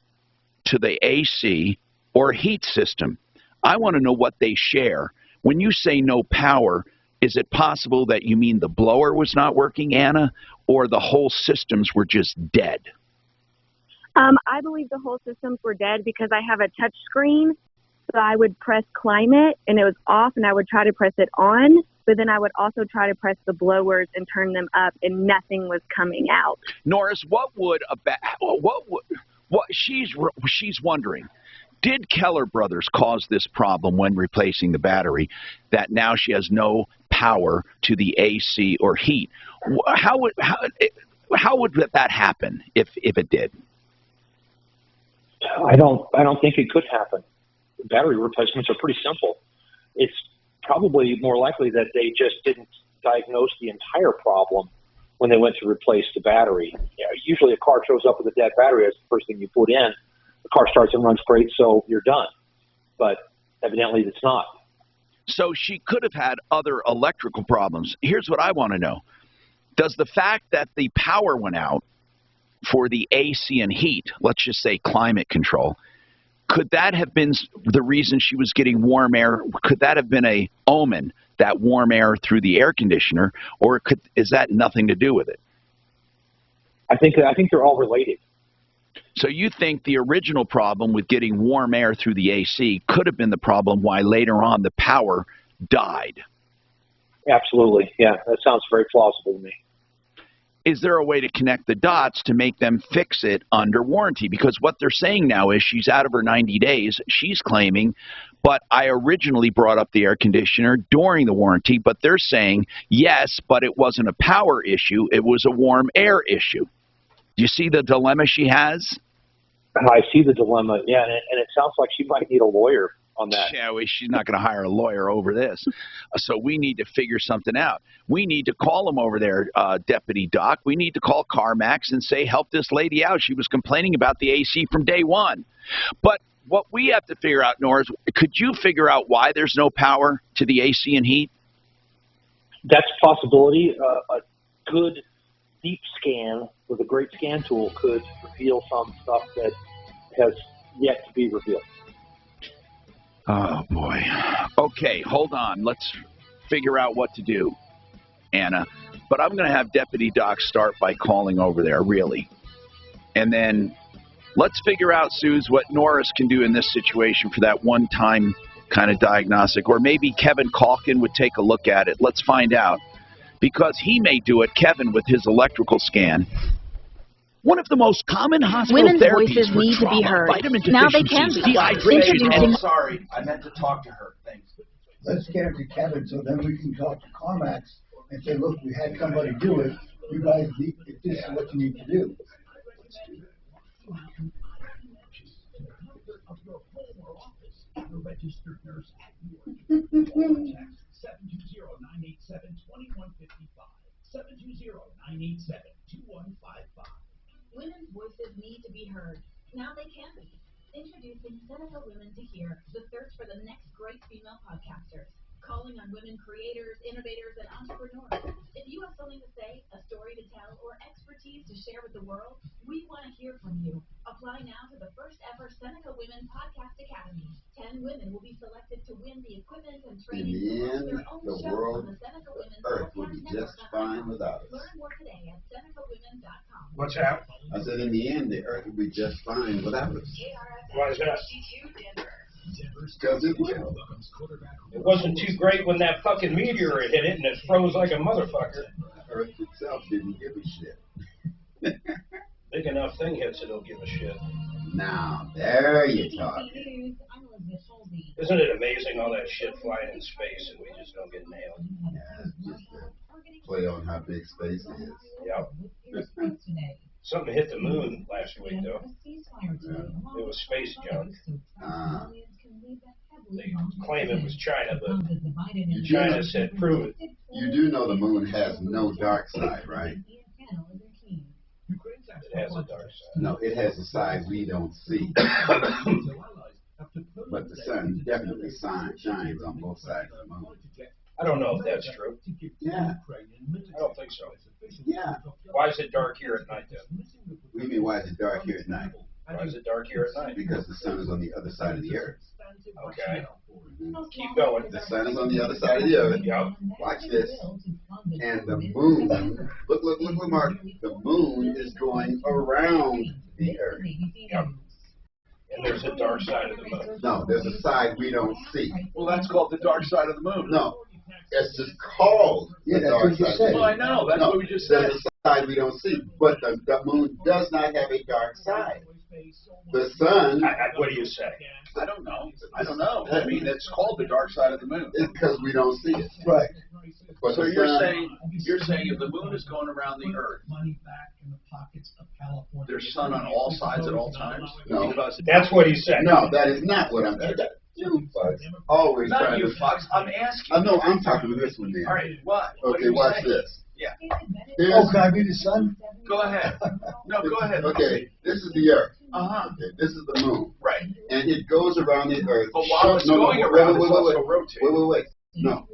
to the AC or heat system. I want to know what they share. When you say no power, is it possible that you mean the blower was not working, Anna, or the whole systems were just dead? I believe the whole systems were dead because I have a touch screen. So I would press climate and it was off, and I would try to press it on, but then I would also try to press the blowers and turn them up, and nothing was coming out. Norris, she's wondering, did Keller Brothers cause this problem when replacing the battery, that now she has no power to the AC or heat? How would that happen if it did? I don't think it could happen. Battery replacements are pretty simple. It's probably more likely that they just didn't diagnose the entire problem when they went to replace the battery. Usually a car shows up with a dead battery. That's the first thing you put in. The car starts and runs great, so you're done. But evidently it's not. So she could have had other electrical problems. Here's what I want to know. Does the fact that the power went out for the AC and heat, let's just say climate control, could that have been the reason she was getting warm air? Could that have been a omen, that warm air through the air conditioner, or is that nothing to do with it? I think they're all related. So you think the original problem with getting warm air through the AC could have been the problem why later on the power died? Absolutely. Yeah, that sounds very plausible to me. Is there a way to connect the dots to make them fix it under warranty? Because what they're saying now is she's out of her 90 days. She's claiming, but I originally brought up the air conditioner during the warranty, but they're saying, yes, but it wasn't a power issue. It was a warm air issue. Do you see the dilemma she has? I see the dilemma, yeah, and it sounds like she might need a lawyer on that. Yeah, she's not going to hire a lawyer over this. So we need to figure something out. We need to call them over there, Deputy Doc. We need to call CarMax and say, help this lady out. She was complaining about the AC from day one. But what we have to figure out, Nora, is could you figure out why there's no power to the AC and heat? That's a possibility. A good deep scan with a great scan tool could reveal some stuff that has yet to be revealed. Oh, boy. Okay, hold on. Let's figure out what to do, Anna. But I'm going to have Deputy Doc start by calling over there, really. And then let's figure out, Suze, what Norris can do in this situation for that one-time kind of diagnostic. Or maybe Kevin Calkin would take a look at it. Let's find out. Because he may do it, Kevin, with his electrical scan. One of the most common hospital Women's therapies voices for need to be trauma, heard. vitamin Now they can deficiencies, be. dehydration. Oh, sorry. I meant to talk to her. Thanks. Let's get it to Kevin so then we can talk to CarMax and say, look, we had somebody do it. You guys need, if this is what you need to do. Registered nurse at your 720-987-2155. 720-987-2155. Women's voices need to be heard. Now they can be. Introducing Seneca Women to Hear, the search for the next great female podcasters. Calling on women creators, innovators, and entrepreneurs. If you have something to say, a story to tell, or expertise to share with the world, we want to hear from you. Apply now to the first ever Seneca Women Podcast Academy. 10 women will be selected to win the equipment and training to launch their own show on the Seneca Women Earth Podcast would be Network. just fine without us. Learn more today at senecawomen.com. What's that? I said, in the end, the Earth would be just fine without us. Why is that? Because it will. It wasn't too great when that fucking meteor hit it and it froze like a motherfucker. Earth itself didn't give a shit. Big enough thing hits it'll give a shit. Now, there you talk. Isn't it amazing all that shit flying in space and we just don't get nailed? Yeah, just a play on how big space is. Yep. Something hit the moon last week, though. It was space junk. They claim it was China, but China said prove it. You do know the moon has no dark side, right? It has a dark side. No, it has a side we don't see. But the sun definitely shines on both sides of the moon. I don't know if that's true. Yeah. I don't think so. Yeah. Why is it dark here at night, then? What do you mean, why is it dark here at night? Why is it dark here at night? Because the sun is on the other side of the earth. Okay. Keep going. The sun is on the other side of the earth. Yep. Watch this. And the moon, look, Mark. The moon is going around the earth. Yep. And there's a dark side of the moon. No, there's a side we don't see. Well, that's called the dark side of the moon. No, it's just called the dark side of the moon. Well, I know. That's what we just said. There's a side we don't see, but the moon does not have a dark side. The sun. What do you say? I don't know. I mean, it's called the dark side of the moon. It's because we don't see it. Right. But So you're saying if the moon is going around the earth, there's sun on all sides at all times? No. That's what he said. No, that is not what I'm saying. You fucks always Not trying you to. fucks. I'm asking. No, I'm talking to this one, man. All right. What? What Okay, do you watch say? this. Yeah. Oh, can I be the sun? Go ahead. No, go ahead. Okay, this is the earth. Uh-huh. Okay, this is the moon. Right. And it goes around the earth. But while it's going around, it's also rotating. Wait. No.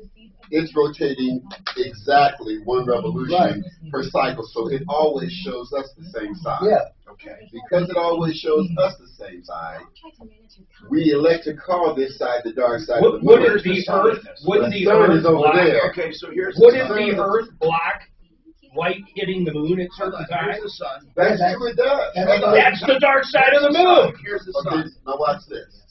it's rotating exactly one revolution per cycle, so it always shows us the same side. Yeah. Okay. Because it always shows us the same side, we elect to call this side the dark side of the moon. Wouldn't the Earth? Wouldn't the sun Earth is over block? there. Okay, so here's Wouldn't the Earth block light hitting the moon at certain times? Here's the sun. That's true, it does. That's the dark side of the moon. Here's the Okay, sun. now watch this.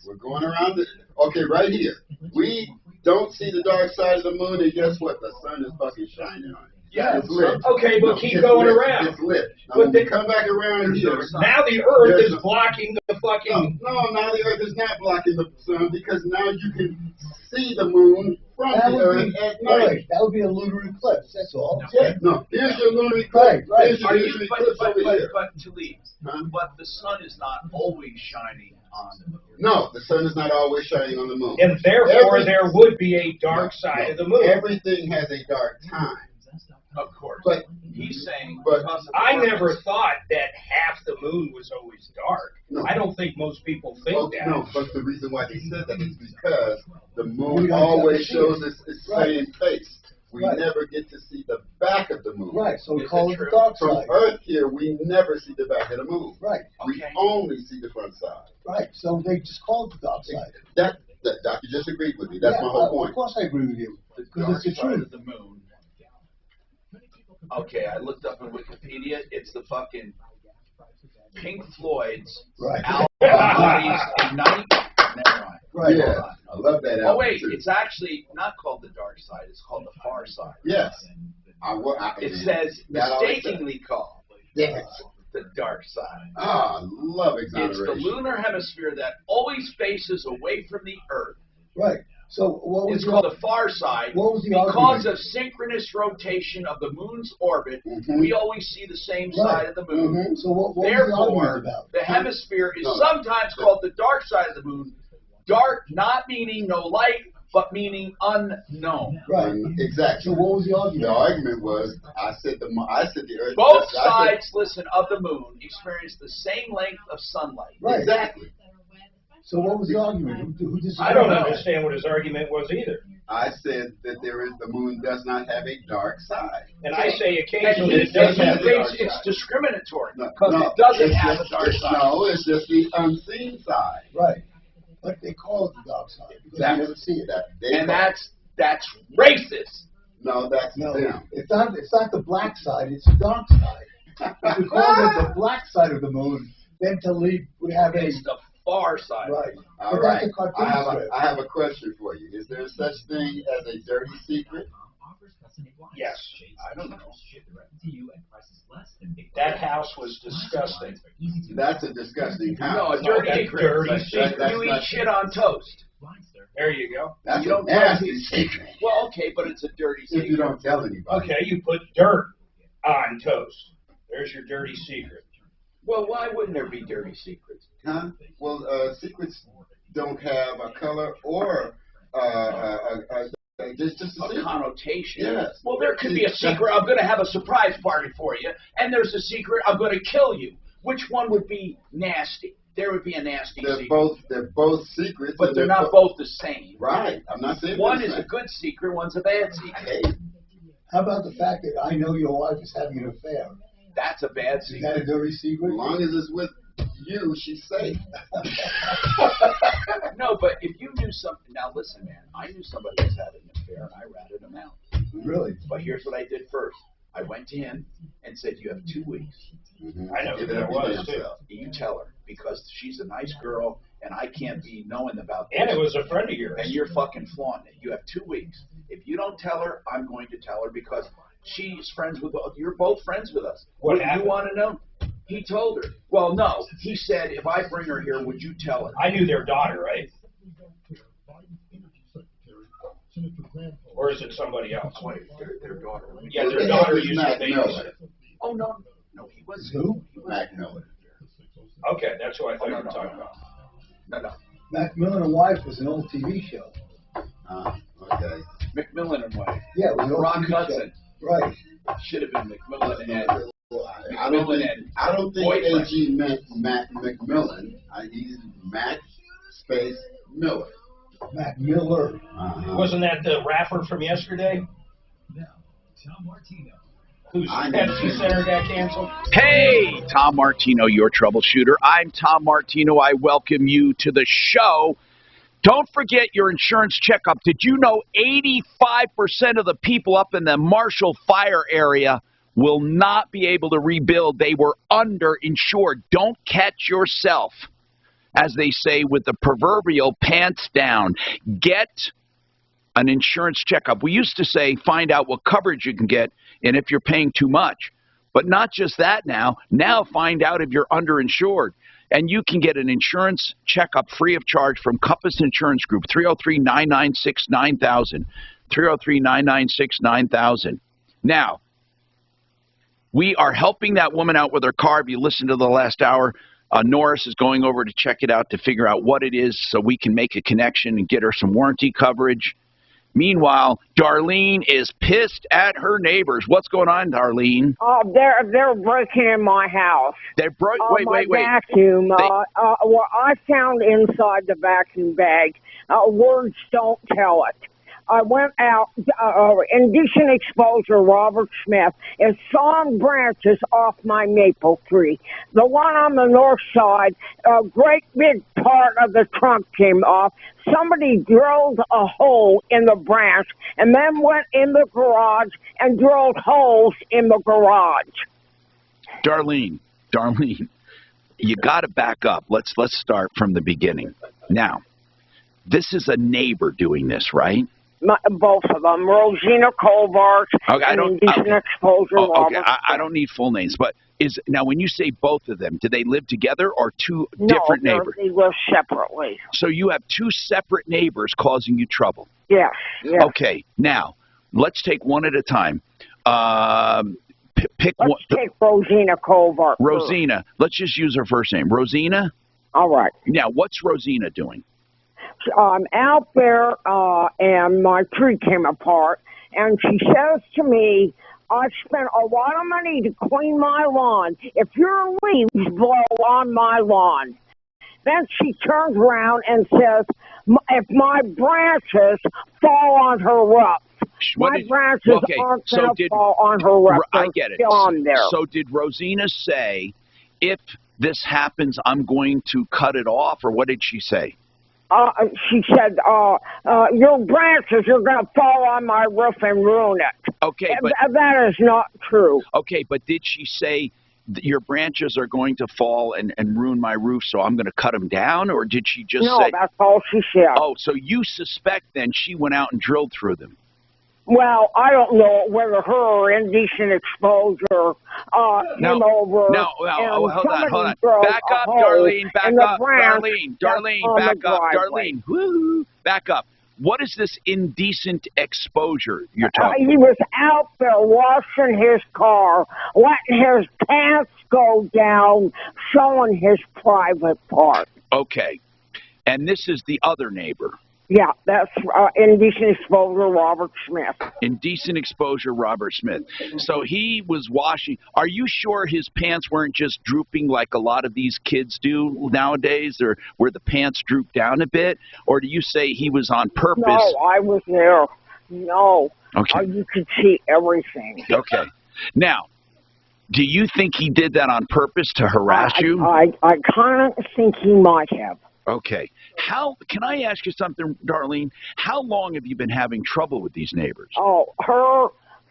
We're going around the, okay, right here. We don't see the dark side of the moon, and guess what? The sun is fucking shining on it. Yeah, it's lit. Okay, but No, keep it's going lit. around. It's lit. Now, But when we come back around here, Now the Earth there's is blocking the fucking. no, now the Earth is not blocking the sun because now you can see the moon from That the would Earth be, at wait, night. that would be a lunar eclipse, that's all. Yeah, no, here's your lunar eclipse. Right. Here's your Are you, lunar but, eclipse but, over but, here. but Talib, but the sun is not always shining on the moon. No, the sun is not always shining on the moon. And therefore, there would be a dark side of the moon. Everything has a dark time. Of course. But he's saying, but I never thought that half the moon was always dark. No. I don't think most people think that. No, but the reason why they said that is because the We moon don't always get to see shows it. its Right. same face. We Right. never get to see the back of the moon. Right, so we Is call it it the true? dark From side. Earth here, we never see the back of the moon. Right, We Okay. only see the front side. right, so they just call it the dark side. That Doctor just agreed with me. That's Yeah, my whole Of point. course I agree with you, the because dark it's the side truth. of the moon. Okay, I looked up on Wikipedia. It's the fucking Pink Floyd's Right. album released in 90. Never mind. Right. Yeah, Hold on. I love that album. Oh wait, too. it's actually not called the dark side. It's called the far side. Yes. It says that always mistakenly called Yes. the dark side. Ah, I love It's exoneration. the lunar hemisphere that always faces away from the Earth. Right, so what was It's your, called the far side. what was the Because argument? of synchronous rotation of the moon's orbit, Mhm. we always see the same Right. side of the moon. Mhm. So what was the Therefore, argument about? the hemisphere is No. sometimes called the dark side of the moon. Dark not meaning no light, but meaning unknown. Right, Exactly. so what was the argument? The argument was, I said the Earth. Both I said- sides, listen, of the moon experience the same length of sunlight. Right. Exactly. So what was the argument? Who disagreed? I don't know. understand what his argument was either. I said that the moon does not have a dark side. And I say And occasionally he it does thinks have a dark it's side. discriminatory No, because no, it doesn't it's have a just- dark side. No, it's just the unseen side. Right, but they call it the dark side, because you never see it. And that's racist. No, that's No, them. it's not the black side, it's the dark side. If we call it the black side of the moon, then Talib would have a, It's the far side. right. All But right. that's a cartoon strip. I have a question for you. Is there such thing as a dirty secret? Yes. I don't know. That house was disgusting. That's a disgusting No, house. a dirty that's secret. dirty secret. You eat That's- shit on toast. There you go. That's You a don't nasty secret. Well, okay, but it's a dirty If you secret. don't tell anybody. Okay, you put dirt on toast. There's your dirty secret. Well, why wouldn't there be dirty secrets? Huh? Well, secrets don't have a color or just a A secret. connotation. Yes. Well, there could be a secret. I'm going to have a surprise party for you, and there's a secret. I'm going to kill you. Which one would be nasty? There would be a nasty They're secret. both secrets, But and they're not both the same. right. I'm not saying One they're is the a good secret. One's a bad secret. Hey, How about the fact that I know your wife is having an affair? That's a bad Is secret. that a dirty secret? as long as it's with you, she's safe. No, but if you knew something, now listen, man, I knew somebody was having an affair, and I ratted him out. Really? But here's what I did first. I went to him and said, you have 2 weeks. I know who Give it that up to was, too. yourself. You tell her, because she's a nice girl, and I can't be knowing about this. And it was a friend of yours. And you're fucking flaunting it. You have 2 weeks. If you don't tell her, I'm going to tell her, because she's friends with, you're both friends with us. What do happened? you want to know? He told her. Well, no. He said, if I bring her here, would you tell her? I knew their daughter, right? Or is it somebody else? Wait, their daughter. Yeah, their daughter It's used to Mac babysit. Miller. Oh, no. No, he wasn't. Who? Mac Miller. Okay, that's who I thought no, you were no, talking no. about. No. Macmillan and Wife was an old TV show. Okay. McMillan and Wife. Yeah, it was an old Rock TV show. Hudson. Right. Should have been McMillan and I don't think boyfriend. AG meant Mac McMillan. He's Mac space Miller. Matt Miller. Wasn't that the rapper from yesterday? Now, Tom Martino. Whose Pepsi Center got canceled? Hey, Tom Martino, your troubleshooter. I'm Tom Martino. I welcome you to the show. Don't forget your insurance checkup. Did you know 85% of the people up in the Marshall fire area will not be able to rebuild? They were underinsured. Don't catch yourself, as they say, with the proverbial pants down. Get an insurance checkup. We used to say find out what coverage you can get and if you're paying too much. But not just that now. Now find out if you're underinsured. And you can get an insurance checkup free of charge from Compass Insurance Group, 303-996-9000, 303-996-9000. Now, we are helping that woman out with her car. If you listened to the last hour, Norris is going over to check it out to figure out what it is so we can make a connection and get her some warranty coverage. Meanwhile, Darlene is pissed at her neighbors. What's going on, Darlene? They're breaking in my house. They're wait. Vacuum. What I found inside the vacuum bag, words don't tell it. I went out, indecent exposure, Robert Smith, and sawn branches off my maple tree. The one on the north side, a great big part of the trunk came off. Somebody drilled a hole in the branch and then went in the garage and drilled holes in the garage. Darlene, you got to back up. Let's start from the beginning. Now, this is a neighbor doing this, right? Both of them, Rosina Colbart and Indecent Exposure. Okay, I don't need full names, but now when you say both of them, do they live together or two different neighbors? No, they live separately. So you have two separate neighbors causing you trouble? Yes. Okay, now let's take one at a time. Pick one. Let's take Rosina Colbart. Rosina, let's just use her first name. Rosina? All right. Now, what's Rosina doing? I'm out there, and my tree came apart, and she says to me, I spent a lot of money to clean my lawn. If your leaves blow on my lawn. Then she turns around and says, if my branches fall on her roof. My branches aren't going to fall on her roof. I get it. On there. So did Rosina say, if this happens, I'm going to cut it off, or what did she say? She said, your branches are going to fall on my roof and ruin it. Okay, but that is not true. Okay, but did she say your branches are going to fall and ruin my roof, so I'm going to cut them down? Or did she just say... No, that's all she said. Oh, so you suspect then she went out and drilled through them? Well, I don't know whether her or Indecent Exposure came over. No, hold on. Back up, Darlene. Back up, Darlene. Back up, Darlene. Woo! Back up. What is this indecent exposure you're talking about? He was out there washing his car, letting his pants go down, showing his private part. Okay. And this is the other neighbor. Yeah, that's Indecent Exposure Robert Smith. Indecent Exposure Robert Smith. So he was washing. Are you sure his pants weren't just drooping like a lot of these kids do nowadays, or where the pants droop down a bit? Or do you say he was on purpose? No, I was there. No. Okay. You could see everything. Okay. Now, do you think he did that on purpose to harass you? I kind of think he might have. Okay. Can I ask you something, Darlene? How long have you been having trouble with these neighbors? Oh, her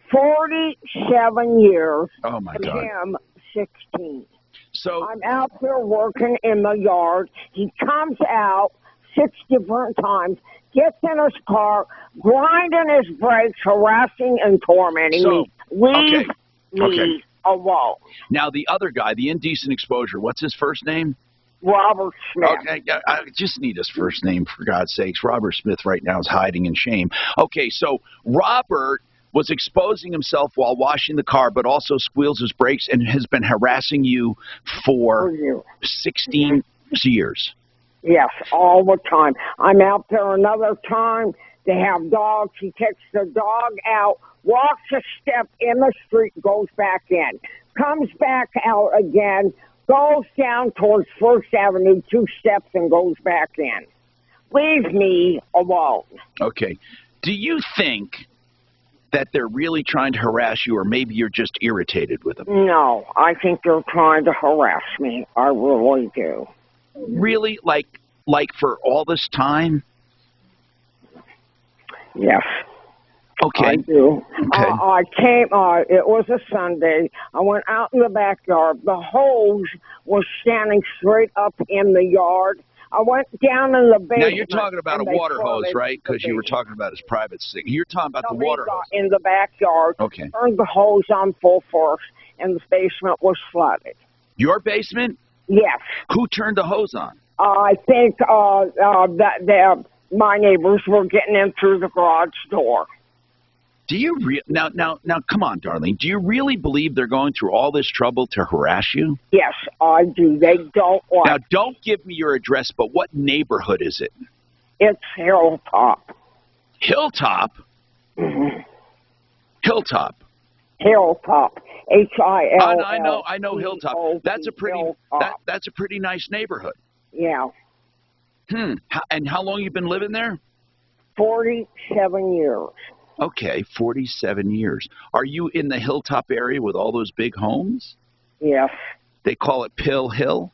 47 years. Oh, my God. Him 16. So I'm out there working in the yard. He comes out 6 different times, gets in his car, grinding his brakes, harassing and tormenting me. Leave me alone. Now, the other guy, the Indecent Exposure, what's his first name? Robert Smith. Okay, I just need his first name, for God's sakes. Robert Smith right now is hiding in shame. Okay, so Robert was exposing himself while washing the car, but also squeals his brakes and has been harassing you for 16 years. Yes, all the time. I'm out there another time. They have dogs. He takes the dog out, walks a step in the street, goes back in, comes back out again, goes down towards First Avenue 2 steps and goes back in. Leave me alone. Okay. Do you think that they're really trying to harass you, or maybe you're just irritated with them? No, I think they're trying to harass me. I really do. Really? Like for all this time? Yes. Okay. I do. Okay. I came, it was a Sunday. I went out in the backyard. The hose was standing straight up in the yard. I went down in the basement. Now, you're talking about a water hose, right? Because you were talking about his private thing. You're talking about the water hose. In the backyard. Okay. Turned the hose on full force, and the basement was flooded. Your basement? Yes. Who turned the hose on? I think my neighbors were getting in through the garage door. Do you now? Come on, Darlene. Do you really believe they're going through all this trouble to harass you? Yes, I do. They don't want. Now, don't give me your address, but what neighborhood is it? It's Hilltop. Hilltop? Mm-hmm. Hilltop. Hilltop. H-I-L-L. I know Hilltop. That's a pretty. That's a pretty nice neighborhood. Yeah. And how long you been living there? 47 years. Okay, 47 years. Are you in the Hilltop area with all those big homes? Yes. They call it Pill Hill?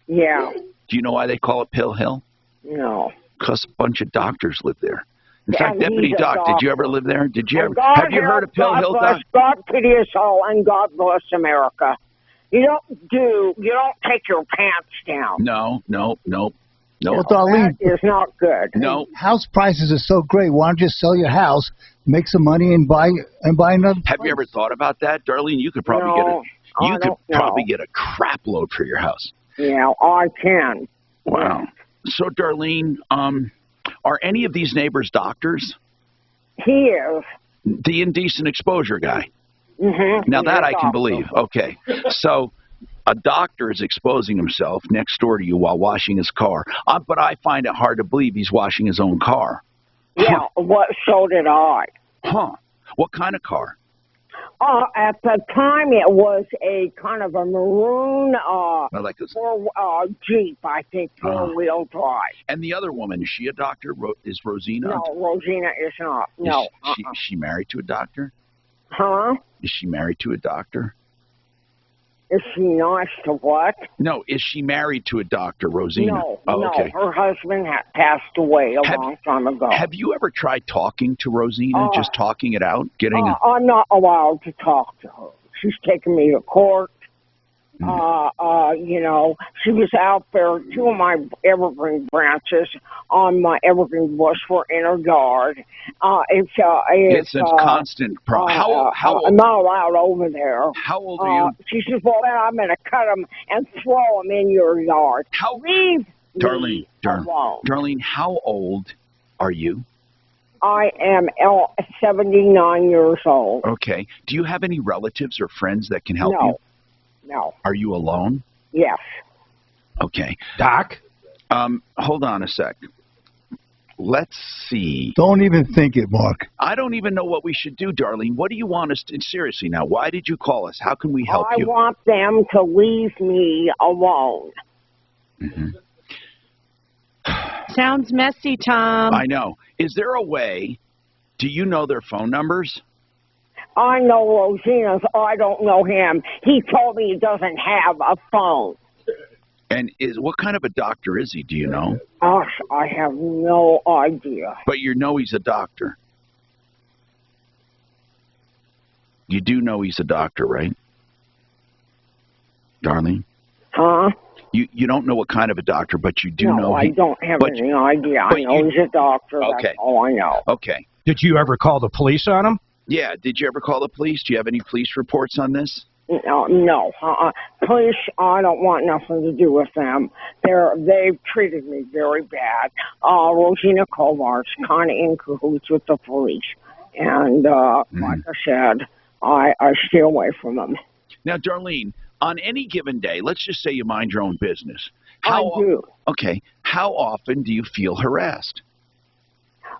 Yeah. Do you know why they call it Pill Hill? No. Because a bunch of doctors live there. In Yeah, fact, Deputy he's a Doc, did you ever live there? Did you ever? Have you heard of Pill Hill, Doc? God pity us all, and God bless America. You don't take your pants down. No. Well, Darlene, that is not good. No. House prices are so great. Why don't you just sell your house, make some money, and buy another? Have you ever thought about that, Darlene? You could probably get a crap load for your house. Yeah, I can. Wow. So, Darlene, are any of these neighbors doctors? He is. The indecent exposure guy. Mm-hmm. Now that I can believe. Okay. So a doctor is exposing himself next door to you while washing his car. But I find it hard to believe he's washing his own car. Yeah, so did I. Huh. What kind of car? At the time, it was a kind of a maroon Jeep, I think, four-wheel drive. And the other woman, is she a doctor? Is Rosina? No, Rosina is not. No. Is she married to a doctor? Huh? Is she married to a doctor? Is she nice to what? No, is she married to a doctor, Rosina? No, okay. Her husband passed away a long time ago. Have you ever tried talking to Rosina, just talking it out? I'm not allowed to talk to her. She's taken me to court. She was out there. Two of my evergreen branches on my evergreen bush were in her yard. It's a constant problem. I'm not allowed over there. How old are you? She says, well, then I'm going to cut them and throw them in your yard. Leave me alone. Darlene, how old are you? I am 79 years old. Okay. Do you have any relatives or friends that can help you? No. Are you alone? Yes. Okay. Doc? Hold on a sec. Let's see. Don't even think it, Mark. I don't even know what we should do, Darlene. What do you want us to... Seriously now, why did you call us? How can we help you? I want them to leave me alone. Mm-hmm. Sounds messy, Tom. I know. Is there a way... Do you know their phone numbers? I know Rosina's. I don't know him. He told me he doesn't have a phone. And what kind of a doctor is he? Do you know? Gosh, I have no idea. But you know he's a doctor. You do know he's a doctor, right? Darlene? Huh? You don't know what kind of a doctor, but you do know. No, I don't have any idea. I know he's a doctor. Okay. That's all I know. Okay. Did you ever call the police on him? Yeah. Did you ever call the police? Do you have any police reports on this? No. Police, I don't want nothing to do with them. They've treated me very bad. Rosina Kovar's kind of in cahoots with the police. And like I said, I stay away from them. Now, Darlene, on any given day, let's just say you mind your own business. I do. Okay. How often do you feel harassed?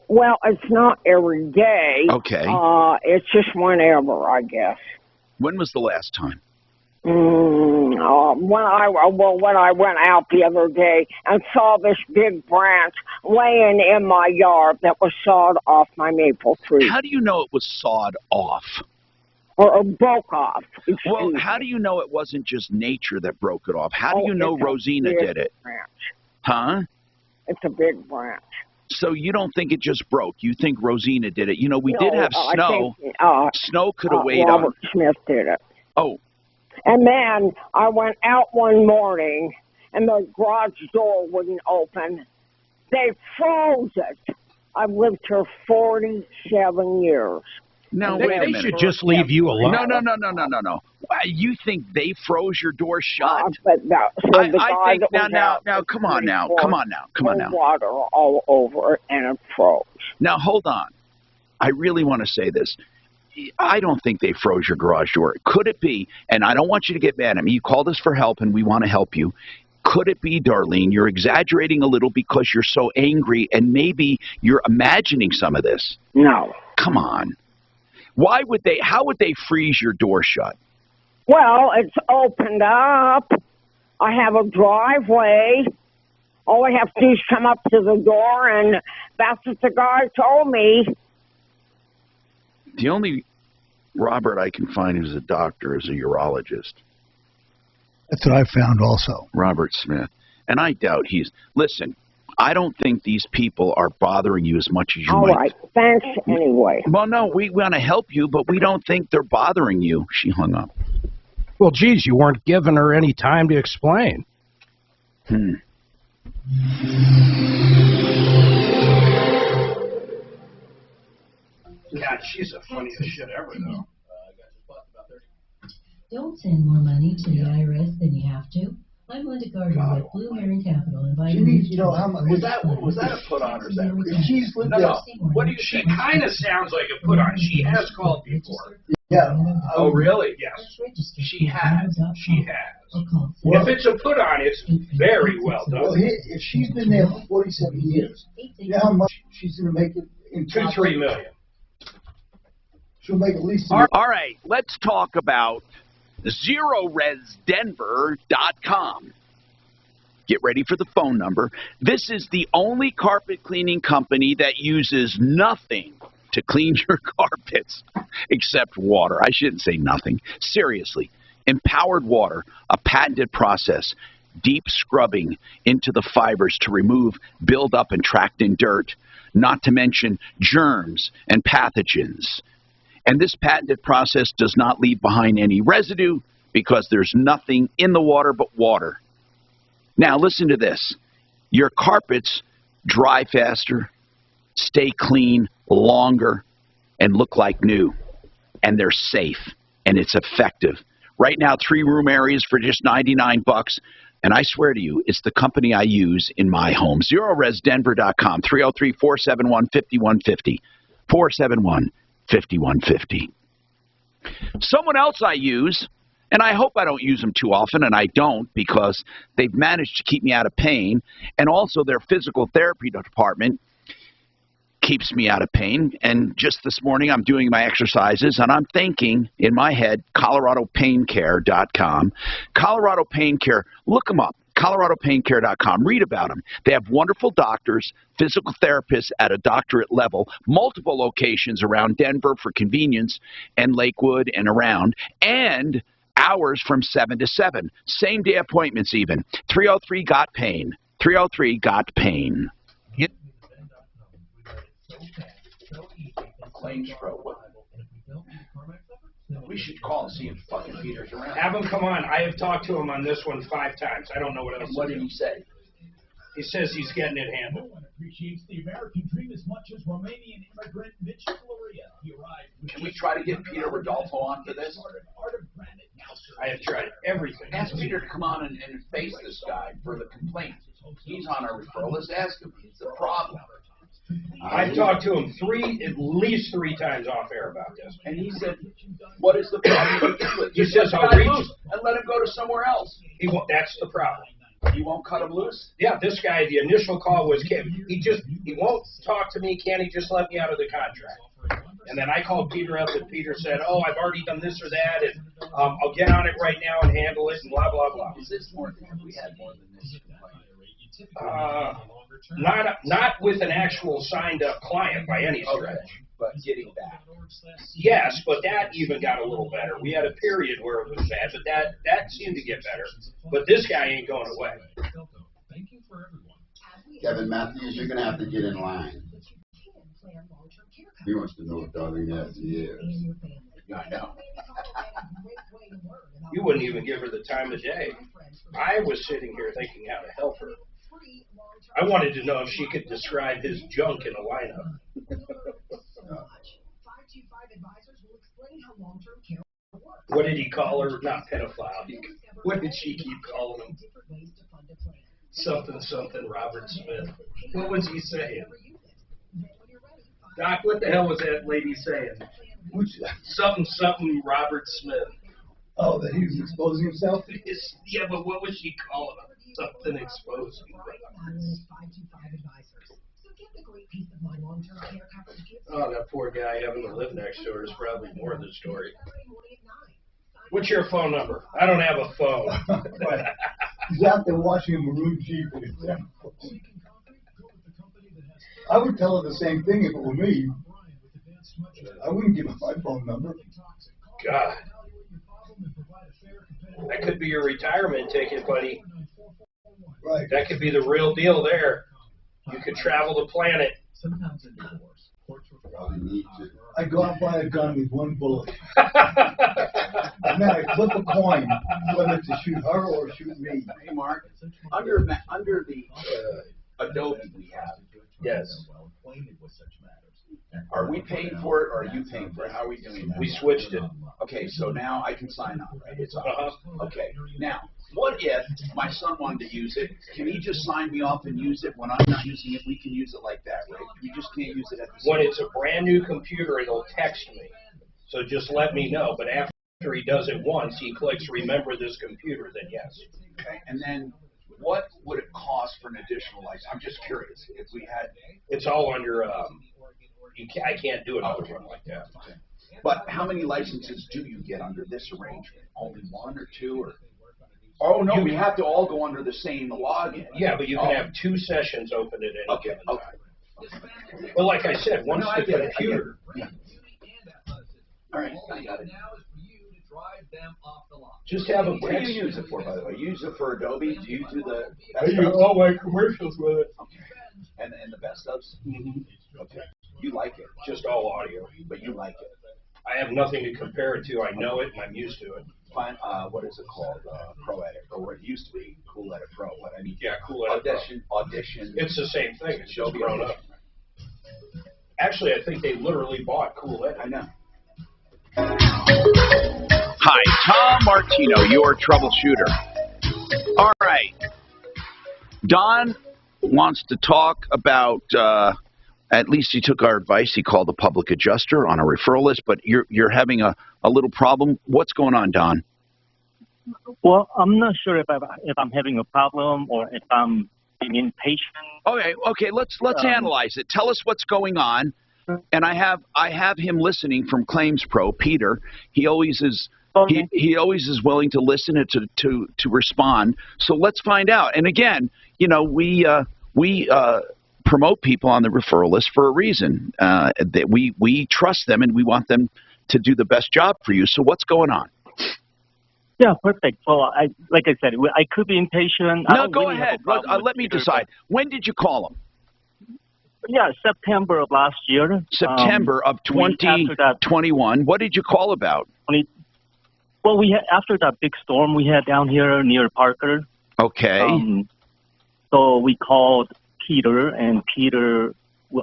Well, it's not every day. Okay. It's just whenever, I guess. When was the last time? When I went out the other day and saw this big branch laying in my yard that was sawed off my maple tree. How do you know it was sawed off? Or broke off. Well, how do you know it wasn't just nature that broke it off? How do you know Rosina did it? Branch. Huh? It's a big branch. So you don't think it just broke? You think Rosina did it? You know, we did have snow. Snow could have weighed on. Robert Smith did it. Oh. And then I went out one morning, and the garage door wouldn't open. They froze it. I've lived here 47 years. No, wait a minute. They should just leave you alone. No. You think they froze your door shut? But no. So the guy I think that was now, come on now. Water all over it, and it froze. Now, hold on. I really want to say this. I don't think they froze your garage door. Could it be, and I don't want you to get mad at me, you called us for help, and we want to help you. Could it be, Darlene, you're exaggerating a little because you're so angry, and maybe you're imagining some of this? No. Come on. How would they freeze your door shut? Well, it's opened up. I have a driveway. All I have to do is come up to the door, and that's what the guy told me. The only Robert I can find who's a doctor is a urologist. That's what I found also. Robert Smith. And I doubt listen, I don't think these people are bothering you as much as you might. All right. Thanks anyway. Well, no, we want to help you, but we don't think they're bothering you. She hung up. Well, geez, you weren't giving her any time to explain. God, she's the funniest shit ever, though. Don't send more money to the IRS than you have to. I'm Linda Gardner with Blue Heron Capital, inviting you to how much was that a put on or is that real? She's no. What do you? She kind of sounds like a put on. She has called before. Yeah. Oh, really? Yes. She has. She has. If it's a put on, it's very well done. Well, if she's been there for 47 years, you know how much she's going to make it in 2-3 million. She'll make at least. All right, let's talk about ZeroResDenver.com. Get ready for the phone number. This is the only carpet cleaning company that uses nothing to clean your carpets except water. I shouldn't say nothing. Seriously, empowered water, a patented process, deep scrubbing into the fibers to remove buildup and trapped in dirt, not to mention germs and pathogens. And this patented process does not leave behind any residue because there's nothing in the water but water. Now, listen to this. Your carpets dry faster, stay clean longer, and look like new. And they're safe, and it's effective. Right now, 3-room areas for just $99. And I swear to you, it's the company I use in my home. ZeroResDenver.com, 303-471-5150, 471-5150. Someone else I use, and I hope I don't use them too often, and I don't because they've managed to keep me out of pain, and also their physical therapy department keeps me out of pain. And just this morning I'm doing my exercises, and I'm thinking in my head, ColoradoPainCare.com. Colorado Pain Care, look them up. ColoradoPainCare.com. Read about them. They have wonderful doctors, physical therapists at a doctorate level, multiple locations around Denver for convenience, and Lakewood and around, and hours from 7 to 7. Same day appointments even. 303-GOT-PAIN. 303-GOT-PAIN. Claims pro. We should call and see if fucking Peter's around. Have him come on. I have talked to him on this one 5 times. I don't know what else. What did he say? He says he's getting it handled. No one appreciates the American dream as much as Romanian immigrant Mitch Floria. He arrived. Can we try to get Peter Rodolfo onto this? I have tried everything. Ask Peter to come on and face this guy for the complaint. He's on our referral list. Ask him. It's the problem. I've talked to him at least 3 times off air about this. And he said, what is the problem? He says, I'll reach and let him go to somewhere else. He won't. That's the problem. You won't cut him loose? Yeah, this guy, the initial call was, he won't talk to me. Can't he just let me out of the contract? And then I called Peter up, and Peter said, "Oh, I've already done this or that, and I'll get on it right now and handle it, and blah blah blah." Is this more? Have we had more than this? Not with an actual signed up client by any stretch. But getting back. Yes, but that even got a little better. We had a period where it was bad, but that seemed to get better. But this guy ain't going away. Kevin Matthews, you're going to have to get in line. He wants to know what darling has he is. I know. You wouldn't even give her the time of day. I was sitting here thinking how to help her. I wanted to know if she could describe his junk in a lineup. What did he call her? Not pedophile. What did she keep calling him? Something Robert Smith. What was he saying? Doc, what the hell was that lady saying? Something Robert Smith. Oh, that he was exposing himself? Yeah, but what was she calling him? Something exposing. Oh, that poor guy having to live next door is probably more of the story. What's your phone number? I don't have a phone. He's out there watching a maroon Jeep with his example. I would tell her the same thing if it were me. I wouldn't give her my phone number. God. That could be your retirement ticket, buddy. Right. That could be the real deal there. You could travel the planet. I go out and buy a gun with one bullet. And then I flip a coin whether to shoot her or shoot me. Hey, Mark, under the Adobe we have, yes. Are we paying for it, or are you paying for it? How are we doing that? We switched it. Okay, so now I can sign on, right? It's ours. Okay, now, what if my son wanted to use it? Can he just sign me off and use it when I'm not using it? We can use it like that, right? We just can't use it at the same When it's a brand new computer, it'll text me. So just let me know. But after he does it once, he clicks remember this computer, then yes. Okay, and then what would it cost for an additional license? I'm just curious. If we had... It's all under... I can't do another one like that. Okay. But how many licenses do you get under this arrangement? Only one or two? Or? Oh, no, we have to all go under the same login. Yeah, but you can have 2 sessions open at any given time. Well, like I said, once the computer... Yeah. All right, I got it. Just have a What do you use it for, by the way? You use it for Adobe? Do you do the... I use all my commercials with it. Okay. And the best ofs? Mm-hmm. Okay. You like it? Just all audio. But you like it? I have nothing to compare it to. I know it, and I'm used to it. Fine. What is it called? Pro Edit, or what it used to be, Cool Edit Pro. But I mean, yeah, Cool Edit Audition. It's the same thing. It's just grown up. Actually, I think they literally bought Cool Edit. I know. Hi, Tom Martino, your troubleshooter. All right. Don wants to talk about, at least he took our advice. He called the public adjuster on a referral list, but you're having a little problem. What's going on, Don? Well, I'm not sure if I'm having a problem or if I'm being impatient. Okay. Let's analyze it. Tell us what's going on. And I have him listening from Claims Pro, Peter. He always is. Okay. He always is willing to listen and to respond. So let's find out. And again, we promote people on the referral list for a reason. That we trust them and we want them to do the best job for you. So what's going on? Yeah, perfect. Well, like I said, I could be impatient. No, go ahead. Let me decide. When did you call him? Yeah, September of last year. September of 2021. What did you call about? Well, after that big storm we had down here near Parker. Okay. So we called Peter, and Peter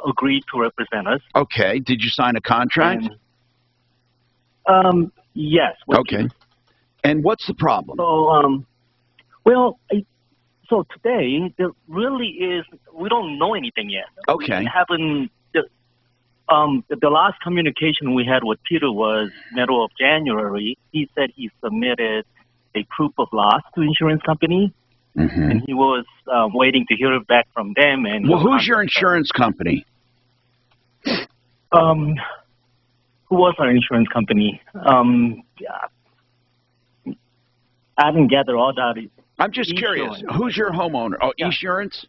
agreed to represent us. Okay. Did you sign a contract? Yes. Okay. And what's the problem? So, so today, there really is, we don't know anything yet. Okay. We haven't, the last communication we had with Peter was middle of January. He said he submitted a proof of loss to insurance company, and he was waiting to hear back from them. And well, who's your insurance company? Who was our insurance company? I didn't gather all that. I'm just curious. Who's your homeowner? Oh, Esurance?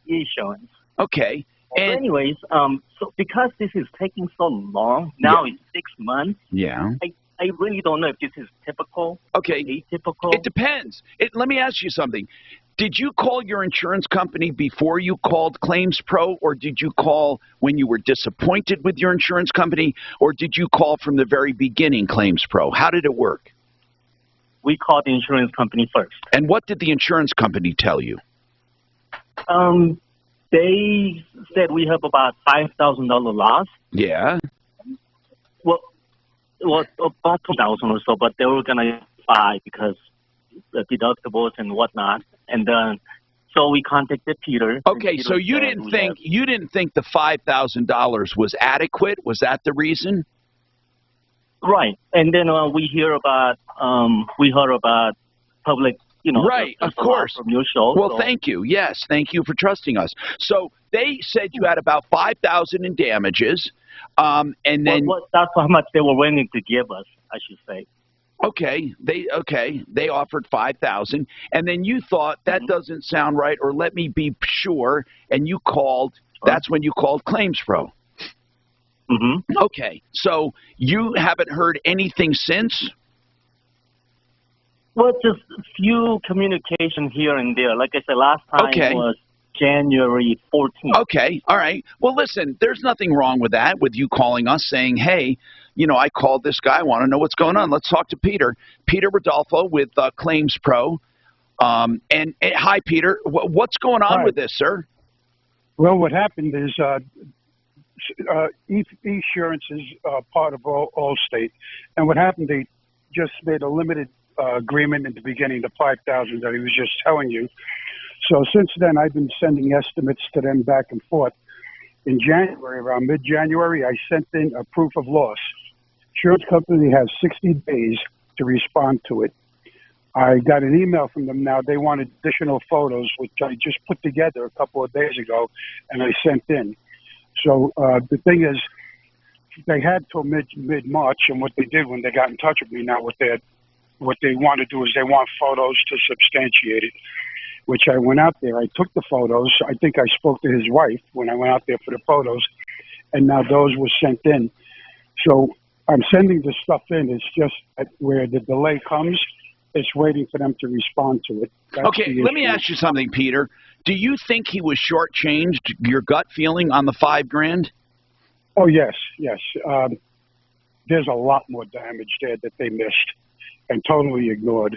Esurance. Okay. And anyways, so because this is taking so long, now it's 6 months. Yeah. I really don't know if this is typical. Okay. Atypical. It depends. Let me ask you something. Did you call your insurance company before you called Claims Pro, or did you call when you were disappointed with your insurance company, or did you call from the very beginning Claims Pro? How did it work? We called the insurance company first. And what did the insurance company tell you? They said we have about $5,000 loss. Yeah. Well, about 2,000 or so, but they were gonna buy because the deductibles and whatnot, and then so we contacted Peter. Okay, so you didn't think the $5,000 was adequate? Was that the reason? Right, and then we heard about public, right, of course, from your show. Well, thank you. Yes, thank you for trusting us. So they said you had about $5,000 in damages, and then that's how much they were willing to give us, I should say. Okay, they offered $5,000, and then you thought that doesn't sound right, or let me be sure, and you called. That's when you called Claims Pro. Okay, so you haven't heard anything since? Well, just a few communication here and there. Like I said, last time was January 14th. Okay, all right. Well, listen, there's nothing wrong with that, with you calling us saying, hey, I called this guy, I want to know what's going on. Let's talk to Peter. Peter Rodolfo with Claims Pro. And hi, Peter. What's going on with this, sir? Well, what happened is Esurance is part of Allstate. And what happened, they just made a limited agreement in the beginning, the $5,000 that he was just telling you. So since then, I've been sending estimates to them back and forth. In January, around mid-January, I sent in a proof of loss. Insurance company has 60 days to respond to it. I got an email from them now. They want additional photos, which I just put together a couple of days ago, and I sent in. So the thing is, they had till mid-March, and what they did when they got in touch with me now, what they want to do is they want photos to substantiate it, which I went out there. I took the photos. I think I spoke to his wife when I went out there for the photos, and now those were sent in. So I'm sending the stuff in. It's just where the delay comes, it's waiting for them to respond to it. That's okay, let me ask you something, Peter. Do you think he was shortchanged, your gut feeling, on the $5,000? Oh, yes. There's a lot more damage there that they missed and totally ignored.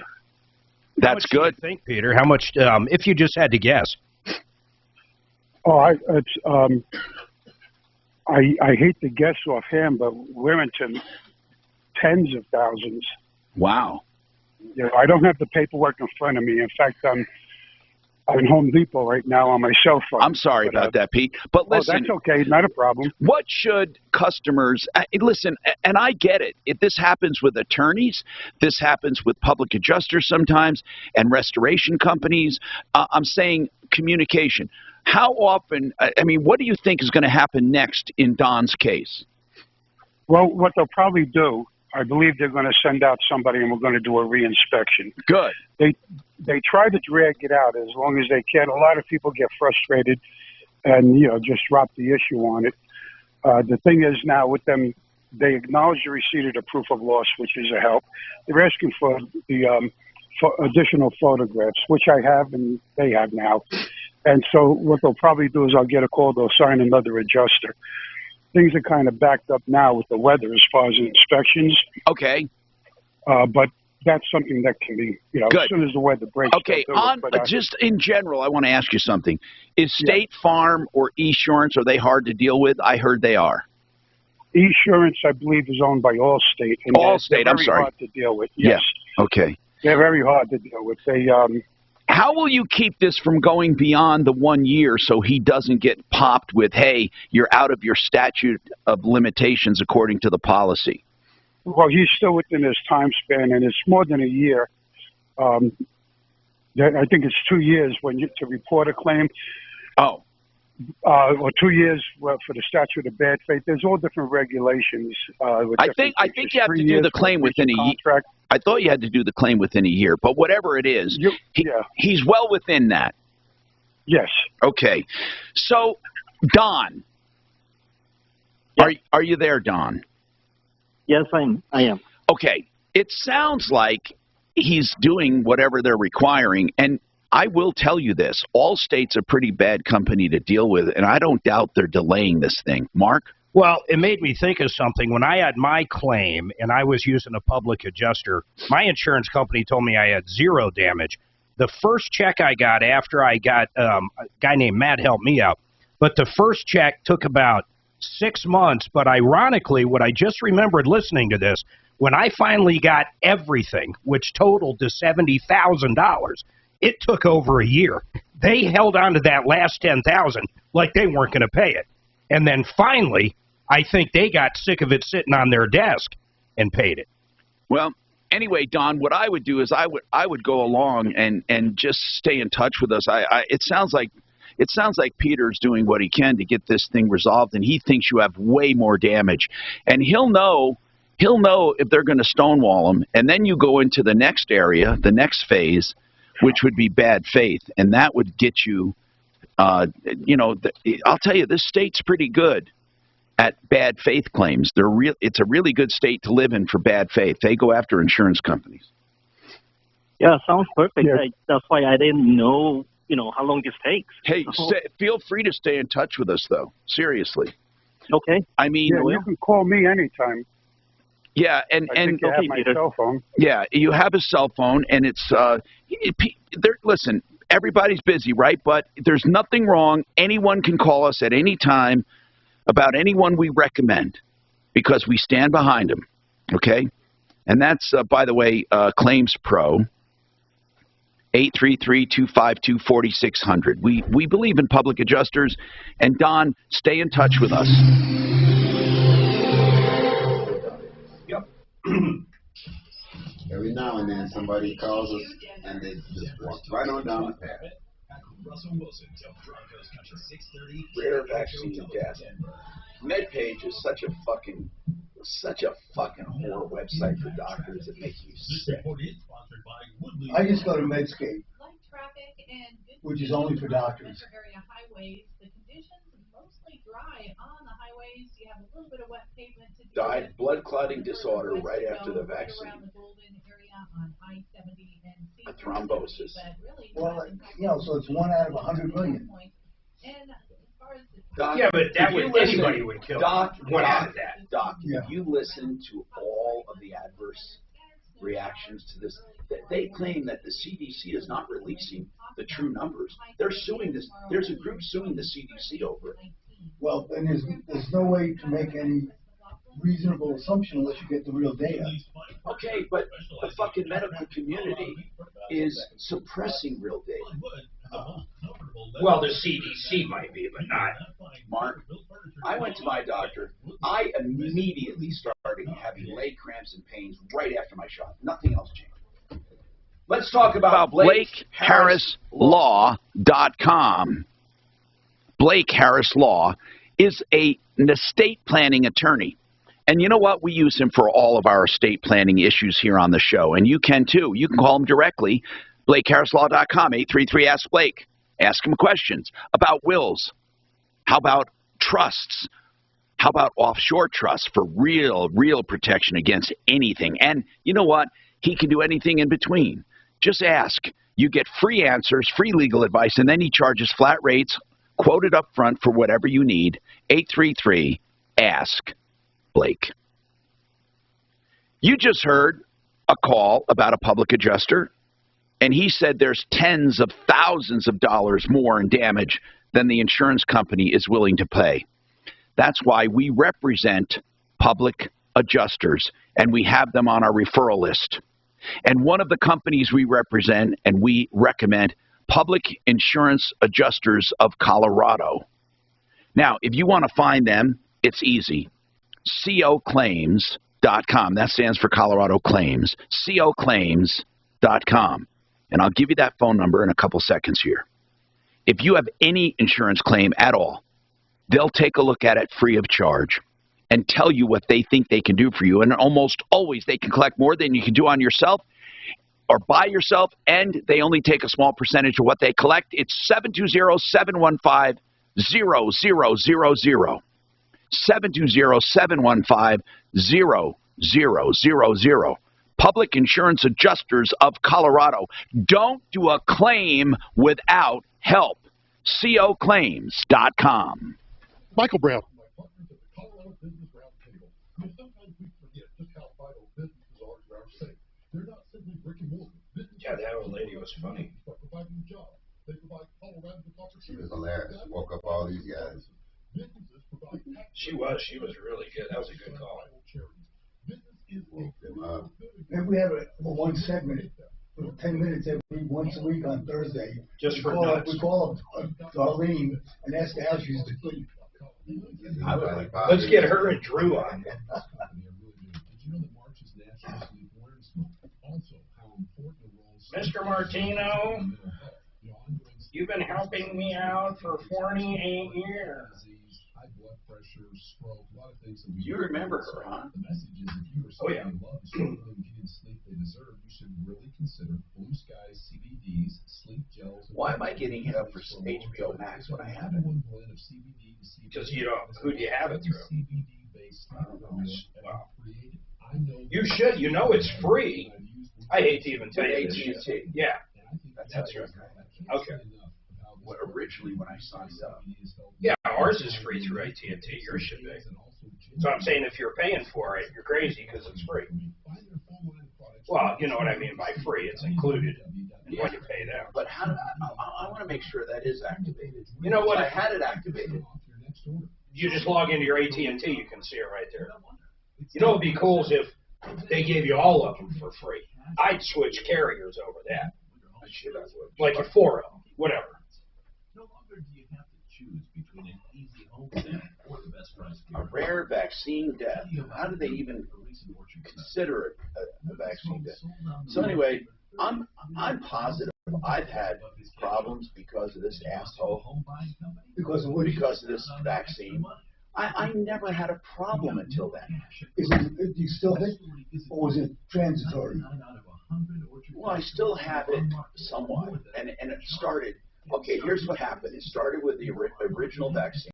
That's good. Do you think, Peter? How much, if you just had to guess? Oh, I hate to guess offhand, but we're into tens of thousands. Wow. I don't have the paperwork in front of me. In fact, I'm in Home Depot right now on my cell phone. I'm sorry about that, Pete. But listen, that's okay. Not a problem. What should customers listen? And I get it. If this happens with attorneys, this happens with public adjusters sometimes, and restoration companies. I'm saying communication. How often? I mean, what do you think is going to happen next in Don's case? Well, what they'll probably do, I believe they're going to send out somebody and we're going to do a reinspection. Good. They try to drag it out as long as they can. A lot of people get frustrated and, just drop the issue on it. The thing is now with them, they acknowledge the receipt of the proof of loss, which is a help. They're asking for the for additional photographs, which I have and they have now. And so what they'll probably do is I'll get a call, they'll sign another adjuster. Things are kind of backed up now with the weather as far as inspections. Okay. But that's something that can be, Good. As soon as the weather breaks. Okay, just in general, I want to ask you something. Is State Farm or Esurance, are they hard to deal with? I heard they are. Esurance, I believe, is owned by Allstate. And Allstate, I'm sorry. They're very hard to deal with. Yes. Yeah. Okay. They're very hard to deal with. They How will you keep this from going beyond the 1 year so he doesn't get popped with, hey, you're out of your statute of limitations according to the policy? Well, he's still within his time span, and it's more than a year. I think it's 2 years to report a claim. Oh. or 2 years for the statute of bad faith. There's all different regulations. I think you have to do the claim within a year. I thought you had to do the claim within a year, but whatever it is, he's well within that. Yes. Okay. So, Don, are you there, Don? Yes, I am. Okay. It sounds like he's doing whatever they're requiring, and I will tell you this. Allstate's a pretty bad company to deal with, and I don't doubt they're delaying this thing. Mark? Well, it made me think of something. When I had my claim and I was using a public adjuster, my insurance company told me I had zero damage. The first check I got after I got a guy named Matt helped me out, but the first check took about 6 months. But ironically, what I just remembered listening to this, when I finally got everything, which totaled to $70,000, it took over a year. They held on to that last $10,000 like they weren't going to pay it. And then finally, I think they got sick of it sitting on their desk and paid it. Well, anyway, Don, what I would do is I would go along and just stay in touch with us. It sounds like Peter's doing what he can to get this thing resolved, and he thinks you have way more damage. And he'll know if they're going to stonewall him, and then you go into the next area, the next phase, which would be bad faith, and that would get you, I'll tell you, this state's pretty good at bad faith claims. It's a really good state to live in for bad faith. They go after insurance companies. Yeah, sounds perfect. Yeah. That's why I didn't know, how long this takes. Hey, feel free to stay in touch with us, though. Seriously. Okay. I mean, you can call me anytime. Yeah, and I think you have my cell phone. Yeah, you have a cell phone, and it's listen, everybody's busy, right? But there's nothing wrong. Anyone can call us at any time about anyone we recommend because we stand behind them. Okay, and that's by the way, Claims Pro. 833-252-4600. We believe in public adjusters, and Don, stay in touch with us. Every now and then somebody calls us and they just walk right on down the path. Rare vaccine death. MedPage is such a fucking horror website for doctors that makes you sick. I just go to Medscape, which is only for doctors. Died blood clotting disorder right after the vaccine. A thrombosis. Well, so it's 1 out of 100 million. Doc, yeah, but anybody would kill one out of that. Doc, if you listen to all of the adverse reactions to this, they claim that the CDC is not releasing the true numbers. They're suing this. There's a group suing the CDC over it. Well, then there's no way to make any reasonable assumption unless you get the real data. Okay, but the fucking medical community is suppressing real data. Well, the CDC might be, but not. Mark, I went to my doctor. I immediately started having leg cramps and pains right after my shot. Nothing else changed. Let's talk about BlakeHarrisLaw.com. Blake Harris Law is an estate planning attorney. And you know what? We use him for all of our estate planning issues here on the show. And you can, too. You can call him directly, BlakeHarrisLaw.com, 833-ASK-BLAKE. Ask him questions about wills. How about trusts? How about offshore trusts for real protection against anything? And you know what? He can do anything in between. Just ask. You get free answers, free legal advice, and then he charges flat rates, quoted up front for whatever you need. 833-ASK-BLAKE. You just heard a call about a public adjuster, and he said there's tens of thousands of dollars more in damage than the insurance company is willing to pay. That's why we represent public adjusters, and we have them on our referral list. And one of the companies we represent and we recommend, Public Insurance Adjusters of Colorado. Now, if you want to find them, it's easy. COClaims.com. That stands for Colorado Claims. COClaims.com. And I'll give you that phone number in a couple seconds here. If you have any insurance claim at all, they'll take a look at it free of charge and tell you what they think they can do for you. And almost always they can collect more than you can do on yourself or by yourself, and they only take a small percentage of what they collect. It's 720-715-0000. 720-715-0000. Public Insurance Adjusters of Colorado. Don't do a claim without help. COClaims.com. Michael Brown. Yeah, that old lady was funny. She was hilarious. Woke up all these guys. She was really good. That was a good call. Woke them up. Maybe we have a one segment for 10 minutes once a week on Thursday. Just for nuts. We call up Darlene and ask her how she's doing. Let's get her and Drew on. Mr. Martino, you've been helping me out for 48 years. You remember her, huh? Oh, yeah. Why am I getting hit up for HBO Max when I have it? Because you don't. Who do you have it through? I don't know. Wow. You should. You know it's free. I hate to even tell you this. Yeah. That's right. Okay. Well, originally, when I signed up. Yeah, ours is free through AT&T. Yours should be. So I'm saying if you're paying for it, you're crazy because it's free. Well, you know what I mean by free. It's included in what you pay them. But how? I want to make sure that is activated. You know what? I had it activated. You just log into your AT&T. You can see it right there. You know what would be cool is if they gave you all of them for free. I'd switch carriers over that. Shit, I would. Like a 4 of them, whatever. No longer do you have to choose between an easy home sale or the best price. A rare vaccine death. How do they even consider it a vaccine death? So anyway, I'm positive I've had problems because of this asshole. Because of what? Because of this vaccine. I never had a problem until then. Do you still think, or was it transitory? Well, I still have it somewhat, and it started. Okay, here's what happened. It started with the original vaccine.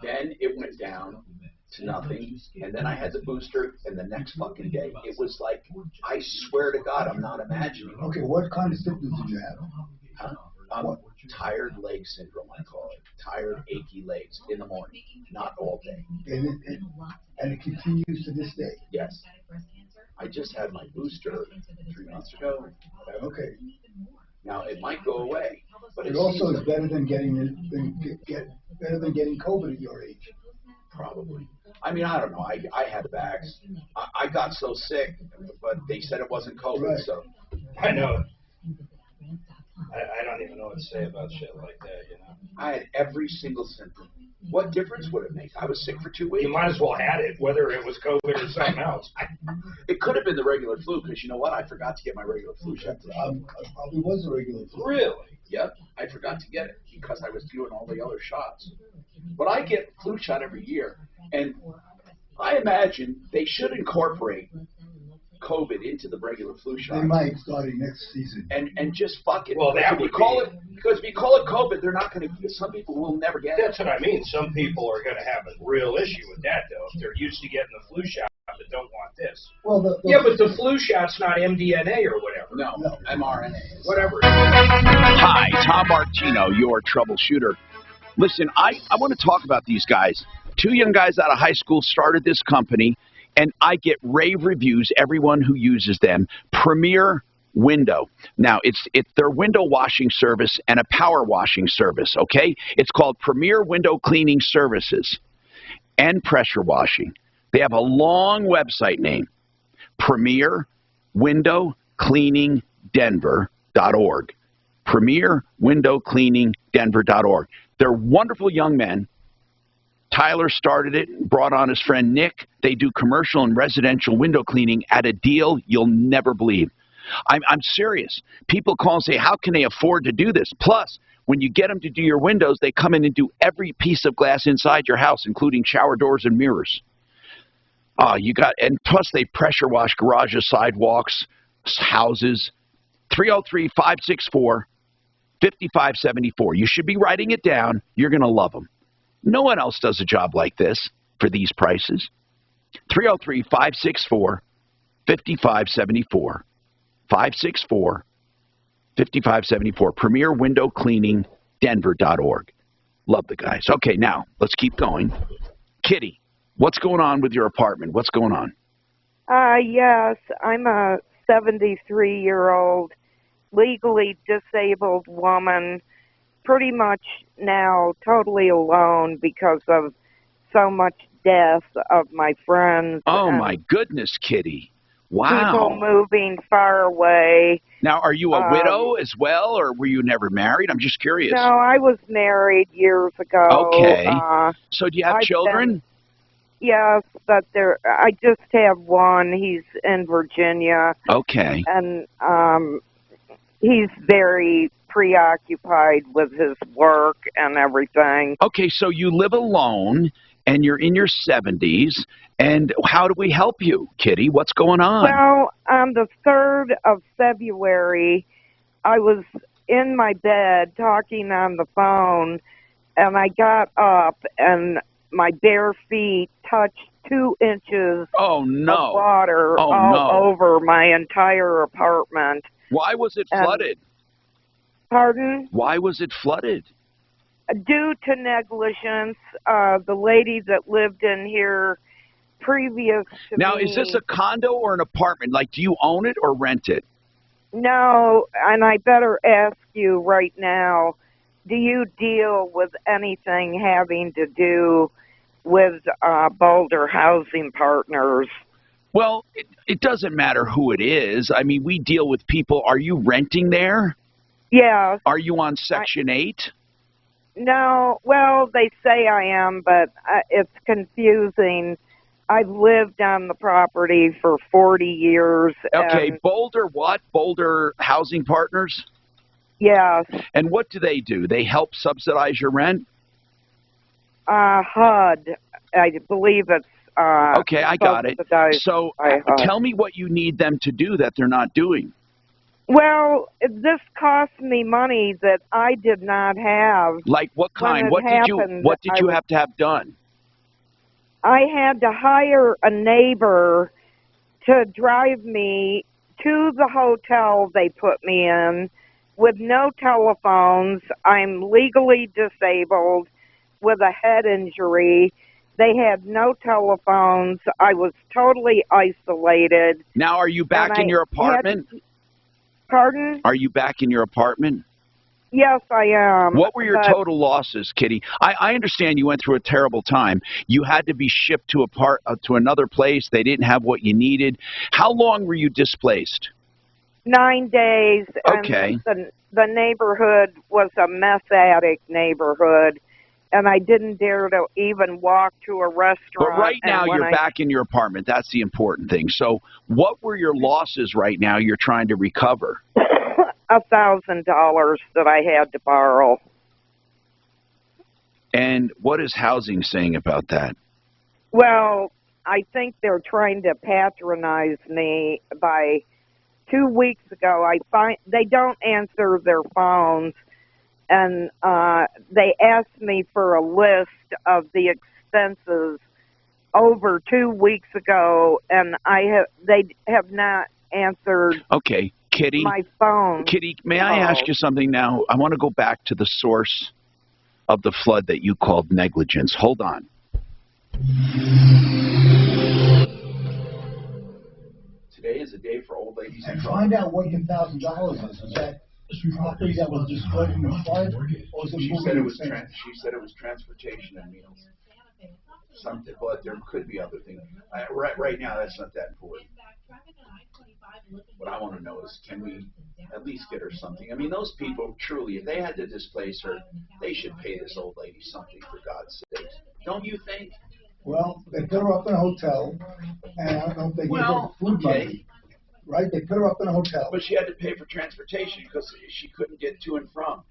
Then it went down to nothing, and then I had the booster, and the next fucking day, it was like, I swear to God, I'm not imagining. Okay, what kind of symptoms did you have? Huh? Tired leg syndrome, I call it. Tired, achy legs in the morning, not all day. And it continues to this day? Yes. I just had my booster 3 months ago. Okay. Now, it might go away. But it also is better than getting better than getting COVID at your age. Probably. I mean, I don't know. I had vax. I got so sick, but they said it wasn't COVID, right. So. I know it. I don't even know what to say about shit like that, you know. I had every single symptom. What difference would it make? I was sick for 2 weeks. You might as well had it, whether it was COVID or something else. It could have been the regular flu, because you know what? I forgot to get my regular flu shot. It probably was the regular flu. Really? Yep. I forgot to get it because I was doing all the other shots. But I get flu shot every year, and I imagine they should incorporate COVID into the regular flu shot. They might starting next season. And just fuck it. Well, that if would you call it, because if you call it COVID, they're not going to. Some people will never get it. That's what I mean. Some people are going to have a real issue with that, though. If they're used to getting the flu shot, but don't want this. Well, yeah, but the flu shot's not mDNA or whatever. No, mRNA. Whatever. Hi, Tom Martino, your troubleshooter. Listen, I want to talk about these guys. 2 young guys out of high school started this company, and I get rave reviews, everyone who uses them. Premier Window. Now, it's their window washing service and a power washing service, okay? It's called Premier Window Cleaning Services and Pressure Washing. They have a long website name, premierwindowcleaningdenver.org. premierwindowcleaningdenver.org. They're wonderful young men. Tyler started it, brought on his friend Nick. They do commercial and residential window cleaning at a deal you'll never believe. I'm serious. People call and say, how can they afford to do this? Plus, when you get them to do your windows, they come in and do every piece of glass inside your house, including shower doors and mirrors. And plus they pressure wash garages, sidewalks, houses. 303-564-5574. You should be writing it down. You're going to love them. No one else does a job like this for these prices. 303-564-5574. 564-5574. PremierWindowCleaningDenver.org. Love the guys. Okay, now let's keep going. Kitty, what's going on with your apartment? What's going on? Yes, I'm a 73-year-old legally disabled woman, pretty much now totally alone because of so much death of my friends. Oh, my goodness, Kitty. Wow. People moving far away. Now, are you a widow as well, or were you never married? I'm just curious. No, I was married years ago. Okay. So do you have children? Yes, but I just have one. He's in Virginia. Okay. And he's very preoccupied with his work and everything. Okay, so you live alone, and you're in your 70s, and how do we help you, Kitty? What's going on? Well, on the 3rd of February, I was in my bed talking on the phone, and I got up, and my bare feet touched 2 inches of water all over my entire apartment. Why was it flooded? Pardon? Why was it flooded? Due to negligence, the lady that lived in here previous to Now, me... is this a condo or an apartment? Like, do you own it or rent it? No, and I better ask you right now, do you deal with anything having to do with Boulder Housing Partners? Well, it doesn't matter who it is. I mean, we deal with people. Are you renting there? Yeah. Are you on Section 8? No, well, they say I am, but it's confusing. I've lived on the property for 40 years. Okay, Boulder what? Boulder Housing Partners? Yes. And what do? They help subsidize your rent? HUD. I believe it's... okay, I got it. So tell me what you need them to do that they're not doing. Well, this cost me money that I did not have. Like what kind? What did you have to have done? I had to hire a neighbor to drive me to the hotel they put me in with no telephones. I'm legally disabled with a head injury. They had no telephones. I was totally isolated. Now, are you back in your apartment? Pardon? Are you back in your apartment? Yes, I am. What were your total losses, Kitty? I understand you went through a terrible time. You had to be shipped to another place. They didn't have what you needed. How long were you displaced? 9 days. Okay. And the neighborhood was a meth addict neighborhood, and I didn't dare to even walk to a restaurant. But right now you're back in your apartment. That's the important thing. So what were your losses right now you're trying to recover? $1,000 that I had to borrow. And what is housing saying about that? Well, I think they're trying to patronize me. By 2 weeks ago, they don't answer their phones, and they asked me for a list of the expenses over 2 weeks ago, and they have not answered. Okay, Kitty. My phone. Kitty, may I ask you something now? I want to go back to the source of the flood that you called negligence. Hold on. Today is a day for old ladies and find out what your $1,000 is. Is that property that was destroyed in the flood, or was it She said it was transportation and meals. Something, but there could be other things. Right now, that's not that important. What I want to know is, can we at least get her something? I mean, those people, truly, if they had to displace her, they should pay this old lady something, for God's sake. Don't you think? Well, they put her up in a hotel, and I don't know if they gave her food money. right? They put her up in a hotel. But she had to pay for transportation because she couldn't get to and from.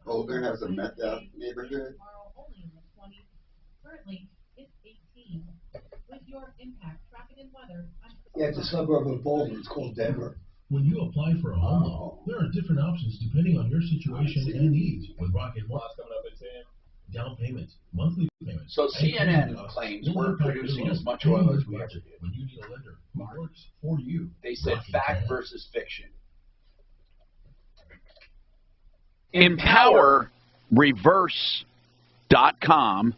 Holder has a meth out neighborhood. Currently, it's 18. With your impact, traffic and weather. Yeah, it's a suburb of Boulder. It's called Denver. When you apply for a home loan, there are different options depending on your situation and needs. With Rocket Mortgage, down payments, monthly payments. So CNN claims we're producing as much oil as we ever did. When you need a lender who works for you. They said fact versus fiction. EmpowerReverse.com.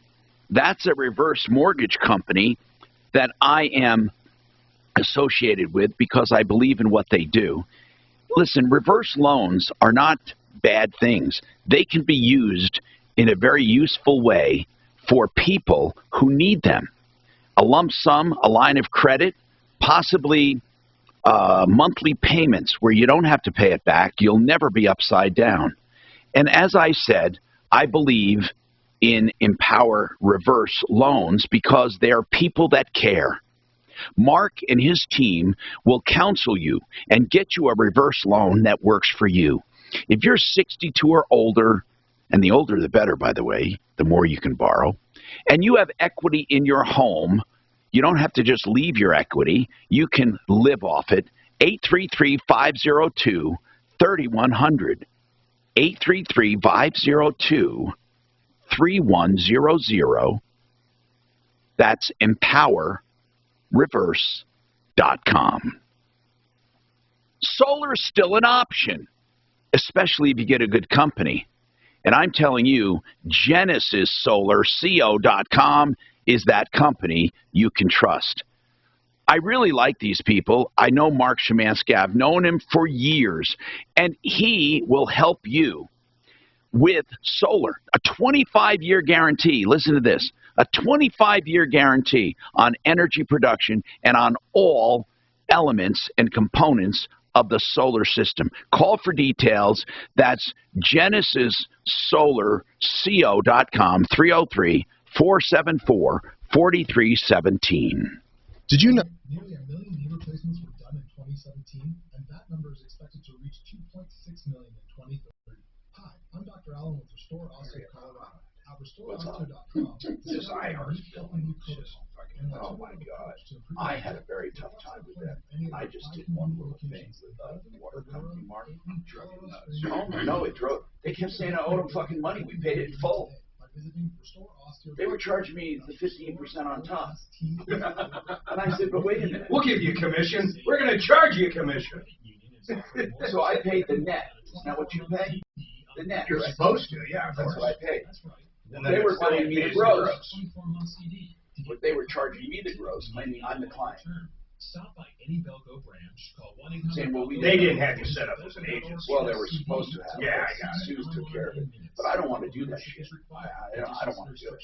That's a reverse mortgage company that I am associated with because I believe in what they do. Listen, reverse loans are not bad things. They can be used in a very useful way for people who need them. A lump sum, a line of credit, possibly monthly payments where you don't have to pay it back. You'll never be upside down. And as I said, I believe in Empower Reverse Loans because they are people that care. Mark and his team will counsel you and get you a reverse loan that works for you. If you're 62 or older, and the older the better, by the way, the more you can borrow, and you have equity in your home, you don't have to just leave your equity. You can live off it. 833-502-3100. 833-502-3100. That's EmpowerReverse.com. Solar's still an option, especially if you get a good company. And I'm telling you, GenesisSolarCO.com is that company you can trust. I really like these people. I know Mark Szymanski. I've known him for years, and he will help you with solar. A 25-year guarantee. Listen to this. A 25-year guarantee on energy production and on all elements and components of the solar system. Call for details. That's GenesisSolarCO.com, 303-474-4317. Did you know nearly 1 million knee replacements were done in 2017, and that number is expected to reach 2.6 million in 2030? Hi, I'm Dr. Allen with Restore Osteo Colorado. At RestoreOsteo.com, This IRS billing is just fucking, oh my God. I had a very tough time with that. I just did one little thing with the water company, Mark. Drove me nuts. Oh, no, it drove. They kept saying I owed them fucking money. We paid it in full. They were charging me the 15% on top. And I said, but wait a minute. We'll give you commission. We're going to charge you commission. So I paid the net. Isn't that what you pay? The net. You're supposed to, yeah. That's what I paid. They were paying me the gross. But they were charging me the gross, claiming I'm the client. Stop by any Belco branch, call 1-800. Saying, well, they didn't have you set up as an agent. Well, they were supposed to have. Yeah, I got it. Suze took care of it. But I don't want to do that shit. I don't want to do it.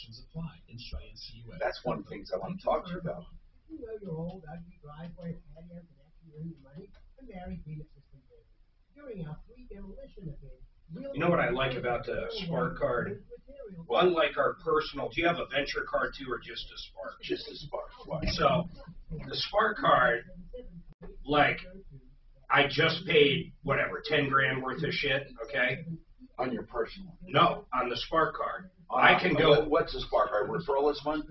That's one of the things I want to talk to you about. You know your old ugly driveway patio can actually earn you money? The Mary Green Assistant Business. During our free demolition event, you know what I like about the Spark card? Well, unlike our personal, do you have a venture card too, or just a Spark? Just a Spark. Why? So, the Spark card, like, I just paid, whatever, 10 grand worth of shit, okay? On your personal? No, on the Spark card. I can go. What's the Spark card? Referralist one?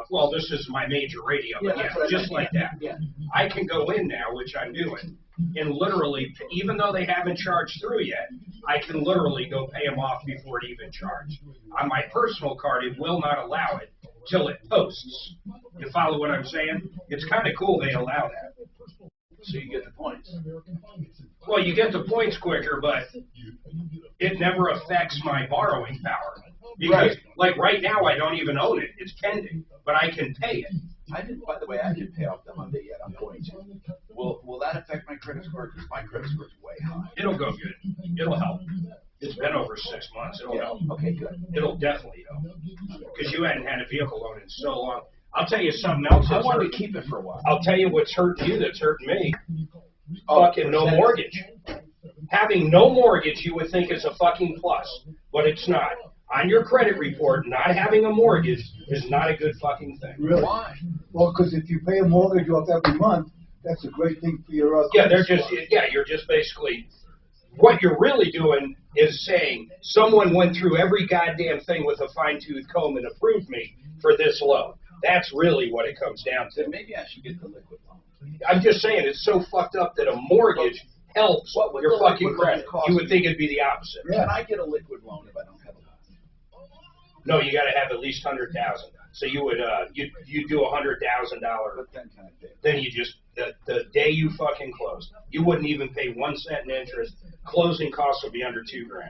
Well, this is my major radio, but yeah, just like that. Yeah. I can go in now, which I'm doing, and literally, even though they haven't charged through yet, I can literally go pay them off before it even charged. On my personal card, it will not allow it till it posts. You follow what I'm saying? It's kind of cool they allow that. So you get the points. Well, you get the points quicker, but it never affects my borrowing power. Because, like, right now, I don't even own it. It's pending, but I can pay it. By the way, I didn't pay off the Hyundai yet. I'm going to. Will that affect my credit score? Because my credit score is way high. It'll go good. It'll help. It's been over 6 months. It'll help. Okay, good. It'll definitely help. Because you hadn't had a vehicle loan in so long. I'll tell you something else. I wanted to keep it for a while. I'll tell you what's hurting you that's hurting me. Fucking no mortgage. Having no mortgage you would think is a fucking plus, but it's not. On your credit report, not having a mortgage is not a good fucking thing. Really? Why? Well, because if you pay a mortgage off every month, That's a great thing for your. Yeah, they're just you're just basically what you're really doing is saying someone went through every goddamn thing with a fine-tooth comb and approved me for this loan. That's really what it comes down to. Maybe I should get the liquid loan. I'm just saying it's so fucked up that a mortgage helps your fucking credit. You would think it'd be the opposite. Yeah. Can I get a liquid loan if I don't have a loan? No, you got to have at least $100,000. So you would you do $100,000. But then can I pay? Then you just the day you fucking close, you wouldn't even pay 1 cent in interest. Closing costs would be under $2,000.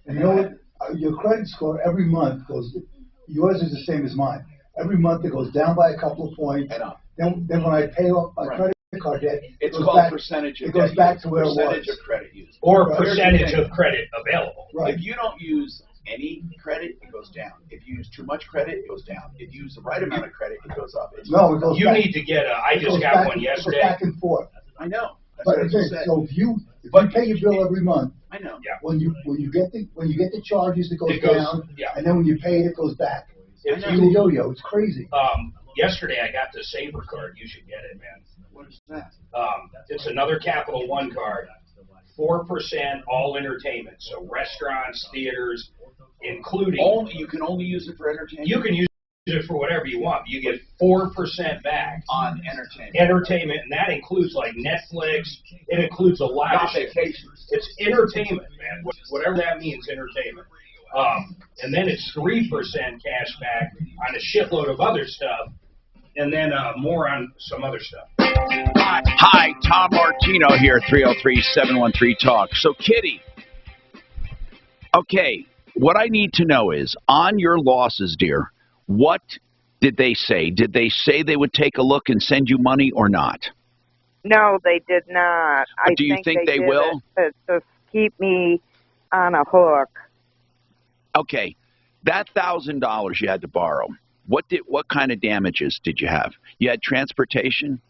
And you know what? Your credit score every month goes. Yours is the same as mine. Every month it goes down by a couple of points. Then when I pay off my credit card debt, it's called percentage. It goes back to where it was. Percentage of credit used. Or percentage of credit available. Right. If you don't use any credit, it goes down. If you use too much credit, it goes down. If you use the right amount of credit, it goes up. It goes you back. Need to get a. I just got one yesterday. It goes back and forth. I know. But again, so if you pay your bill every month, I know. Yeah. When you get the charges, it goes down. Yeah. And then when you pay it, it goes back. It's a yo-yo. It's crazy. Yesterday I got the Saver card. You should get it, man. What is that? It's another Capital One card. 4% all entertainment. So restaurants, theaters, including. You can only use it for entertainment. You can use it for whatever you want. You get 4% back on entertainment. Entertainment, and that includes like Netflix. It includes a lot of shit. It's entertainment, man. Whatever that means, entertainment. And then it's 3% cash back on a shitload of other stuff, and then more on some other stuff. Hi, Tom Martino here, 303-713-TALK. So, Kitty, okay, what I need to know is, on your losses, dear, what did they say? Did they say they would take a look and send you money or not? No, they did not. Do you think they will? To keep me on a hook. Okay, that $1,000 you had to borrow. What kind of damages did you have? You had transportation?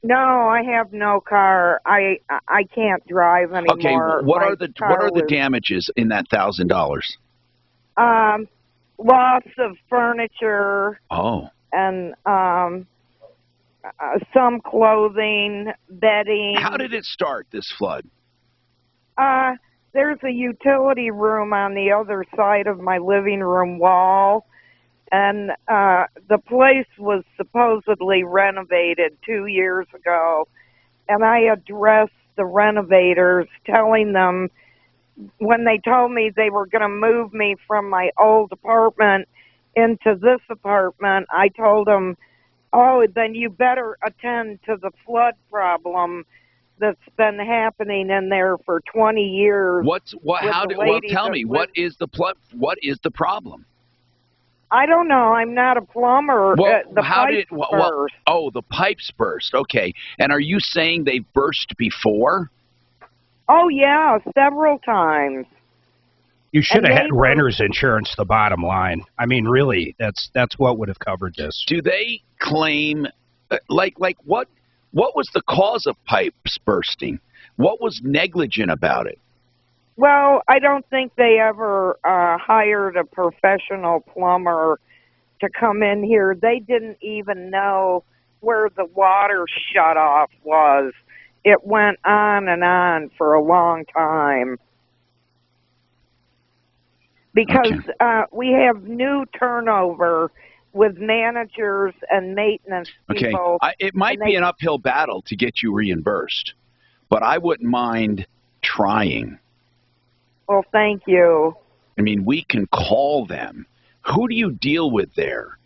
No, I have no car. I can't drive anymore. Okay, what are the damages in that $1,000? Loss of furniture. Oh. And some clothing, bedding. How did it start, this flood? There's a utility room on the other side of my living room wall, and the place was supposedly renovated 2 years ago, and I addressed the renovators, telling them when they told me they were going to move me from my old apartment into this apartment, I told them, oh, then you better attend to the flood problem that's been happening in there for 20 years. Tell me, what is the problem? I don't know. I'm not a plumber. The pipes burst. Oh, the pipes burst. Okay. And are you saying they've burst before? Oh, yeah, several times. You should have had renter's insurance, the bottom line. I mean, really, that's what would have covered this. Do they claim, like what was the cause of pipes bursting? What was negligent about it? Well, I don't think they ever hired a professional plumber to come in here. They didn't even know where the water shutoff was. It went on and on for a long time. Because we have new turnover with managers and maintenance people. Okay, it might be an uphill battle to get you reimbursed, but I wouldn't mind trying. Well, thank you. I mean, we can call them. Who do you deal with there?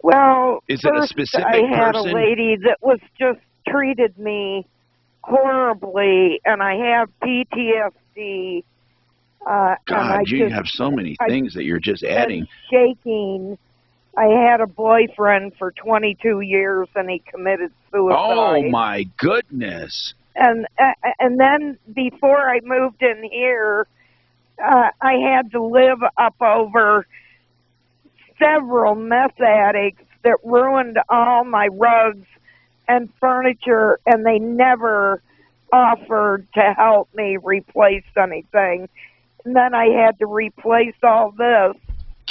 Well, is it a specific I had person? A lady that was just treated me horribly, and I have PTSD. God, you have so many things that you're just adding. Shaking. I had a boyfriend for 22 years, and he committed suicide. Oh, my goodness. And then before I moved in here, I had to live up over several meth addicts that ruined all my rugs and furniture, and they never offered to help me replace anything. And then I had to replace all this.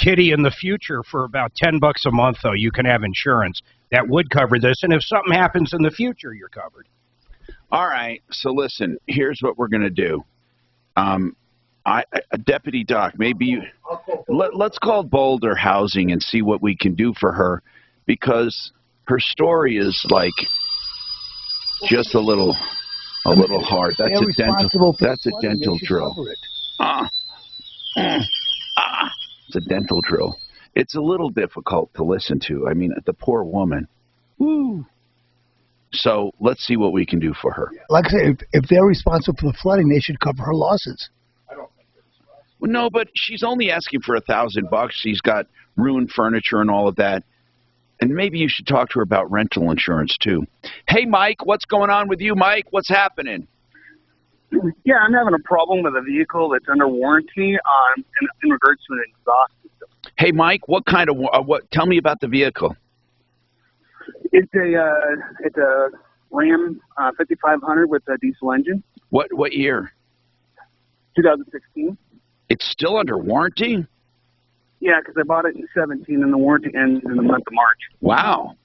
Kitty, in the future, for about $10 a month, though, you can have insurance that would cover this, and if something happens in the future, you're covered. All right, so listen, here's what we're going to do. Deputy Doc, maybe let's call Boulder Housing and see what we can do for her, because her story is like just a little hard. That's a dental drill. It's a dental drill. It's a little difficult to listen to. I mean, the poor woman. Woo. So let's see what we can do for her. Like I said, if they're responsible for the flooding, they should cover her losses. Well, no, but she's only asking for $1,000. She's got ruined furniture and all of that. And maybe you should talk to her about rental insurance, too. Hey, Mike, what's going on with you, Mike? What's happening? Yeah, I'm having a problem with a vehicle that's under warranty in regards to an exhaust system. Hey, Mike, what kind of tell me about the vehicle. It's a Ram 5500 with a diesel engine. What year? 2016. It's still under warranty? Yeah, because I bought it in 17 and the warranty ends in the month of March. Wow.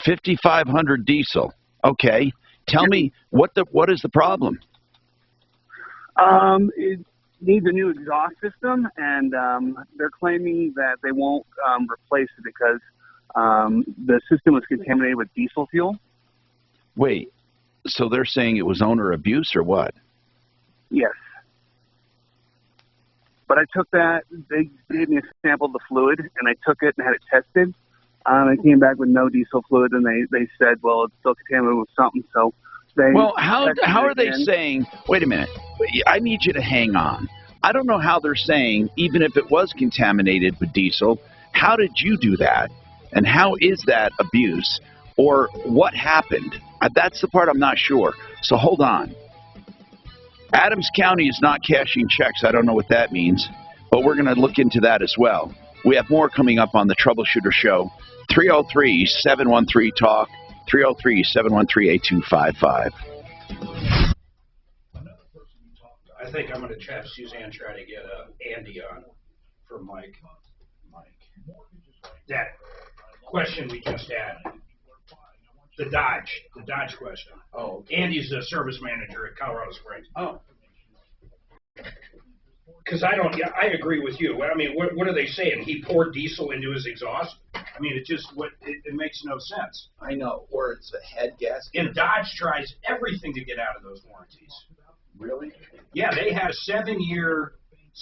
5500 diesel. Okay. Tell me what is the problem? It needs a new exhaust system, and they're claiming that they won't replace it because the system was contaminated with diesel fuel. Wait, so they're saying it was owner abuse or what? Yes. But I took that, they gave me a sample of the fluid, and I took it and had it tested. I came back with no diesel fluid, and they said, well, it's still contaminated with something, so they... Well, how are they saying... Wait a minute. I need you to hang on. I don't know how they're saying, even if it was contaminated with diesel, how did you do that? And how is that abuse? Or what happened? That's the part I'm not sure. So hold on. Adams County is not cashing checks. I don't know what that means, but we're going to look into that as well. We have more coming up on the Troubleshooter Show. 303-713-TALK, 303-713-8255. I think I'm going to have Suzanne try to get Andy on for Mike. That question we just had. The Dodge question. Oh, okay. Andy's the service manager at Colorado Springs. Oh. Because I agree with you. I mean, what are they saying? He poured diesel into his exhaust? I mean, it makes no sense. I know. Or it's a head gasket. And Dodge tries everything to get out of those warranties. Really? Yeah, they had a 7-year,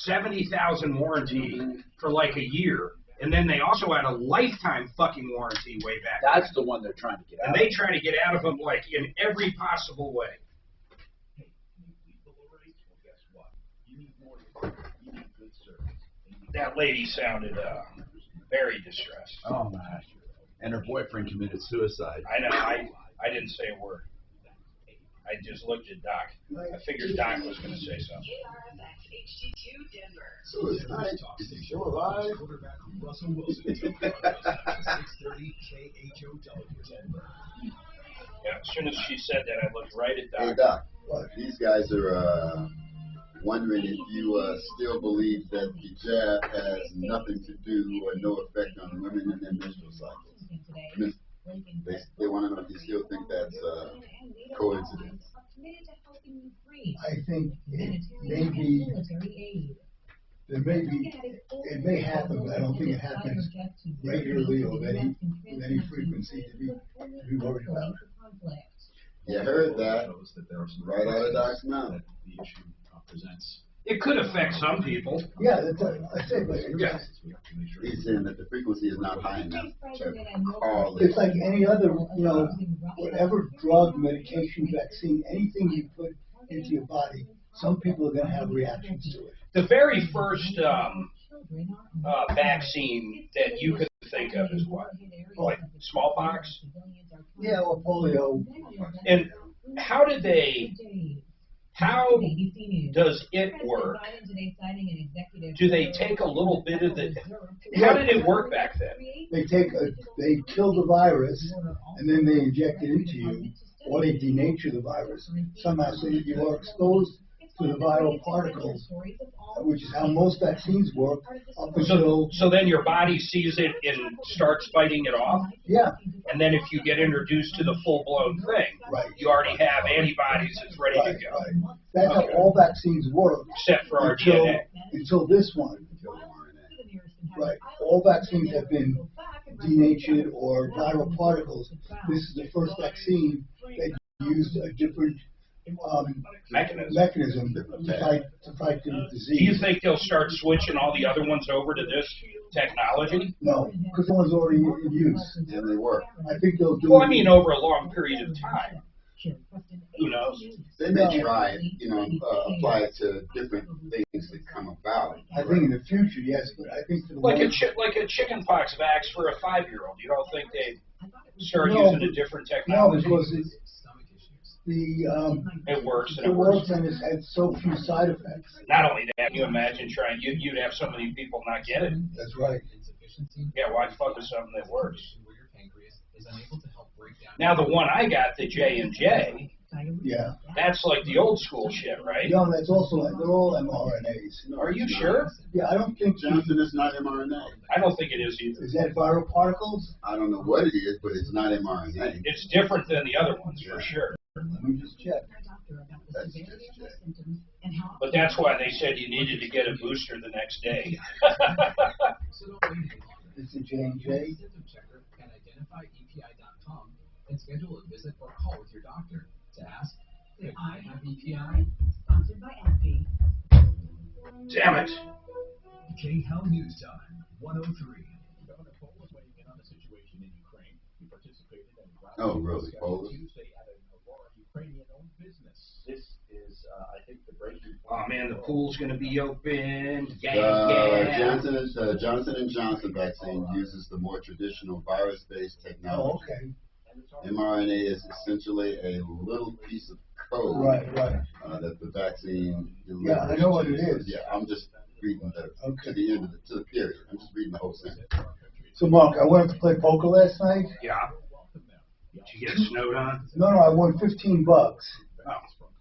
$70,000 warranty for like a year. And then they also had a lifetime fucking warranty way back. That's the one they're trying to get out of. And they try to get out of them like in every possible way. That lady sounded very distressed. Oh my gosh. And her boyfriend committed suicide. I know. I didn't say a word. I just looked at Doc. I figured Doc was going to say something. Suicide? Is he still alive? Yeah, as soon as she said that, I looked right at Doc. Hey, Doc, these guys are wondering if you still believe that the jab has nothing to do or no effect on women in their menstrual cycles. They want to know if you still think that's coincidence. I think it may happen, but I don't think it happens regularly or with any frequency to be worried about. You heard that right out of Doc's mouth. It could affect some people. Yeah, that's what I say, but yeah. He's saying that the frequency is not high enough to call it. It's like any other, whatever drug, medication, vaccine, anything you put into your body, some people are going to have reactions to it. The very first vaccine that you could think of is what? Like smallpox? Yeah, or polio. And how does it work? Do they take a little bit of the... How did it work back then? They kill the virus, and then they inject it into you, or they denature the virus somehow so that you are exposed to for the viral particles, which is how most vaccines work up until... So then your body sees it and starts fighting it off? Yeah. And then if you get introduced to the full-blown thing, you already have antibodies that's ready to go. Right. That's how all vaccines work. Except for our DNA. Until this one. Right. All vaccines have been denatured or viral particles. This is the first vaccine that used a different mechanism to fight the disease. Do you think they'll start switching all the other ones over to this technology? No, because the one's already in use. And they work. I think they'll do Well, I mean, over a long period of time. Who knows? They may try, apply it to different things that come about. I think in the future, yes, but I think for the like a chicken pox vax for a 5-year-old. You don't think they start using a different technology? No, because it works. It works, and it's had so few side effects. Not only that, can you imagine trying? You'd have so many people not get it. That's right. Yeah, why fuck with something that works? Now the one I got, the J&J, yeah, that's like the old school shit, right? No, that's also they're all mRNAs. Are you sure? Yeah, I don't think Johnson is not mRNA. I don't think it is either. Is that viral particles? I don't know what it is, but it's not mRNA. It's different than the other ones for sure. Let me just check. That's just check. But that's why they said you needed to get a booster the next day. It's a J&J. And schedule a visit or call with your doctor to ask if I have EPI. Sponsored by AbbVie. Damn it. K-Hell News Time, 103. Oh, really? Poland? This is, I think, the breaking point. Oh man, the pool's going to be open. Yeah. Johnson & Johnson vaccine uses the more traditional virus-based technology. Oh, okay. mRNA is essentially a little piece of code that the vaccine delivers. Yeah, I know what it is. Yeah, I'm just reading to the end of to the period. I'm just reading the whole sentence. So, Mark, I went to play poker last night. Yeah. Did you get snowed on? No, I won $15. Oh.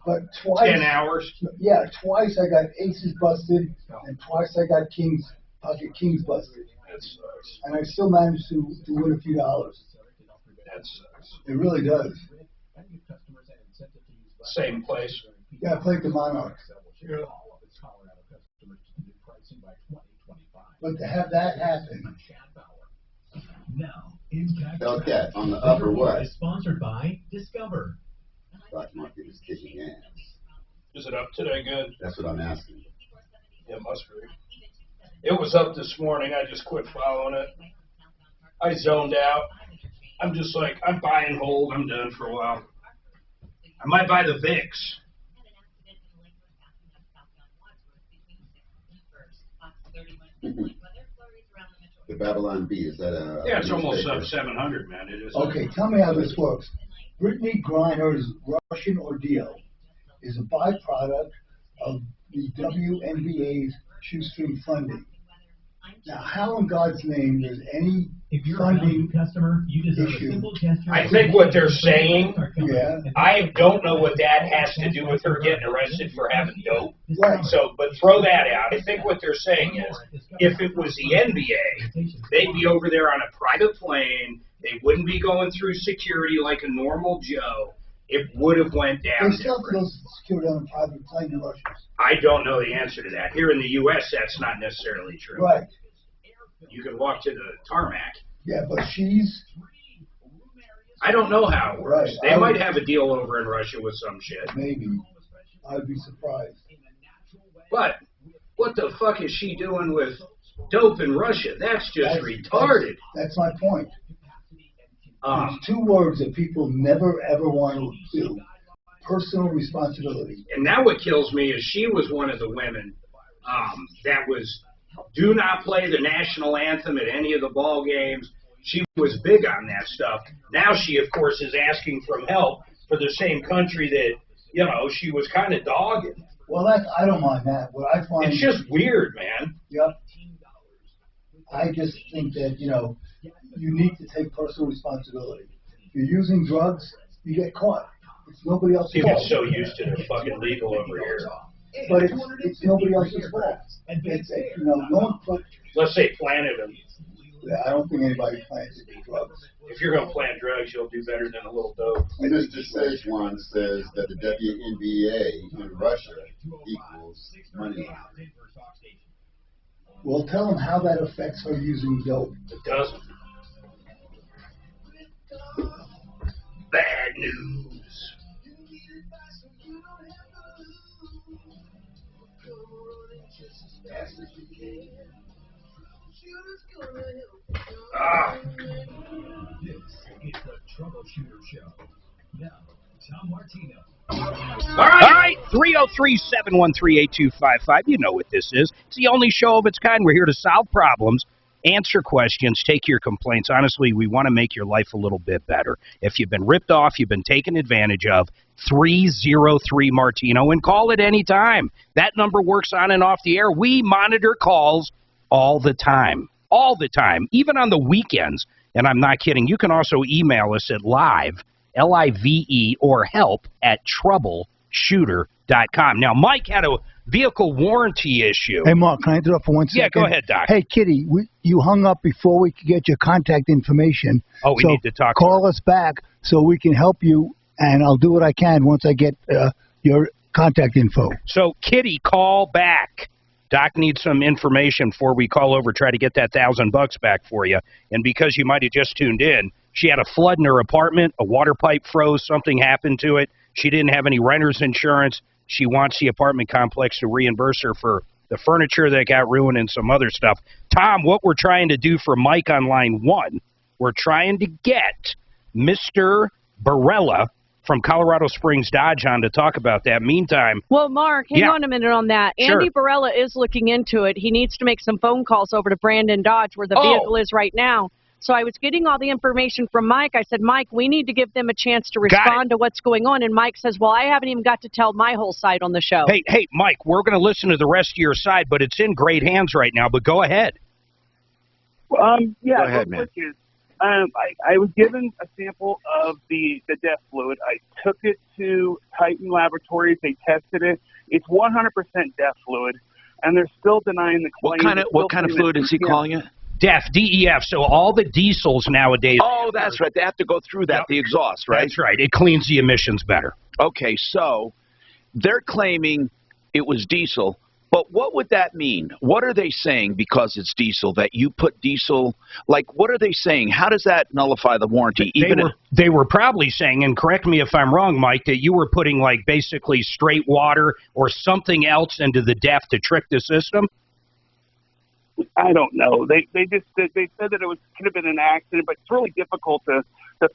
But twice. 10 hours? Yeah, twice I got aces busted, and twice I got pocket kings busted. That sucks. And I still managed to win a few dollars. That sucks. It really does. Same place. Yeah, I played the Monarchs. Yeah. But to have that happen. Now, Okay, on the upper what? Is sponsored by Discover. Stock market is kicking ass. Is it up today good? That's what I'm asking. Yeah, it must be. It was up this morning. I just quit following it. I zoned out. I'm just like, I'm buy and hold. I'm done for a while. I might buy the VIX. The Babylon Bee, is that a... Yeah, it's almost up 700, man. It is. Okay, tell me how this works. Brittany Griner's Russian ordeal is a byproduct of the WNBA's shoestring funding. Now, how in God's name does any funding customer, you deserve a simple gesture? I think what they're saying, yeah. I don't know what that has to do with her getting arrested for having dope. Right. So, but throw that out. I think what they're saying is, if it was the NBA, they'd be over there on a private plane. They wouldn't be going through security like a normal Joe. It would have went down. They still have to go security on a private plane in Russia. I don't know the answer to that. Here in the U.S., that's not necessarily true. Right. You can walk to the tarmac. Yeah, but she's... I don't know how it works. Right. They might have a deal over in Russia with some shit. Maybe. I'd be surprised. But what the fuck is she doing with dope in Russia? That's just retarded. That's my point. There's two words that people never, ever want to do. Personal responsibility. And now what kills me is she was one of the women that was, do not play the national anthem at any of the ball games. She was big on that stuff. Now she, of course, is asking for help for the same country that, you know, she was kind of dogging. Well, I don't mind that. What I find... It's just weird, man. Yep. I just think that, you know, you need to take personal responsibility. If you're using drugs, you get caught. It's nobody else's People fault. get so used to their fucking legal over here. But it's nobody else's fault. No one put. Let's say planted them. I don't think anybody planted the drugs. If you're going to plant drugs, you'll do better than a little dope. Mr. Szechuan says that the WNBA in Russia equals money laundering. Well, tell them how that affects her using dope. It doesn't. Bad news. This is the Troubleshooter Show. Now, Tom Martino. All right, 303-713-8255. You know what this is. It's the only show of its kind. We're here to solve problems, answer questions, take your complaints. Honestly, we want to make your life a little bit better. If you've been ripped off, you've been taken advantage of, 303-MARTINO, and call at any time. That number works on and off the air. We monitor calls all the time. All the time, even on the weekends. And I'm not kidding. You can also email us at live, L-I-V-E, or help at troubleshooter.com. Now, Mike had a vehicle warranty issue. Hey, Mark, can I interrupt for 1 second? Yeah, go ahead, Doc. Hey, Kitty, you hung up before we could get your contact information. Oh, we need to talk to call us back so we can help you, and I'll do what I can once I get your contact info. So, Kitty, call back. Doc needs some information before we call over, try to get that $1,000 back for you. And because you might have just tuned in, she had a flood in her apartment, a water pipe froze, something happened to it. She didn't have any renter's insurance. She wants the apartment complex to reimburse her for the furniture that got ruined and some other stuff. Tom, what we're trying to do for Mike on line 1, we're trying to get Mr. Barella from Colorado Springs Dodge on to talk about that. Meantime, well, Mark, hang on a minute on that. Sure. Andy Barella is looking into it. He needs to make some phone calls over to Brandon Dodge, where the vehicle is right now. So I was getting all the information from Mike. I said, Mike, we need to give them a chance to respond to what's going on. And Mike says, well, I haven't even got to tell my whole side on the show. Hey, Mike, we're going to listen to the rest of your side, but it's in great hands right now. But go ahead. Yeah, go ahead, man. I was given a sample of the death fluid. I took it to Titan Laboratories. They tested it. It's 100% death fluid, and they're still denying the claim. What kind of fluid is he calling it? DEF, D-E-F. So all the diesels nowadays. Oh, that's right. They have to go through that, the exhaust, right? That's right. It cleans the emissions better. Okay, so they're claiming it was diesel. But what would that mean? What are they saying because it's diesel, that you put diesel, like what are they saying? How does that nullify the warranty? They were probably saying, and correct me if I'm wrong, Mike, that you were putting like basically straight water or something else into the DEF to trick the system? I don't know. They said that it could have been an accident, but it's really difficult to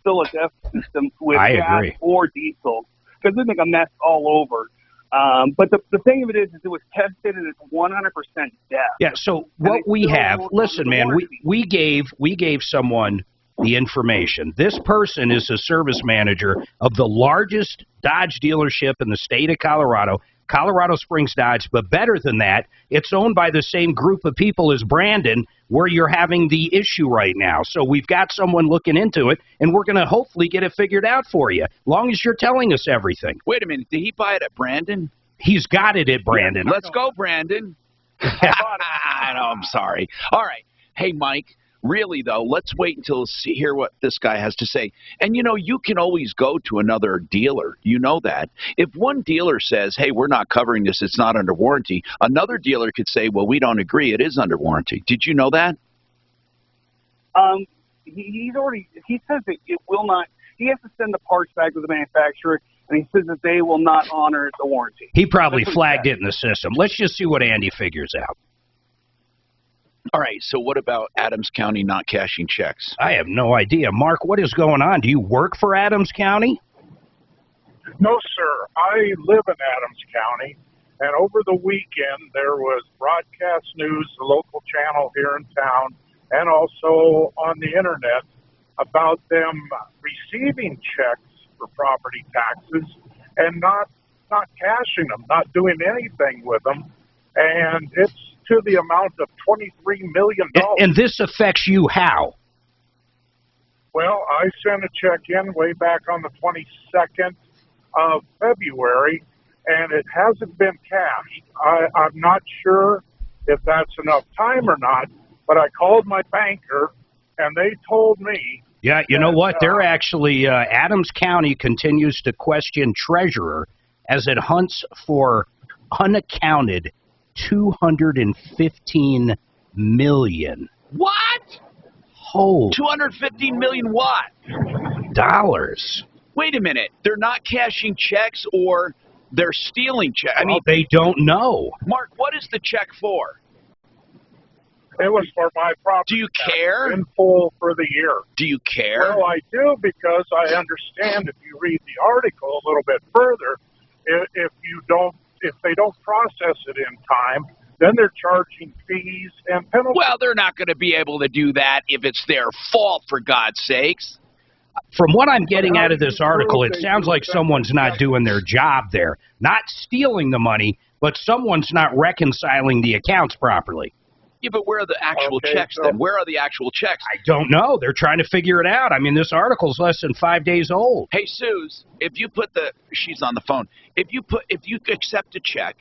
fill a DEF system with gas or diesel because it's like a mess all over. But the thing of it is it was tested and it's 100% DEF. Yeah. So what we have, listen, man, we gave someone the information. This person is a service manager of the largest Dodge dealership in the state of Colorado, Colorado Springs Dodge. But better than that, it's owned by the same group of people as Brandon, where you're having the issue right now. So we've got someone looking into it, and we're going to hopefully get it figured out for you, long as you're telling us everything. Wait a minute. Did he buy it at Brandon? He's got it at Brandon. Yeah, let's go, Brandon. I know, I'm sorry. All right. Hey, Mike, really, though, let's wait until hear what this guy has to say. And, you know, you can always go to another dealer. You know that. If one dealer says, hey, we're not covering this, it's not under warranty, another dealer could say, well, we don't agree, it is under warranty. Did you know that? He says that it will not, he has to send the parts back to the manufacturer, and he says that they will not honor the warranty. He probably flagged it in the system. Let's just see what Andy figures out. All right, so what about Adams County not cashing checks? I have no idea. Mark, what is going on? Do you work for Adams County? No, sir. I live in Adams County, and over the weekend there was broadcast news, the local channel here in town, and also on the internet about them receiving checks for property taxes and not cashing them, not doing anything with them, and it's to the amount of $23 million. And this affects you how? Well, I sent a check in way back on the 22nd of February, and it hasn't been cashed. I'm not sure if that's enough time or not, but I called my banker, and they told me. Yeah, you know what? They're actually, Adams County continues to question treasurer as it hunts for unaccounted $215 million. What? Whole 215 million what? Dollars. Wait a minute. They're not cashing checks or they're stealing checks. I mean, they don't know. Mark, what is the check for? It was for my property. Do you care? In full for the year. Do you care? Well, I do, because I understand if you read the article a little bit further, if they don't process it in time, then they're charging fees and penalties. Well, they're not going to be able to do that if it's their fault, for God's sakes. From what I'm getting out of this article, it sounds like someone's not doing their job there. Not stealing the money, but someone's not reconciling the accounts properly. Yeah, but where are the actual checks then? Where are the actual checks? I don't know. They're trying to figure it out. I mean, this article's less than 5 days old. Hey, Suze, if you put she's on the phone. If you accept a check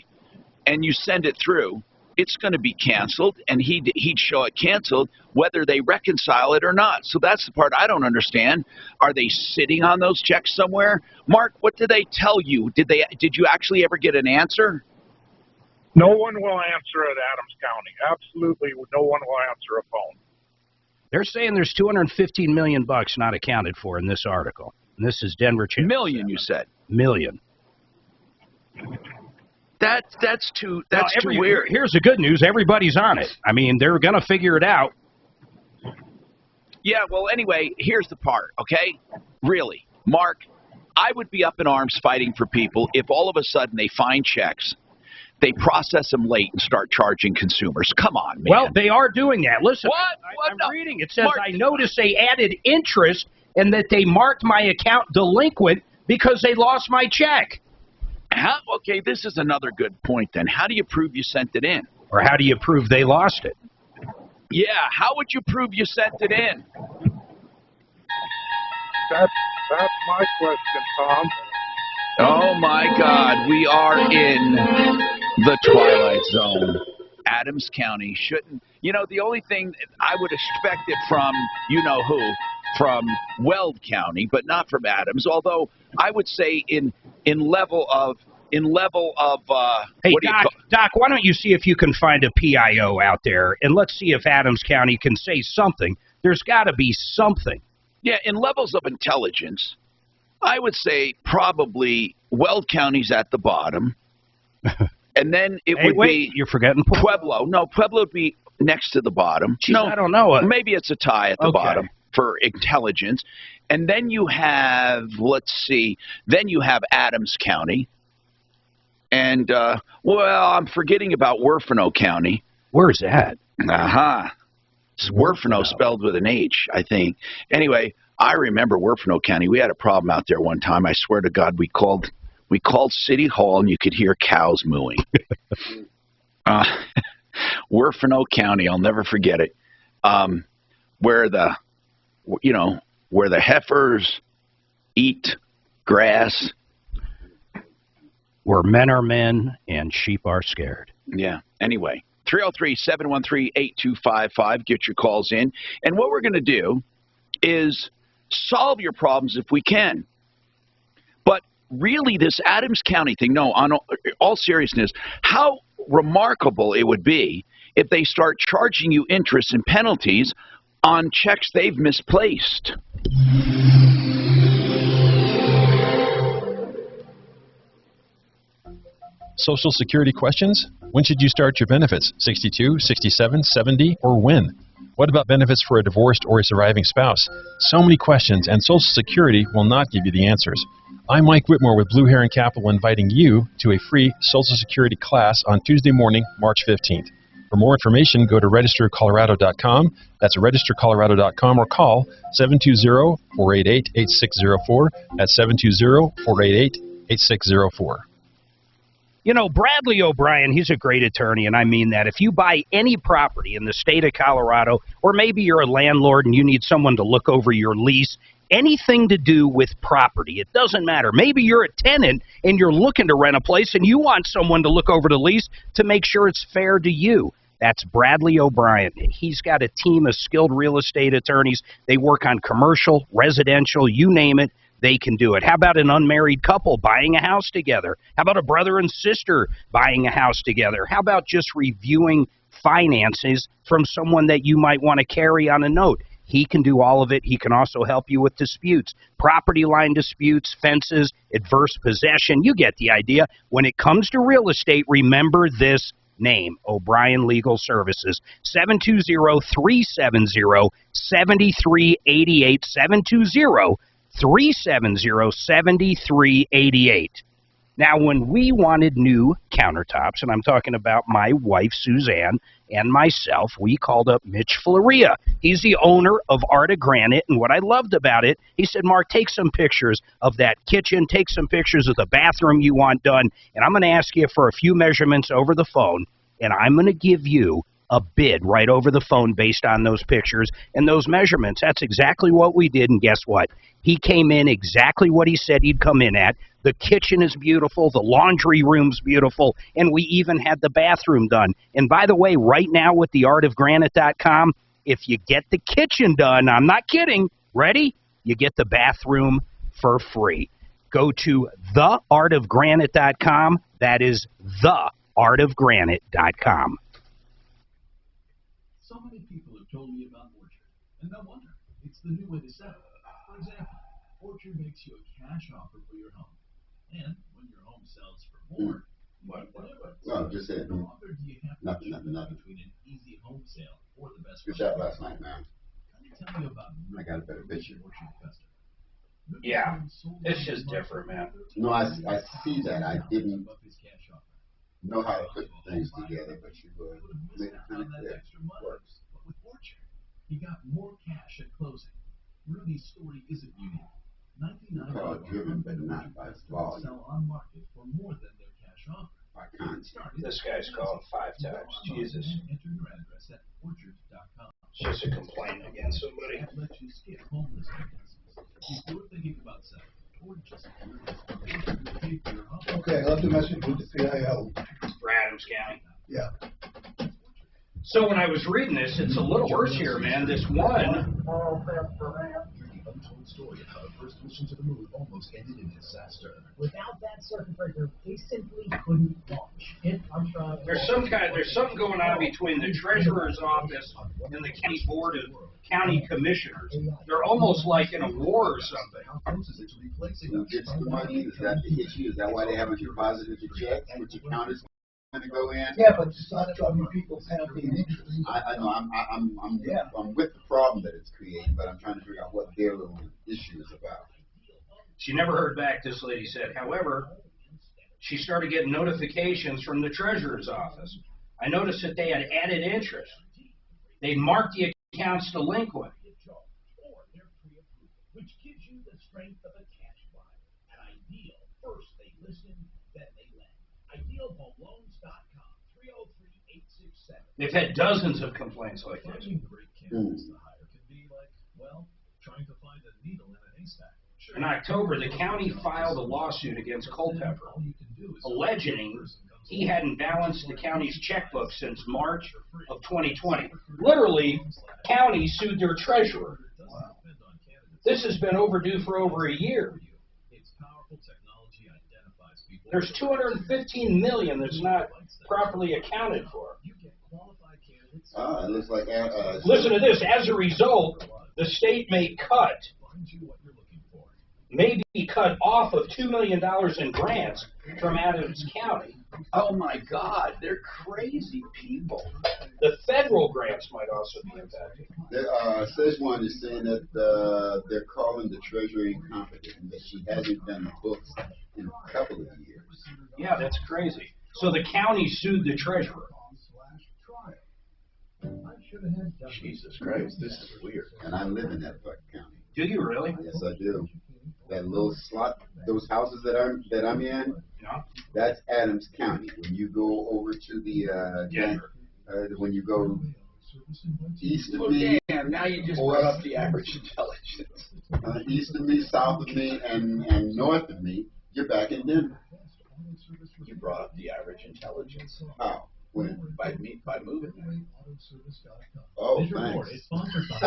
and you send it through, it's going to be canceled, and he'd show it canceled whether they reconcile it or not. So that's the part I don't understand. Are they sitting on those checks somewhere? Mark, what did they tell you? Did you actually ever get an answer? No one will answer at Adams County. Absolutely, no one will answer a phone. They're saying there's $215 million not accounted for in this article. And this is Denver Channel. Million, you said. Million. That's too weird. Here's the good news. Everybody's on it. I mean, they're going to figure it out. Yeah, well, anyway, here's the part, okay? Really, Mark, I would be up in arms fighting for people if all of a sudden they find checks, they process them late and start charging consumers. Come on, man. Well, they are doing that. Listen, what? I'm reading. It says, Mark, I noticed they added interest and that they marked my account delinquent because they lost my check. Okay, this is another good point then. How do you prove you sent it in? Or how do you prove they lost it? Yeah, how would you prove you sent it in? That's my question, Tom. Oh, my God. We are in the Twilight Zone. Adams County shouldn't... You know, the only thing I would expect it from, you-know-who, from Weld County, but not from Adams, although I would say in level of hey, Doc, why don't you see if you can find a PIO out there, and let's see if Adams County can say something. There's got to be something. Yeah, in levels of intelligence, I would say probably Weld County's at the bottom, and then it would be... You're forgetting Pueblo. No, Pueblo would be next to the bottom. Jeez, no, I don't know. Maybe it's a tie at the bottom for intelligence. And then you have, let's see, then you have Adams County. And, well, I'm forgetting about Werfeno County. Where's that? It's Werfeno spelled with an H, I think. Anyway, I remember Werfeno County. We had a problem out there one time. I swear to God, we called City Hall, and you could hear cows mooing. Werfeno County, I'll never forget it. Where the heifers eat grass. Where men are men and sheep are scared. Yeah. Anyway, 303-713-8255. Get your calls in. And what we're going to do is solve your problems if we can. But really, this Adams County thing, no, on all seriousness, how remarkable it would be if they start charging you interest and penalties on checks they've misplaced. Social Security questions? When should you start your benefits? 62, 67, 70, or when? What about benefits for a divorced or a surviving spouse? So many questions, and Social Security will not give you the answers. I'm Mike Whitmore with Blue Heron Capital, inviting you to a free Social Security class on Tuesday morning, March 15th. For more information, go to registercolorado.com. That's registercolorado.com, or call 720-488-8604. That's 720-488-8604. You know, Bradley O'Brien, he's a great attorney, and I mean that. If you buy any property in the state of Colorado, or maybe you're a landlord and you need someone to look over your lease, anything to do with property. It doesn't matter. Maybe you're a tenant and you're looking to rent a place and you want someone to look over the lease to make sure it's fair to you. That's Bradley O'Brien. He's got a team of skilled real estate attorneys. They work on commercial, residential, you name it, they can do it. How about an unmarried couple buying a house together? How about a brother and sister buying a house together? How about just reviewing finances from someone that you might want to carry on a note? He can do all of it. He can also help you with disputes, property line disputes, fences, adverse possession. You get the idea. When it comes to real estate, remember this name, O'Brien Legal Services, 720-370-7388, 720-370-7388. Now, when we wanted new countertops, and I'm talking about my wife, Suzanne, and myself, we called up Mitch Floria. He's the owner of Art of Granite, and what I loved about it, he said, Mark, take some pictures of that kitchen, take some pictures of the bathroom you want done, and I'm going to ask you for a few measurements over the phone, and I'm going to give you a bid right over the phone based on those pictures and those measurements. That's exactly what we did, and guess what? He came in exactly what he said he'd come in at. The kitchen is beautiful, the laundry room's beautiful, and we even had the bathroom done. And by the way, right now with theartofgranite.com, if you get the kitchen done, I'm not kidding, ready? You get the bathroom for free. Go to theartofgranite.com. That is theartofgranite.com. So many people have told me about Orchard, and no wonder. It's the new way to sell. For example, Orchard makes you a cash offer for your home. And when your home sells for more, No, just saying. no longer do you have to Nothing. between an easy home sale or the best Good shot last night, man. Tell me about I got a better picture. Yeah, it's just different, man. No, I see that. I didn't know how to put things together, but you made it kind of clear. Works. But with Orchard, you got more cash at closing. Rudy's story isn't unique. 99 driven, but not by volume. Sell on market for more than their cash offer. By content. This guy's called 5 times. Jesus. Enter your address at orchard.com. It's just a complaint against somebody. That lets you skip homeless vacancies. If you're thinking about selling, or just pay for your home. Okay, I left a message with the PIO. For Adams County. Yeah. So when I was reading this, it's a little worse here, man. This one. Untold story of how the first mission to the moon almost ended in disaster. Without that circuit breaker, they simply couldn't launch. There's something going on between the treasurer's office and the county board of county commissioners. They're almost like in a war or something. Who gets the money? Is that the issue? Is that why they haven't deposited the checks, which account is going to go in? Yeah, but it's not charging people penalty and interest. I know. I'm with the problem that it's creating, but I'm trying to figure out what their little issue is about. She never heard back, this lady said. However, she started getting notifications from the treasurer's office. I noticed that they had added interest. They marked the accounts delinquent. Which gives you the strength of a cash buyer. At Ideal, first they listen, then they lend. IdealHomeLoans.com, 303-867. They've had dozens of complaints like this. Finding great candidates to hire can be like, well, trying to find a needle in a haystack. In October, the county filed a lawsuit against Culpepper, alleging he hadn't balanced the county's checkbook since March of 2020. Literally, county sued their treasurer. This has been overdue for over a year. There's $215 million that's not properly accounted for. It looks like. Listen to this. As a result, the state may be cut off of $2 million in grants from Adams County. Oh my God, they're crazy people. The federal grants might also be impacted. This one is saying that they're calling the Treasury incompetent, and that she hasn't done the books in a couple of years. Yeah, that's crazy. So the county sued the treasurer. Jesus Christ, this is weird. And I live in that county. Do you really? Yes, I do. That little slot, those houses that I'm in, yeah. That's Adams County. When you go over to the when you go east of Well, me. damn, now you just brought up the average intelligence. East of me, south of me, and north of me, you're back in Denver. You brought up the average intelligence. How? When? By moving there. Oh, This report thanks. is sponsored by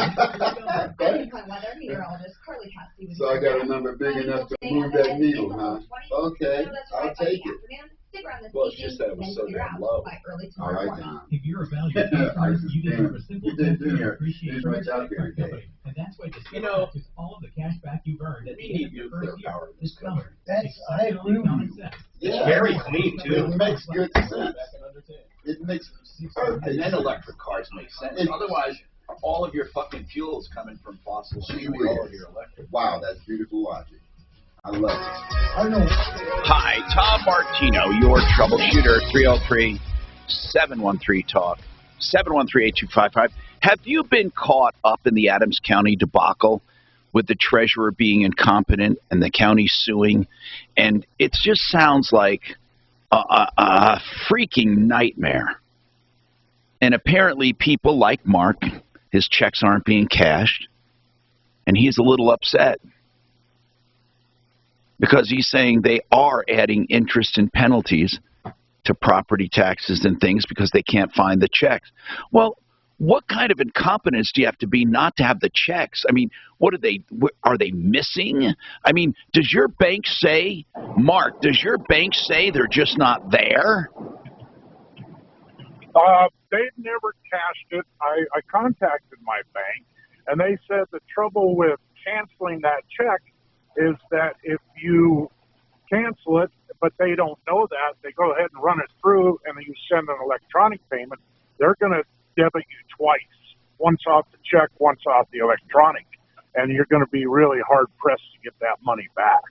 Thanks. Weather meteorologist Carly Cassidy. So I got a number big enough to move that needle, huh? Okay, I'll take it. Well, it's just that it was so damn low. All right, Tom. If you're a value customer, you deserve a simple You've been token of here. appreciation There's much from out there the company. And that's why Discover taxes all of the cash back you've earned at We the end need of your nuclear first year. power. Discover. I agree with you. It's Yeah. very clean, too. It makes good sense. It makes perfect And then sense. electric cars make sense. It- Otherwise, all of your fucking fuel is coming from fossil Gee fuels. All of whiz. your electric. Wow, that's beautiful logic. I love it. I know. Hi, Tom Martino, your troubleshooter, 303-713-TALK, 713-8255. Have you been caught up in the Adams County debacle with the treasurer being incompetent and the county suing? And it just sounds like a freaking nightmare. And apparently people like Mark, his checks aren't being cashed, and he's a little upset because he's saying they are adding interest and penalties to property taxes and things because they can't find the checks. Well, what kind of incompetence do you have to be not to have the checks? I mean, are they missing? I mean, does your bank say, Mark, does your bank say they're just not there? They've never cashed it. I contacted my bank, and they said the trouble with canceling that check is that if you cancel it, but they don't know that, they go ahead and run it through, and then you send an electronic payment, they're going to debit you twice, once off the check, once off the electronic, and you're going to be really hard-pressed to get that money back.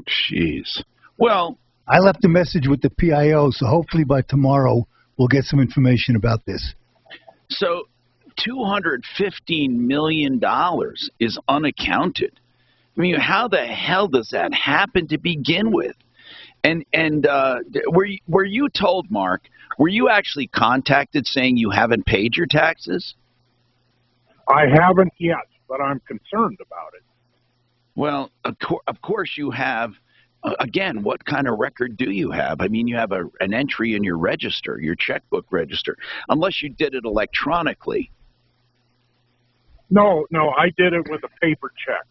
Jeez. Well, I left a message with the PIO, so hopefully by tomorrow we'll get some information about this. So $215 million is unaccounted. I mean, how the hell does that happen to begin with? And were you told, Mark, were you actually contacted saying you haven't paid your taxes? I haven't yet, but I'm concerned about it. Well, of course you have. Again, what kind of record do you have? I mean, you have an entry in your register, your checkbook register, unless you did it electronically. No, I did it with a paper check.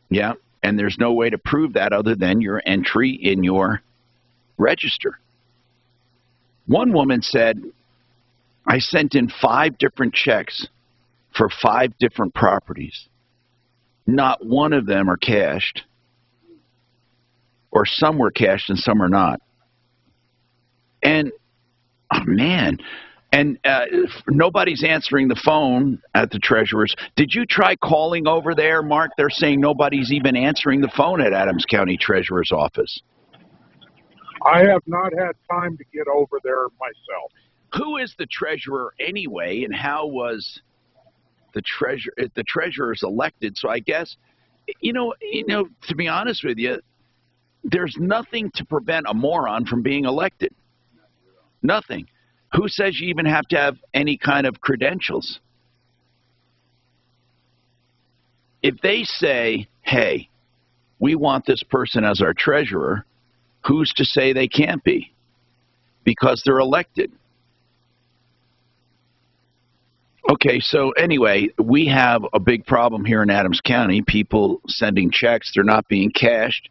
Yeah, and there's no way to prove that other than your entry in your register. One woman said, I sent in 5 different checks for 5 different properties. Not one of them are cashed. Or some were cashed and some are not. And, oh man, and nobody's answering the phone at the treasurer's. Did you try calling over there, Mark? They're saying nobody's even answering the phone at Adams County Treasurer's office. I have not had time to get over there myself. Who is the treasurer anyway, and how was the treasurer's elected? So I guess, you know, to be honest with you, there's nothing to prevent a moron from being elected. Nothing. Who says you even have to have any kind of credentials? If they say, hey, we want this person as our treasurer, who's to say they can't be? Because they're elected. Okay, so anyway, we have a big problem here in Adams County. People sending checks, they're not being cashed.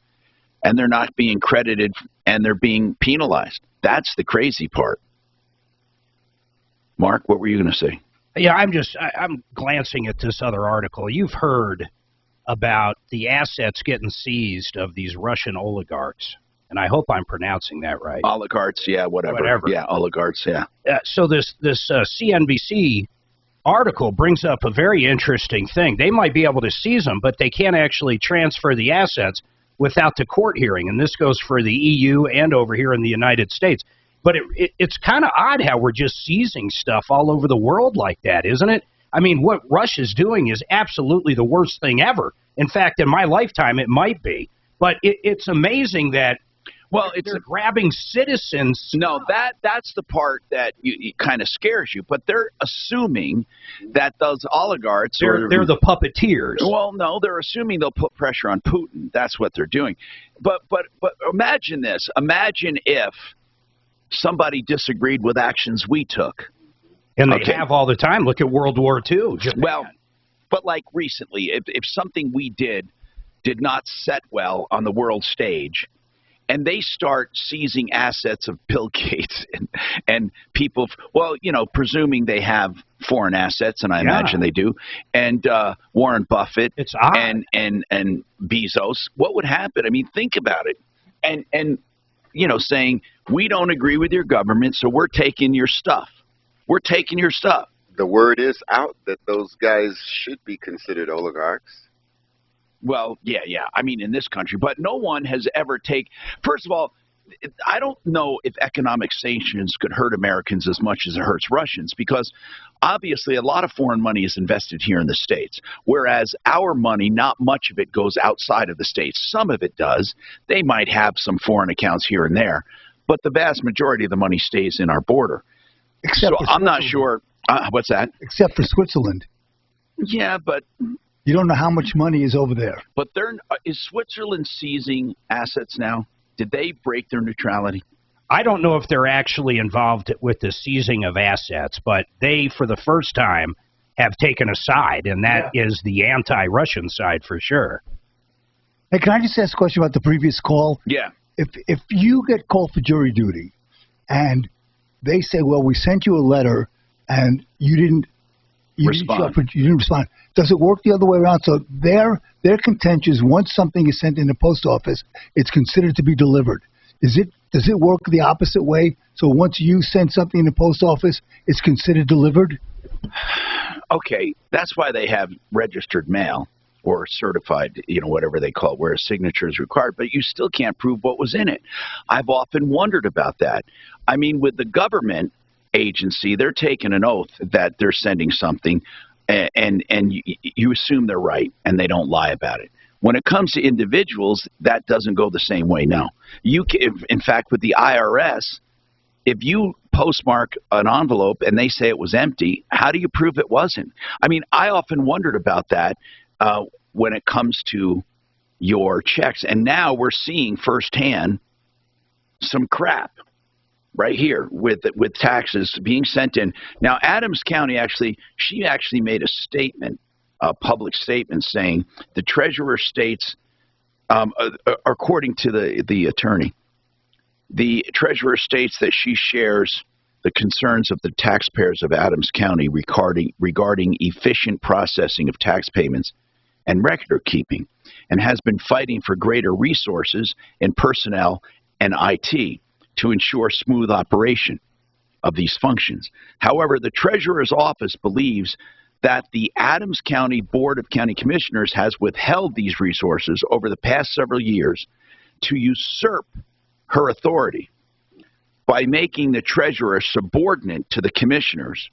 And they're not being credited, and they're being penalized. That's the crazy part. Mark, what were you going to say? Yeah, I'm glancing at this other article. You've heard about the assets getting seized of these Russian oligarchs, and I hope I'm pronouncing that right. Oligarchs, yeah, whatever. Yeah, oligarchs, yeah. So this CNBC article brings up a very interesting thing. They might be able to seize them, but they can't actually transfer the assets without the court hearing, and this goes for the EU and over here in the United States. But it's kind of odd how we're just seizing stuff all over the world like that, isn't it? I mean, what Russia's doing is absolutely the worst thing ever. In fact, in my lifetime, it might be. But it's amazing that Well, they're grabbing citizens. No, that's the part that kind of scares you. But they're assuming that those oligarchs they're the puppeteers. Well, no, they're assuming they'll put pressure on Putin. That's what they're doing. But imagine this. Imagine if somebody disagreed with actions we took. And they have all the time. Look at World War II. Well, but like recently, if something we did not set well on the world stage, and they start seizing assets of Bill Gates and people, well, presuming they have foreign assets, and I imagine they do, and Warren Buffett and Bezos, what would happen? I mean, think about it. And saying, we don't agree with your government, so we're taking your stuff. We're taking your stuff. The word is out that those guys should be considered oligarchs. Well, yeah. I mean, in this country, but no one has ever first of all, I don't know if economic sanctions could hurt Americans as much as it hurts Russians, because obviously a lot of foreign money is invested here in the States, whereas our money, not much of it goes outside of the States. Some of it does. They might have some foreign accounts here and there, but the vast majority of the money stays in our border. Except so I'm not sure. What's that? Except for Switzerland. Yeah, but you don't know how much money is over there. But is Switzerland seizing assets now? Did they break their neutrality? I don't know if they're actually involved with the seizing of assets, but they, for the first time, have taken a side, and that is the anti-Russian side for sure. Hey, can I just ask a question about the previous call? Yeah. If you get called for jury duty, and they say, well, we sent you a letter, and you didn't respond. Does it work the other way around? So their contention is once something is sent in the post office, it's considered to be delivered. Does it work the opposite way? So once you send something in the post office, it's considered delivered? Okay, that's why they have registered mail or certified, whatever they call it, where a signature is required, but you still can't prove what was in it. I've often wondered about that. I mean, with the government agency, they're taking an oath that they're sending something, and you assume they're right, and they don't lie about it. When it comes to individuals, that doesn't go the same way now. In fact, with the IRS, if you postmark an envelope and they say it was empty, how do you prove it wasn't? I mean, I often wondered about that when it comes to your checks. And now we're seeing firsthand some crap right here with taxes being sent in. Now, Adams County she actually made a statement, a public statement, saying the treasurer states, according to the attorney, the treasurer states that she shares the concerns of the taxpayers of Adams County regarding efficient processing of tax payments and record keeping, and has been fighting for greater resources in personnel and IT to ensure smooth operation of these functions. However, the treasurer's office believes that the Adams County Board of County Commissioners has withheld these resources over the past several years to usurp her authority by making the treasurer subordinate to the commissioners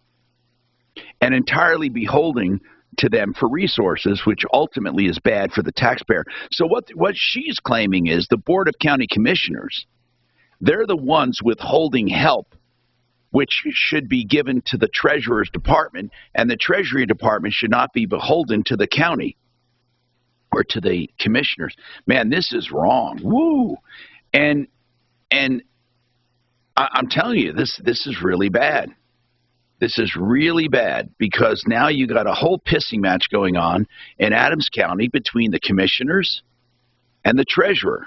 and entirely beholden to them for resources, which ultimately is bad for the taxpayer. So what she's claiming is the Board of County Commissioners, they're the ones withholding help which should be given to the Treasurer's Department, and the Treasury Department should not be beholden to the county or to the commissioners. Man, this is wrong. Woo! And I'm telling you, this is really bad. This is really bad, because now you got a whole pissing match going on in Adams County between the commissioners and the treasurer.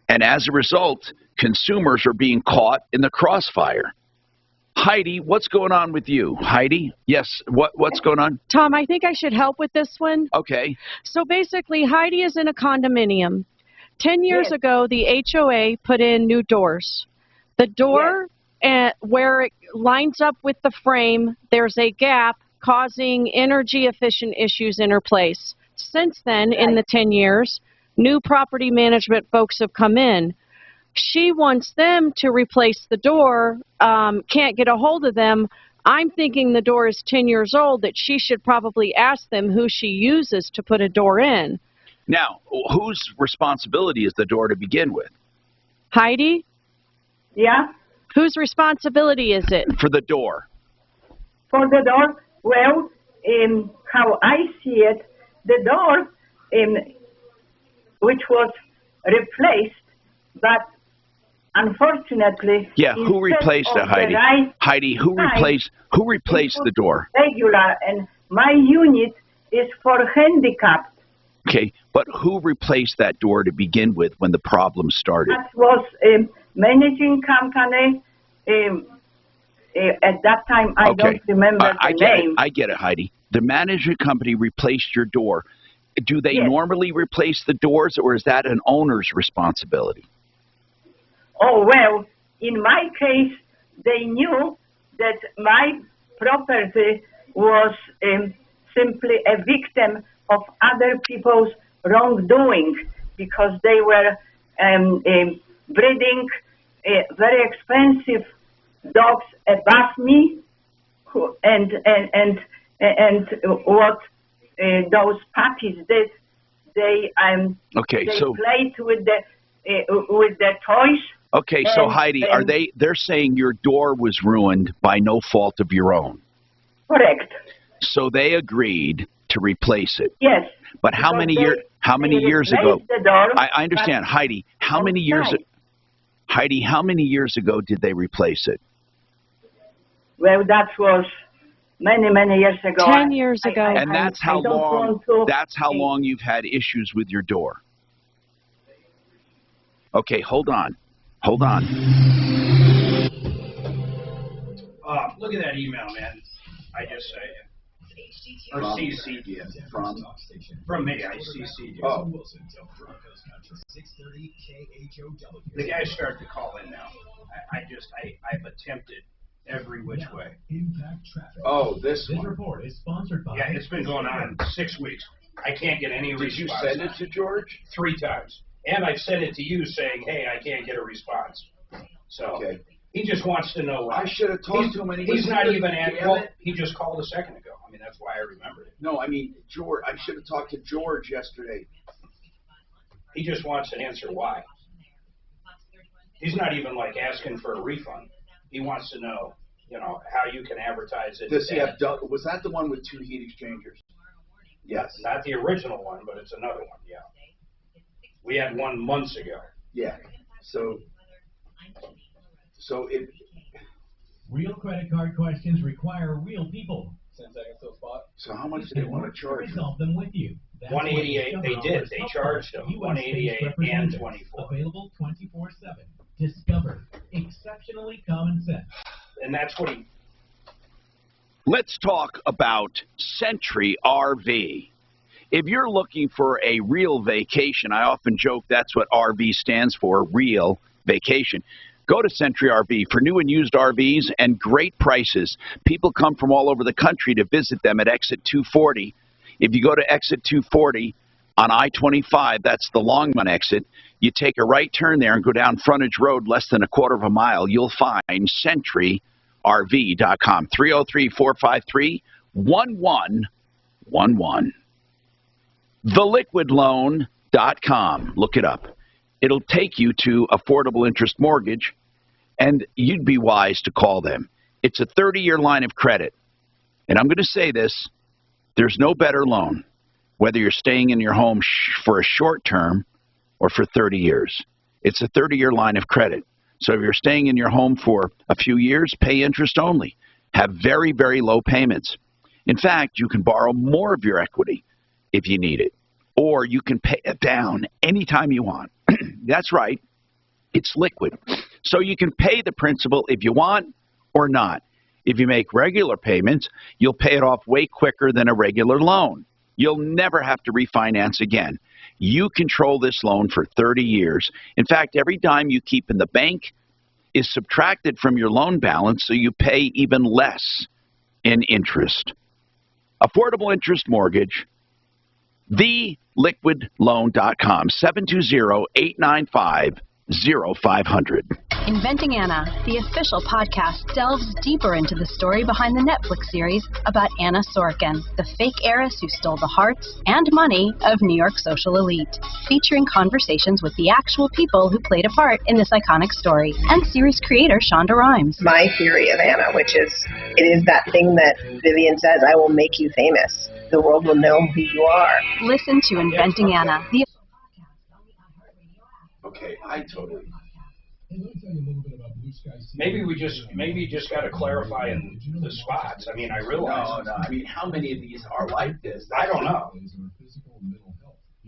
And as a result, consumers are being caught in the crossfire. Heidi, what's going on with you? Heidi? Yes, what's going on? Tom, I think I should help with this one. Okay. So basically, Heidi is in a condominium. 10 years ago, the HOA put in new doors. The door, where it lines up with the frame, there's a gap causing energy efficient issues in her place. Since then, in the 10 years, new property management folks have come in. She wants them to replace the door, can't get a hold of them. I'm thinking the door is 10 years old, that she should probably ask them who she uses to put a door in. Now, whose responsibility is the door to begin with? Heidi? Yeah? Whose responsibility is it? For the door. For the door, well, how I see it, the door, which was replaced, but unfortunately, Yeah, who replaced it, Heidi? Heidi, who replaced the door? Regular, and my unit is for handicapped. Okay, but who replaced that door to begin with when the problem started? That was a managing company. At that time, I don't remember the name. I get it, Heidi. The management company replaced your door. Do they normally replace the doors, or is that an owner's responsibility? Oh, well, in my case, they knew that my property was simply a victim of other people's wrongdoing because they were breeding very expensive dogs above me, and what those puppies did, they played with the toys. Okay, so Heidi, they're saying your door was ruined by no fault of your own? Correct. So they agreed to replace it. Yes. But how many years ago? I understand, Heidi. How many years ago did they replace it? Well, that was many years ago. 10 years ago. And that's how long. That's how long you've had issues with your door. Okay, hold on. Look at that email, man. I just say it. Or CC'd you. From me, I CC'd you. Oh. The guys start to call in now. I've attempted every which way. Oh, this one. Report is sponsored by. Yeah, it's been going on 6 weeks. I can't get any response. Did you send it to George? 3 times. And I've sent it to you saying, hey, I can't get a response. So he just wants to know. I should have talked to him. And he's not even at. Well, he just called a second ago. I mean, that's why I remembered it. No, I mean, George. I should have talked to George yesterday. He just wants an answer why. He's not even like asking for a refund. He wants to know, how you can advertise it. Does he have? Was that the one with 2 heat exchangers? Yes. Not the original one, but it's another one. Yeah. We had one months ago. Yeah. So it. Real credit card questions require real people. 10 seconds till spot. So how much do they want to charge? Resolve them with you. $188. They did. They charged them $188 and $24. Available 24/7. Discover exceptionally common sense. And that's what he. Let's talk about Century RV. If you're looking for a real vacation, I often joke that's what RV stands for, real vacation. Go to Century RV for new and used RVs and great prices. People come from all over the country to visit them at Exit 240. If you go to Exit 240 on I-25, that's the Longman exit, you take a right turn there and go down Frontage Road less than a quarter of a mile, you'll find CenturyRV.com. 303-453-1111. TheLiquidLoan.com. Look it up. It'll take you to affordable interest mortgage, and you'd be wise to call them. It's a 30-year line of credit. And I'm going to say this, there's no better loan, whether you're staying in your home for a short term or for 30 years. It's a 30-year line of credit. So if you're staying in your home for a few years, pay interest only. Have very, very low payments. In fact, you can borrow more of your equity if you need it. Or you can pay it down anytime you want. That's right. It's liquid. So you can pay the principal if you want or not. If you make regular payments, you'll pay it off way quicker than a regular loan. You'll never have to refinance again. You control this loan for 30 years. In fact, every dime you keep in the bank is subtracted from your loan balance, so you pay even less in interest. Affordable interest mortgage, TheLiquidLoan.com, 720-895-0000. 0500. Inventing Anna, the official podcast, delves deeper into the story behind the Netflix series about Anna Sorokin, the fake heiress who stole the hearts and money of New York social elite, featuring conversations with the actual people who played a part in this iconic story, and series creator Shonda Rhimes. My theory of Anna, which is, it is that thing that Vivian says, I will make you famous. The world will know who you are. Listen to Inventing Anna. Okay, I totally. Maybe you just got to clarify in the spots. I mean, I realize. No. I mean, how many of these are like this? I don't know.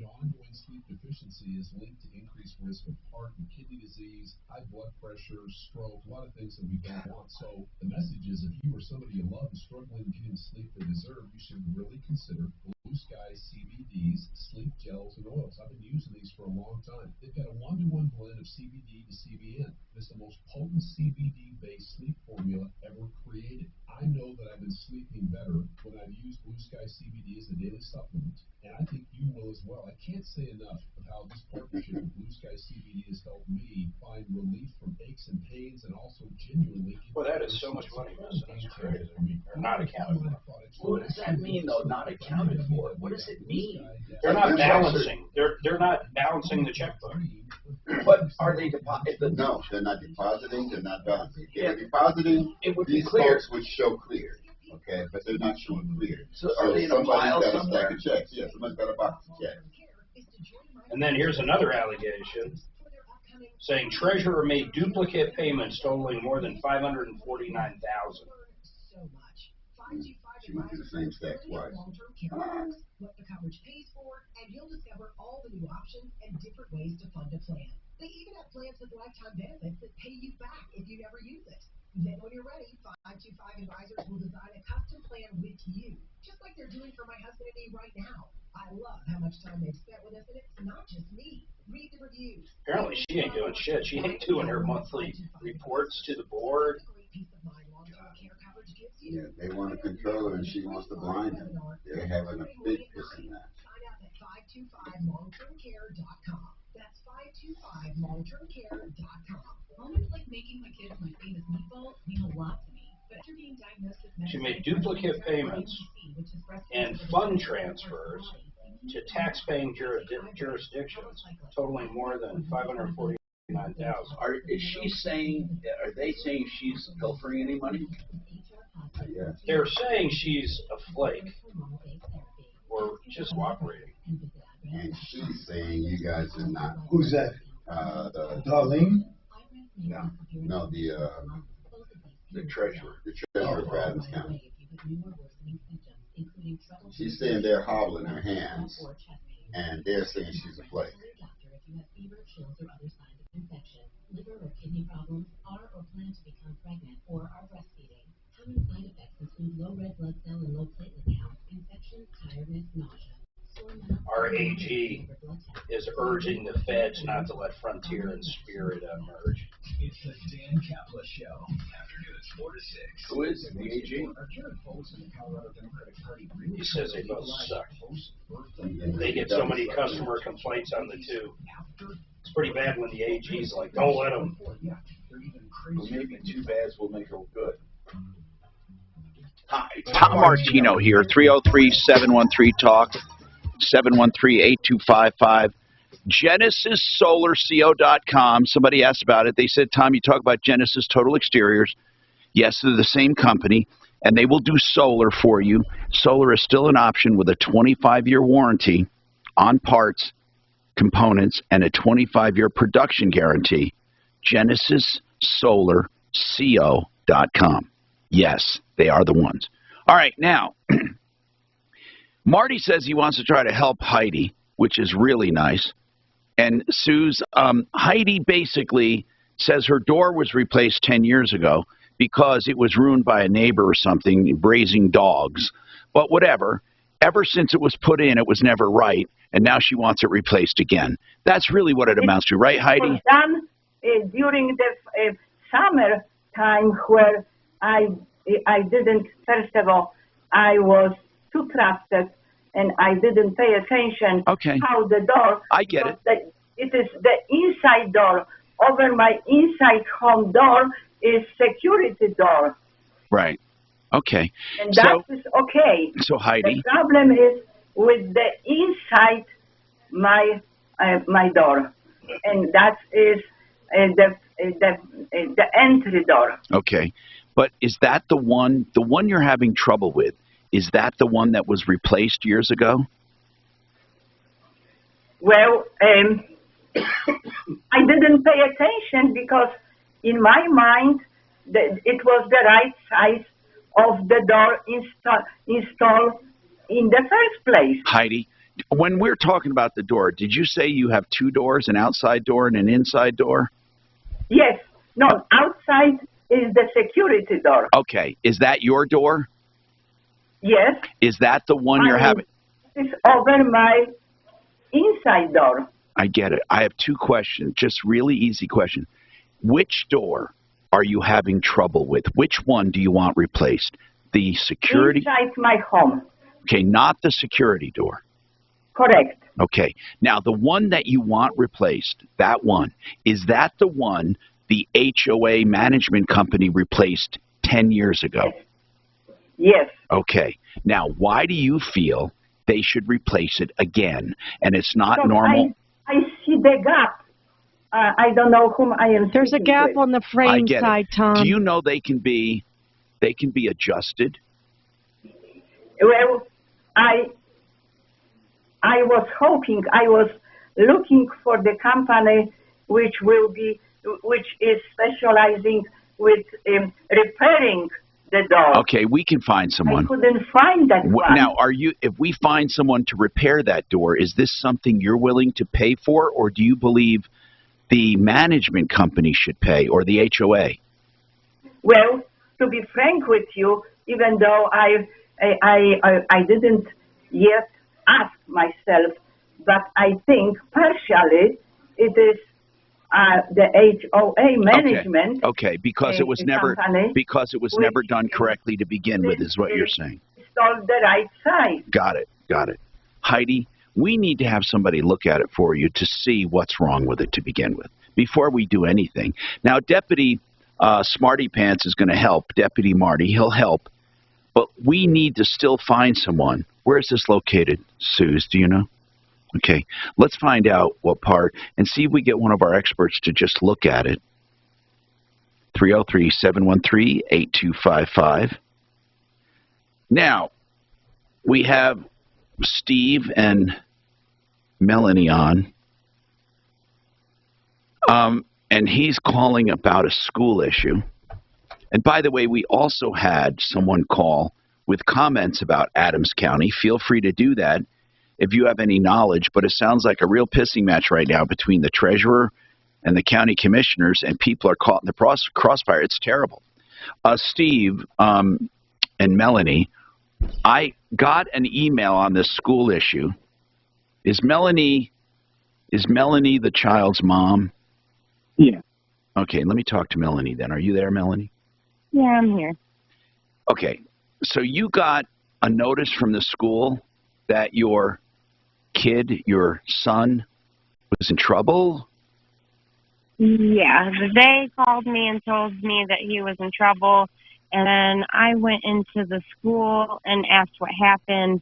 Ongoing sleep deficiency is linked to increased risk of heart and kidney disease, high blood pressure, stroke, a lot of things that we don't want. So the message is, if you or somebody you love is struggling getting the sleep they deserve, you should really consider Blue Sky CBD's sleep gels and oils. I've been using these for a long time. They've got a 1-to-1 blend of CBD to CBN. It's the most potent CBD-based sleep formula ever created. I know that I've been sleeping better when I've used Blue Sky CBD as a daily supplement, and I think you will as well. I can't say enough of how this partnership with Blue Sky CBD has helped me find relief from aches and pains, and also genuinely. Well, that is so much money. That's crazy. They're not accounted for. What does that mean, though? Not accounted for. What does it mean? They're not balancing. They're not balancing the checkbook. But are they depositing? No, they're not depositing. They're not balancing. If they're depositing, it would these be clear. folks would show clear. Okay, but they're not showing clear. So are they in a pile somebody's got a somewhere? stack of checks. Yeah, somebody's got a box of checks. And then here's another allegation saying treasurer made duplicate payments totaling more than $549,000. She went to the same stack twice. What the coverage pays for, and you'll discover all the new options and different ways to fund a plan. They even have plans with lifetime benefits that pay you back if you never use it. Then when you're ready, 525 Advisors will design a custom plan with you, just like they're doing for my husband and me right now. I love how much time they've spent with us, and it's not just me. Read the reviews. Apparently she ain't doing shit. She ain't doing her monthly reports to the board. Yeah, they want to control her, and she wants to blind them. They're having a big piss in that. Sign up at 525longtermcare.com. That's 525longtermcare.com. Moments like making my kids my famous meatballs mean a lot to me. But after being diagnosed with She made duplicate payments and fund transfers to tax-paying jurisdictions totaling more than $549,000. Is she saying? Are they saying she's pilfering any money? Yeah. They're saying she's a flake or just cooperating. And she's saying you guys are not. Who's that? Darlene? No, the treasurer. The treasurer of Adams County. She's saying they're hobbling her hands, and they're saying she's a flake. Liver or kidney problems, are or plan to become pregnant, or are breastfeeding. Common side effects include low red blood cell and low platelet count, infection, tiredness, nausea. Our AG is urging the feds not to let Frontier and Spirit merge. It's the Dan Kaplan Show. Afternoons 4 to 6. Who is the AG? He says they both suck. They get so many customer complaints on the two. It's pretty bad when the AG's like, don't let them. Well, maybe two bads will make her good. Hi, Tom Martino here, 303-713-TALK, 713-8255. GenesisSolarCO.com. Somebody asked about it. They said, Tom, you talk about Genesis Total Exteriors. Yes, they're the same company, and they will do solar for you. Solar is still an option with a 25-year warranty on parts, components, and a 25-year production guarantee. GenesisSolarCO.com. Yes, they are the ones. All right, now, Marty says he wants to try to help Heidi, which is really nice. And Sue's, Heidi basically says her door was replaced 10 years ago because it was ruined by a neighbor or something, raising dogs. But whatever, ever since it was put in, it was never right, and now she wants it replaced again. That's really what it amounts to, right, Heidi? It was done during the summer time where I didn't, first of all, I was too trusted and I didn't pay attention how the door. I get it. It is the inside door over my inside home door is security door. Right. Okay. And that is okay. So Heidi. The problem is with the inside my door, and that is the entry door. Okay, but is that the one you're having trouble with? Is that the one that was replaced years ago? Well, I didn't pay attention because in my mind it was the right size of the door installed in the first place. Heidi, when we're talking about the door, did you say you have two doors, an outside door and an inside door? Yes. No, outside is the security door. Okay. Is that your door? Yes. Is that the one you're having? It's over my inside door. I get it. I have two questions, just really easy question. Which door are you having trouble with? Which one do you want replaced? The security? Inside my home. Okay, not the security door. Correct. Okay. Now, the one that you want replaced, that one, is that the one the HOA management company replaced 10 years ago? Yes. Okay. Now, why do you feel they should replace it again? And it's not So normal? I see the gap. I don't know whom I am. There's a gap with. on the frame side, Tom. Do you know they can be adjusted? Well, I was hoping, I was looking for the company which is specializing with repairing the door. Okay, we can find someone. I couldn't find that one. Now, if we find someone to repair that door, is this something you're willing to pay for, or do you believe the management company should pay, or the HOA? Well, to be frank with you, even though I didn't yet ask myself, but I think partially it is the HOA management. Okay, because it was never done correctly to begin with, is what you're saying. Installed the right size. Got it. Heidi, we need to have somebody look at it for you to see what's wrong with it to begin with before we do anything. Now, Deputy Smarty Pants is going to help. Deputy Marty, he'll help. But we need to still find someone. Where is this located, Suze? Do you know? Okay, let's find out what part and see if we get one of our experts to just look at it. 303-713-8255. Now, we have Steve and Melanie on. And he's calling about a school issue. And by the way, we also had someone call with comments about Adams County. Feel free to do that if you have any knowledge, but it sounds like a real pissing match right now between the treasurer and the county commissioners, and people are caught in the crossfire. It's terrible. Steve and Melanie, I got an email on this school issue. Is Melanie the child's mom? Yeah. Okay, let me talk to Melanie then. Are you there, Melanie? Yeah, I'm here. Okay, so you got a notice from the school that your kid, your son, was in trouble? Yeah, they called me and told me that he was in trouble, and then I went into the school and asked what happened,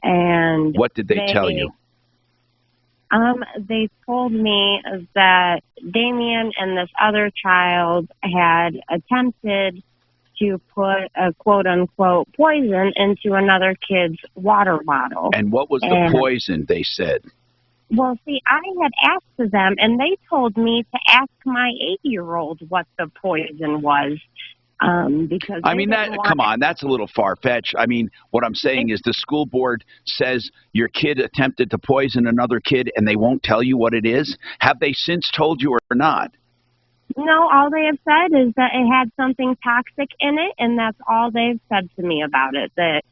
and what did they tell you? They told me that Damien and this other child had attempted to put a quote-unquote poison into another kid's water bottle. And what was the poison, they said? Well, see, I had asked them, and they told me to ask my 8-year-old what the poison was. Because I mean, come on, that's a little far-fetched. I mean, what I'm saying is the school board says your kid attempted to poison another kid, and they won't tell you what it is? Have they since told you or not? No, all they have said is that it had something toxic in it, and that's all they've said to me about it. That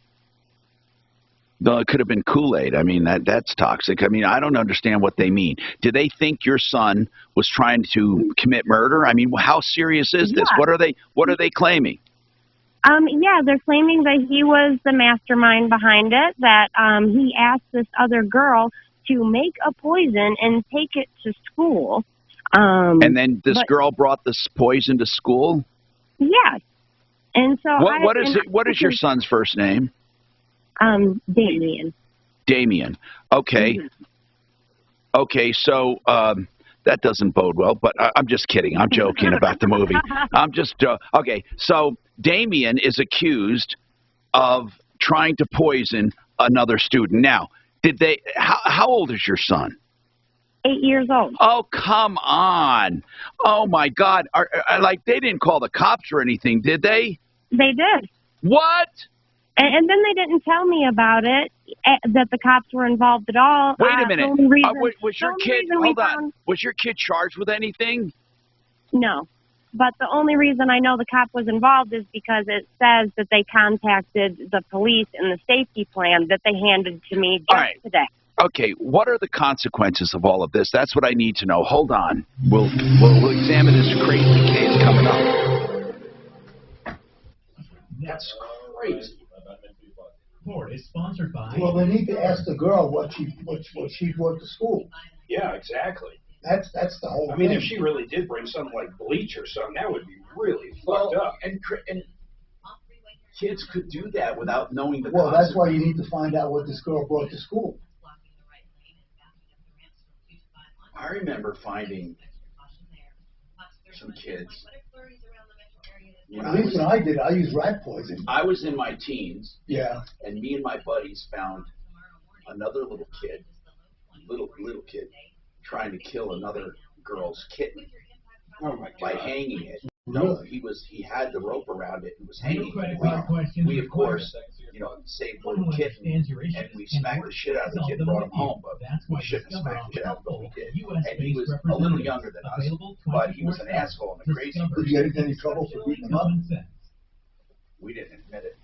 it could have been Kool-Aid. I mean, that's toxic. I mean, I don't understand what they mean. Do they think your son was trying to commit murder? I mean, how serious is this? What are they claiming? Yeah, they're claiming that he was the mastermind behind it, that he asked this other girl to make a poison and take it to school. And then this girl brought this poison to school? Yes. And so what is your son's first name? Damien. Damien. Okay. Okay, so that doesn't bode well, but I'm just kidding. I'm joking about the movie. I'm just okay. So Damien is accused of trying to poison another student. Now, did they? How old is your son? 8 years old. Oh, come on! Oh my God! Like they didn't call the cops or anything, did they? They did. What? And then they didn't tell me about it, that the cops were involved at all. Wait a minute. Was your kid? Hold on. Found, was your kid charged with anything? No. But the only reason I know the cop was involved is because it says that they contacted the police in the safety plan that they handed to me just today. Okay, what are the consequences of all of this? That's what I need to know. Hold on. We'll examine this crazy case coming up. That's crazy. Report is sponsored by. Well, they need to ask the girl what she brought to school. Yeah, exactly. That's the whole. I mean, thing. if she really did bring something like bleach or something, that would be really fucked up. And kids could do that without knowing the. Well, that's why you need to find out what this girl brought to school. I remember finding some kids. At least when I did, I used rat poison. I was in my teens. Yeah. And me and my buddies found another little kid, little kid, trying to kill another girl's kitten. Oh my God. By hanging it. No, he had the rope around it and was hanging it. Questions We of course, saved the little kitten and we smacked the shit out of the kid and brought him home, but we shouldn't have smacked the shit out of him, but we did. And he was a little younger than us, but he was an asshole and a crazy person. Did you get into any trouble for beating him up? We didn't admit it.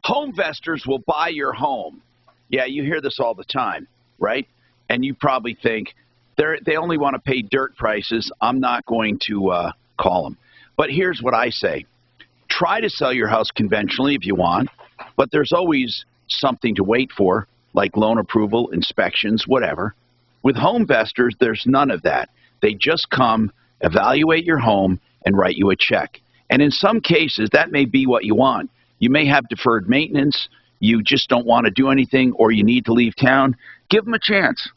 Home investors will buy your home. Yeah, you hear this all the time, right? And you probably think, they only want to pay dirt prices. I'm not going to call them. But here's what I say. Try to sell your house conventionally if you want, but there's always something to wait for, like loan approval, inspections, whatever. With home investors, there's none of that. They just come, evaluate your home, and write you a check. And in some cases, that may be what you want. You may have deferred maintenance, you just don't want to do anything, or you need to leave town. Give them a chance.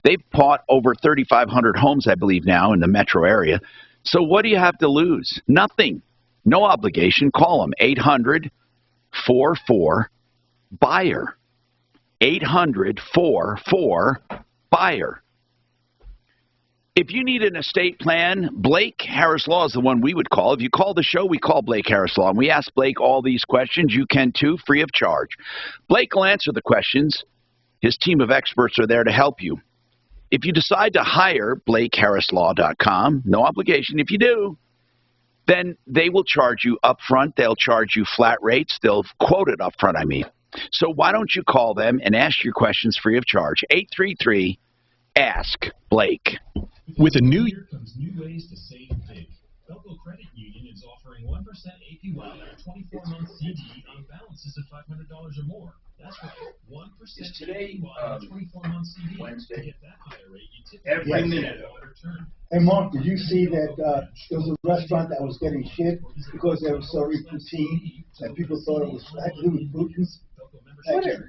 They've bought over 3,500 homes, I believe, now in the metro area. So what do you have to lose? Nothing. No obligation. Call them. 800-44-BUYER. 800-44-BUYER. If you need an estate plan, Blake Harris Law is the one we would call. If you call the show, we call Blake Harris Law. And we ask Blake all these questions. You can, too, free of charge. Blake will answer the questions. His team of experts are there to help you. If you decide to hire BlakeHarrisLaw.com, no obligation. If you do, then they will charge you up front. They'll charge you flat rates. They'll quote it up front, I mean. So why don't you call them and ask your questions free of charge? 833-ASK-BLAKE. With a new... Here comes new ways to save big. Belco Credit Union is offering 1% APY on a 24-month CD on balances of $500 or more. That's right, 1% today, APY on a 24-month CD. Wednesday? To get that higher rate, you tip Every minute of it. return. Hey, Mark, did you see that there was a restaurant that was getting shit because they were serving poutine and people thought it was had to do with Putin's?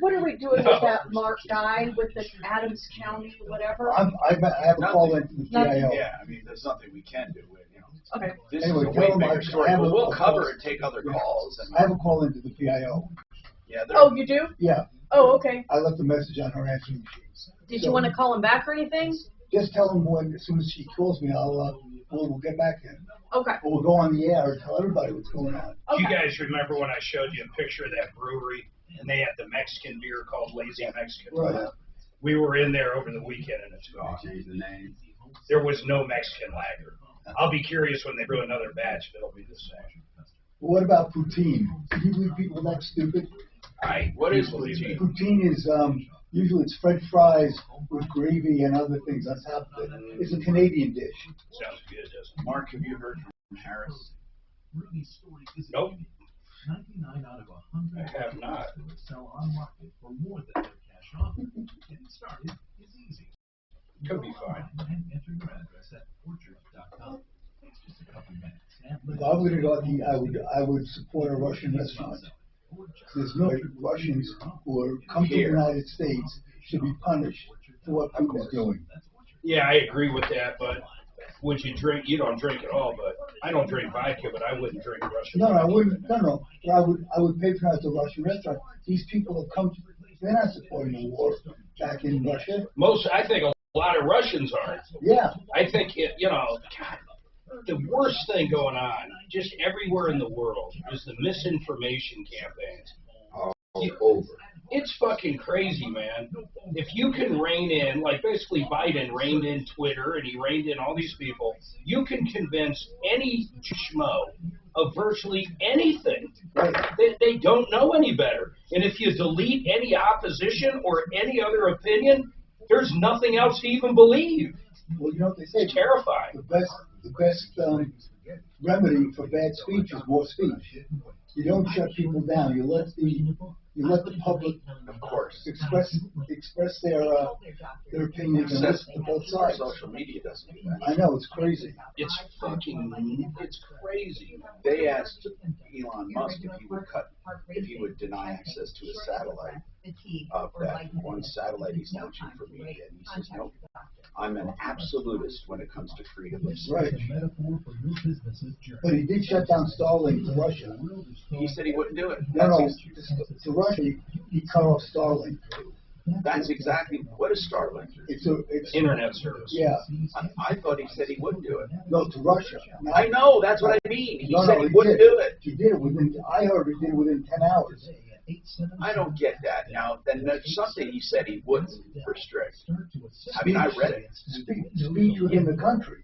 What are we doing with that Mark guy with the Adams County, whatever? I have a call into the PIO. Yeah, I mean, there's nothing we can do with, Okay. This Anyway, is a way tell them bigger story, but we'll cover and take other calls. I have a call into the PIO. Yeah, Oh, you do? Yeah. Oh, okay. I left a message on her answering machine. Did you want to call him back or anything? Just tell them as soon as she calls me, we'll get back in. Okay. We'll go on the air and tell everybody what's going on. Do you guys remember when I showed you a picture of that brewery and they had the Mexican beer called Lazy Mexican? Right. We were in there over the weekend and it's gone. Change the name. There was no Mexican lager. I'll be curious when they brew another batch if it'll be the same. Well, what about poutine? Do you believe people that stupid? What is poutine? Poutine is usually it's French fries with gravy and other things on top of it. It's a Canadian dish. Sounds good, doesn't it? Mark, have you heard from Harris? Nope. 99 out of 100 I have not. sell on market for more than their cash offer. Getting started is easy. Could be fine. If I were to go, I would support a Russian restaurant. There's no Russians who are come to the United States should be punished for what Putin's doing. Yeah, I agree with that, but would you drink? You don't drink at all, but I don't drink vodka, but I wouldn't drink Russian. No, I wouldn't. No. But I would patronize the Russian restaurant. These people have come. They're not supporting the war back in Russia. I think a lot of Russians aren't. Yeah. I think God, the worst thing going on, just everywhere in the world, is the misinformation campaigns. Over. It's fucking crazy, man. If you can rein in, like basically Biden reined in Twitter and he reined in all these people, you can convince any schmo of virtually anything. They don't know any better. And if you delete any opposition or any other opinion, there's nothing else to even believe. Well, you know what they say? It's terrifying. The best remedy for bad speech is more speech. You don't shut people down. You let the public, of course, express their opinions and listen to both sides. Social media doesn't do that. I know, it's crazy. It's crazy. They asked Elon Musk if he would deny access to a satellite of that one satellite he's launching for media, and he says no. I'm an absolutist when it comes to freedom of speech. Right. But he did shut down Starlink to Russia. He said he wouldn't do it. No. To Russia, he cut off Starlink. That's exactly what is Starlink. It's internet service. Yeah. I thought he said he wouldn't do it. No, to Russia. I know. That's what I mean. He said he wouldn't do it. He did it I heard he did it within 10 hours. I don't get that. Now, then there's something he said he wouldn't restrict. I mean, I read it. Speech within the country.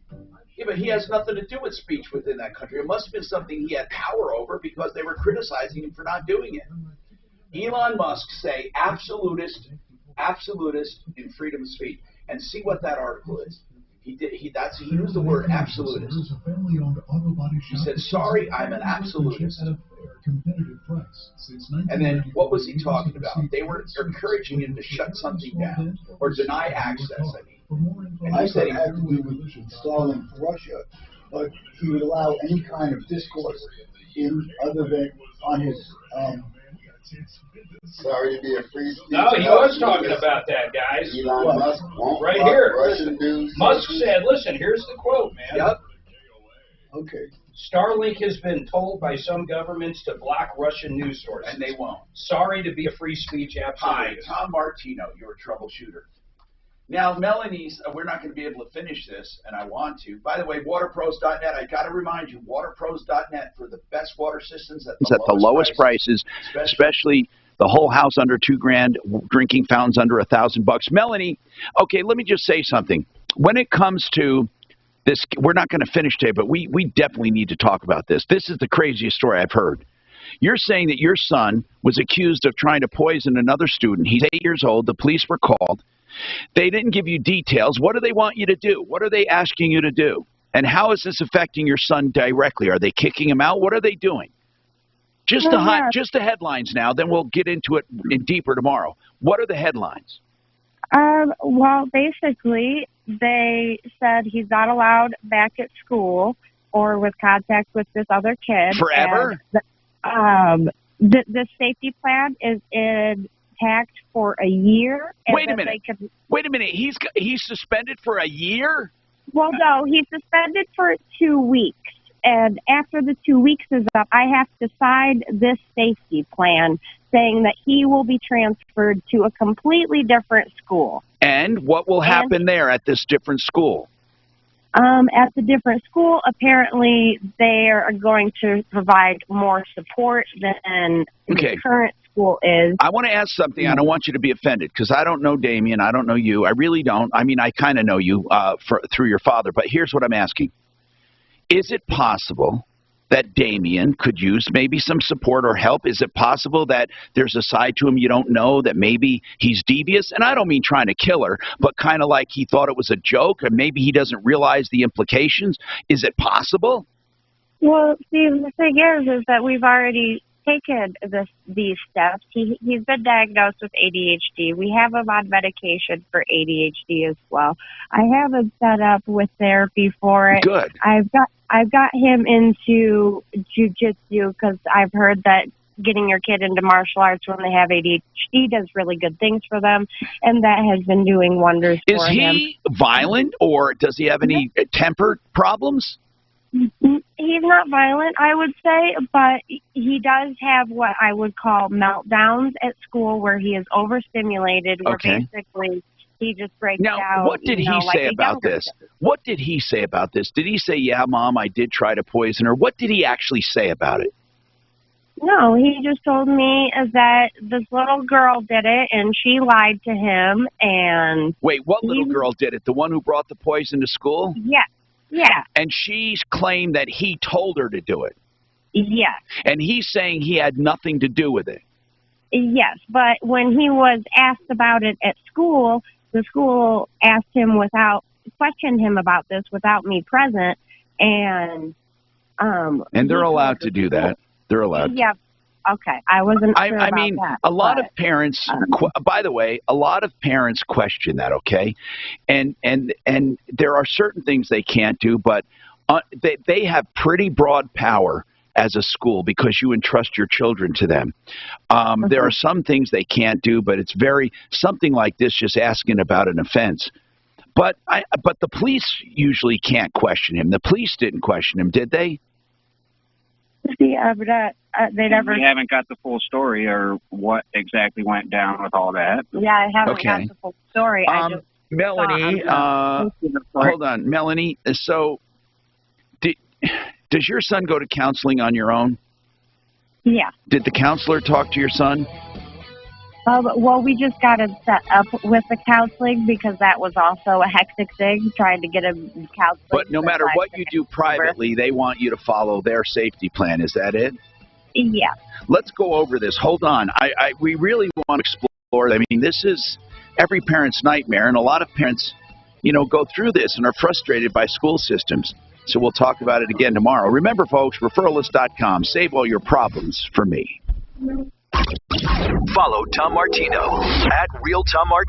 Yeah, but he has nothing to do with speech within that country. It must have been something he had power over because they were criticizing him for not doing it. Elon Musk say absolutist in freedom of speech. And see what that article is. He used the word absolutist. He said, sorry, I'm an absolutist. And then what was he talking about? They were encouraging him to shut something down or deny access, I mean. And I said he had to do with installing for Russia, but he would allow any kind of discourse other than on his Sorry to be a free speech. No, he was talking about that, guys. Elon Musk won't right here. Russian news. Musk said, listen, here's the quote, man. Yep. Okay. Starlink has been told by some governments to block Russian news sources. And they won't. Sorry to be a free speech absolutist. Hi, Tom Martino, you're a troubleshooter. Now, Melanie's, we're not going to be able to finish this, and I want to. By the way, waterpros.net, I got to remind you, waterpros.net for the best water systems at the lowest prices, especially the whole house under $2,000, drinking fountains under $1,000. Melanie, okay, let me just say something. When it comes to this, we're not going to finish today, but we definitely need to talk about this. This is the craziest story I've heard. You're saying that your son was accused of trying to poison another student. He's 8 years old. The police were called. They didn't give you details. What do they want you to do? What are they asking you to do? And how is this affecting your son directly? Are they kicking him out? What are they doing? Just the headlines now, then we'll get into it deeper tomorrow. What are the headlines? Well, basically, they said he's not allowed back at school or with contact with this other kid. Forever? The safety plan is intact for a year. Wait a minute. Wait a minute. He's suspended for a year? Well, no, he's suspended for 2 weeks. And after the 2 weeks is up, I have to sign this safety plan saying that he will be transferred to a completely different school. And what will happen there at this different school? At the different school, apparently they are going to provide more support than the current school is. I want to ask something. I don't want you to be offended because I don't know Damien. I don't know you. I really don't. I mean, I kind of know you through your father. But here's what I'm asking. Is it possible that Damien could use maybe some support or help? Is it possible that there's a side to him you don't know, that maybe he's devious? And I don't mean trying to kill her, but kind of like he thought it was a joke, and maybe he doesn't realize the implications. Is it possible? Well, see, the thing is that we've already taken these steps. He's been diagnosed with ADHD. We have him on medication for ADHD as well. I have him set up with therapy for it. Good. I've got him into jiu-jitsu because I've heard that getting your kid into martial arts when they have ADHD does really good things for them, and that has been doing wonders for him. Is he violent, or does he have any temper problems? He's not violent, I would say, but he does have what I would call meltdowns at school where he is overstimulated, where basically he just breaks out. Now, what did he say about this? What did he say about this? Did he say, yeah, Mom, I did try to poison her? What did he actually say about it? No, he just told me that this little girl did it, and she lied to him, and... Wait, what little girl did it? The one who brought the poison to school? Yeah. Yeah. And she's claimed that he told her to do it. Yes. And he's saying he had nothing to do with it. Yes, but when he was asked about it at school, the school questioned him about this without me present, and they're allowed to do that. They're allowed. Yeah. Okay. I wasn't sure I mean, about that, a lot of parents, by the way, a lot of parents question that, okay? And there are certain things they can't do, but they have pretty broad power as a school because you entrust your children to them. There are some things they can't do, but it's something like this, just asking about an offense. But the police usually can't question him. The police didn't question him, did they? Yeah, but they never. We haven't got the full story or what exactly went down with all that. Yeah, I haven't got the full story. Melanie, hold on, Melanie. So, does your son go to counseling on your own? Yeah. Did the counselor talk to your son? Well, we just got him set up with the counseling because that was also a hectic thing, trying to get him counseling. But no matter what you do privately, they want you to follow their safety plan. Is that it? Yeah. Let's go over this. Hold on. We really want to explore. I mean, this is every parent's nightmare, and a lot of parents, go through this and are frustrated by school systems. So we'll talk about it again tomorrow. Remember, folks, referralist.com. Save all your problems for me. Follow Tom Martino at Real Tom Martino.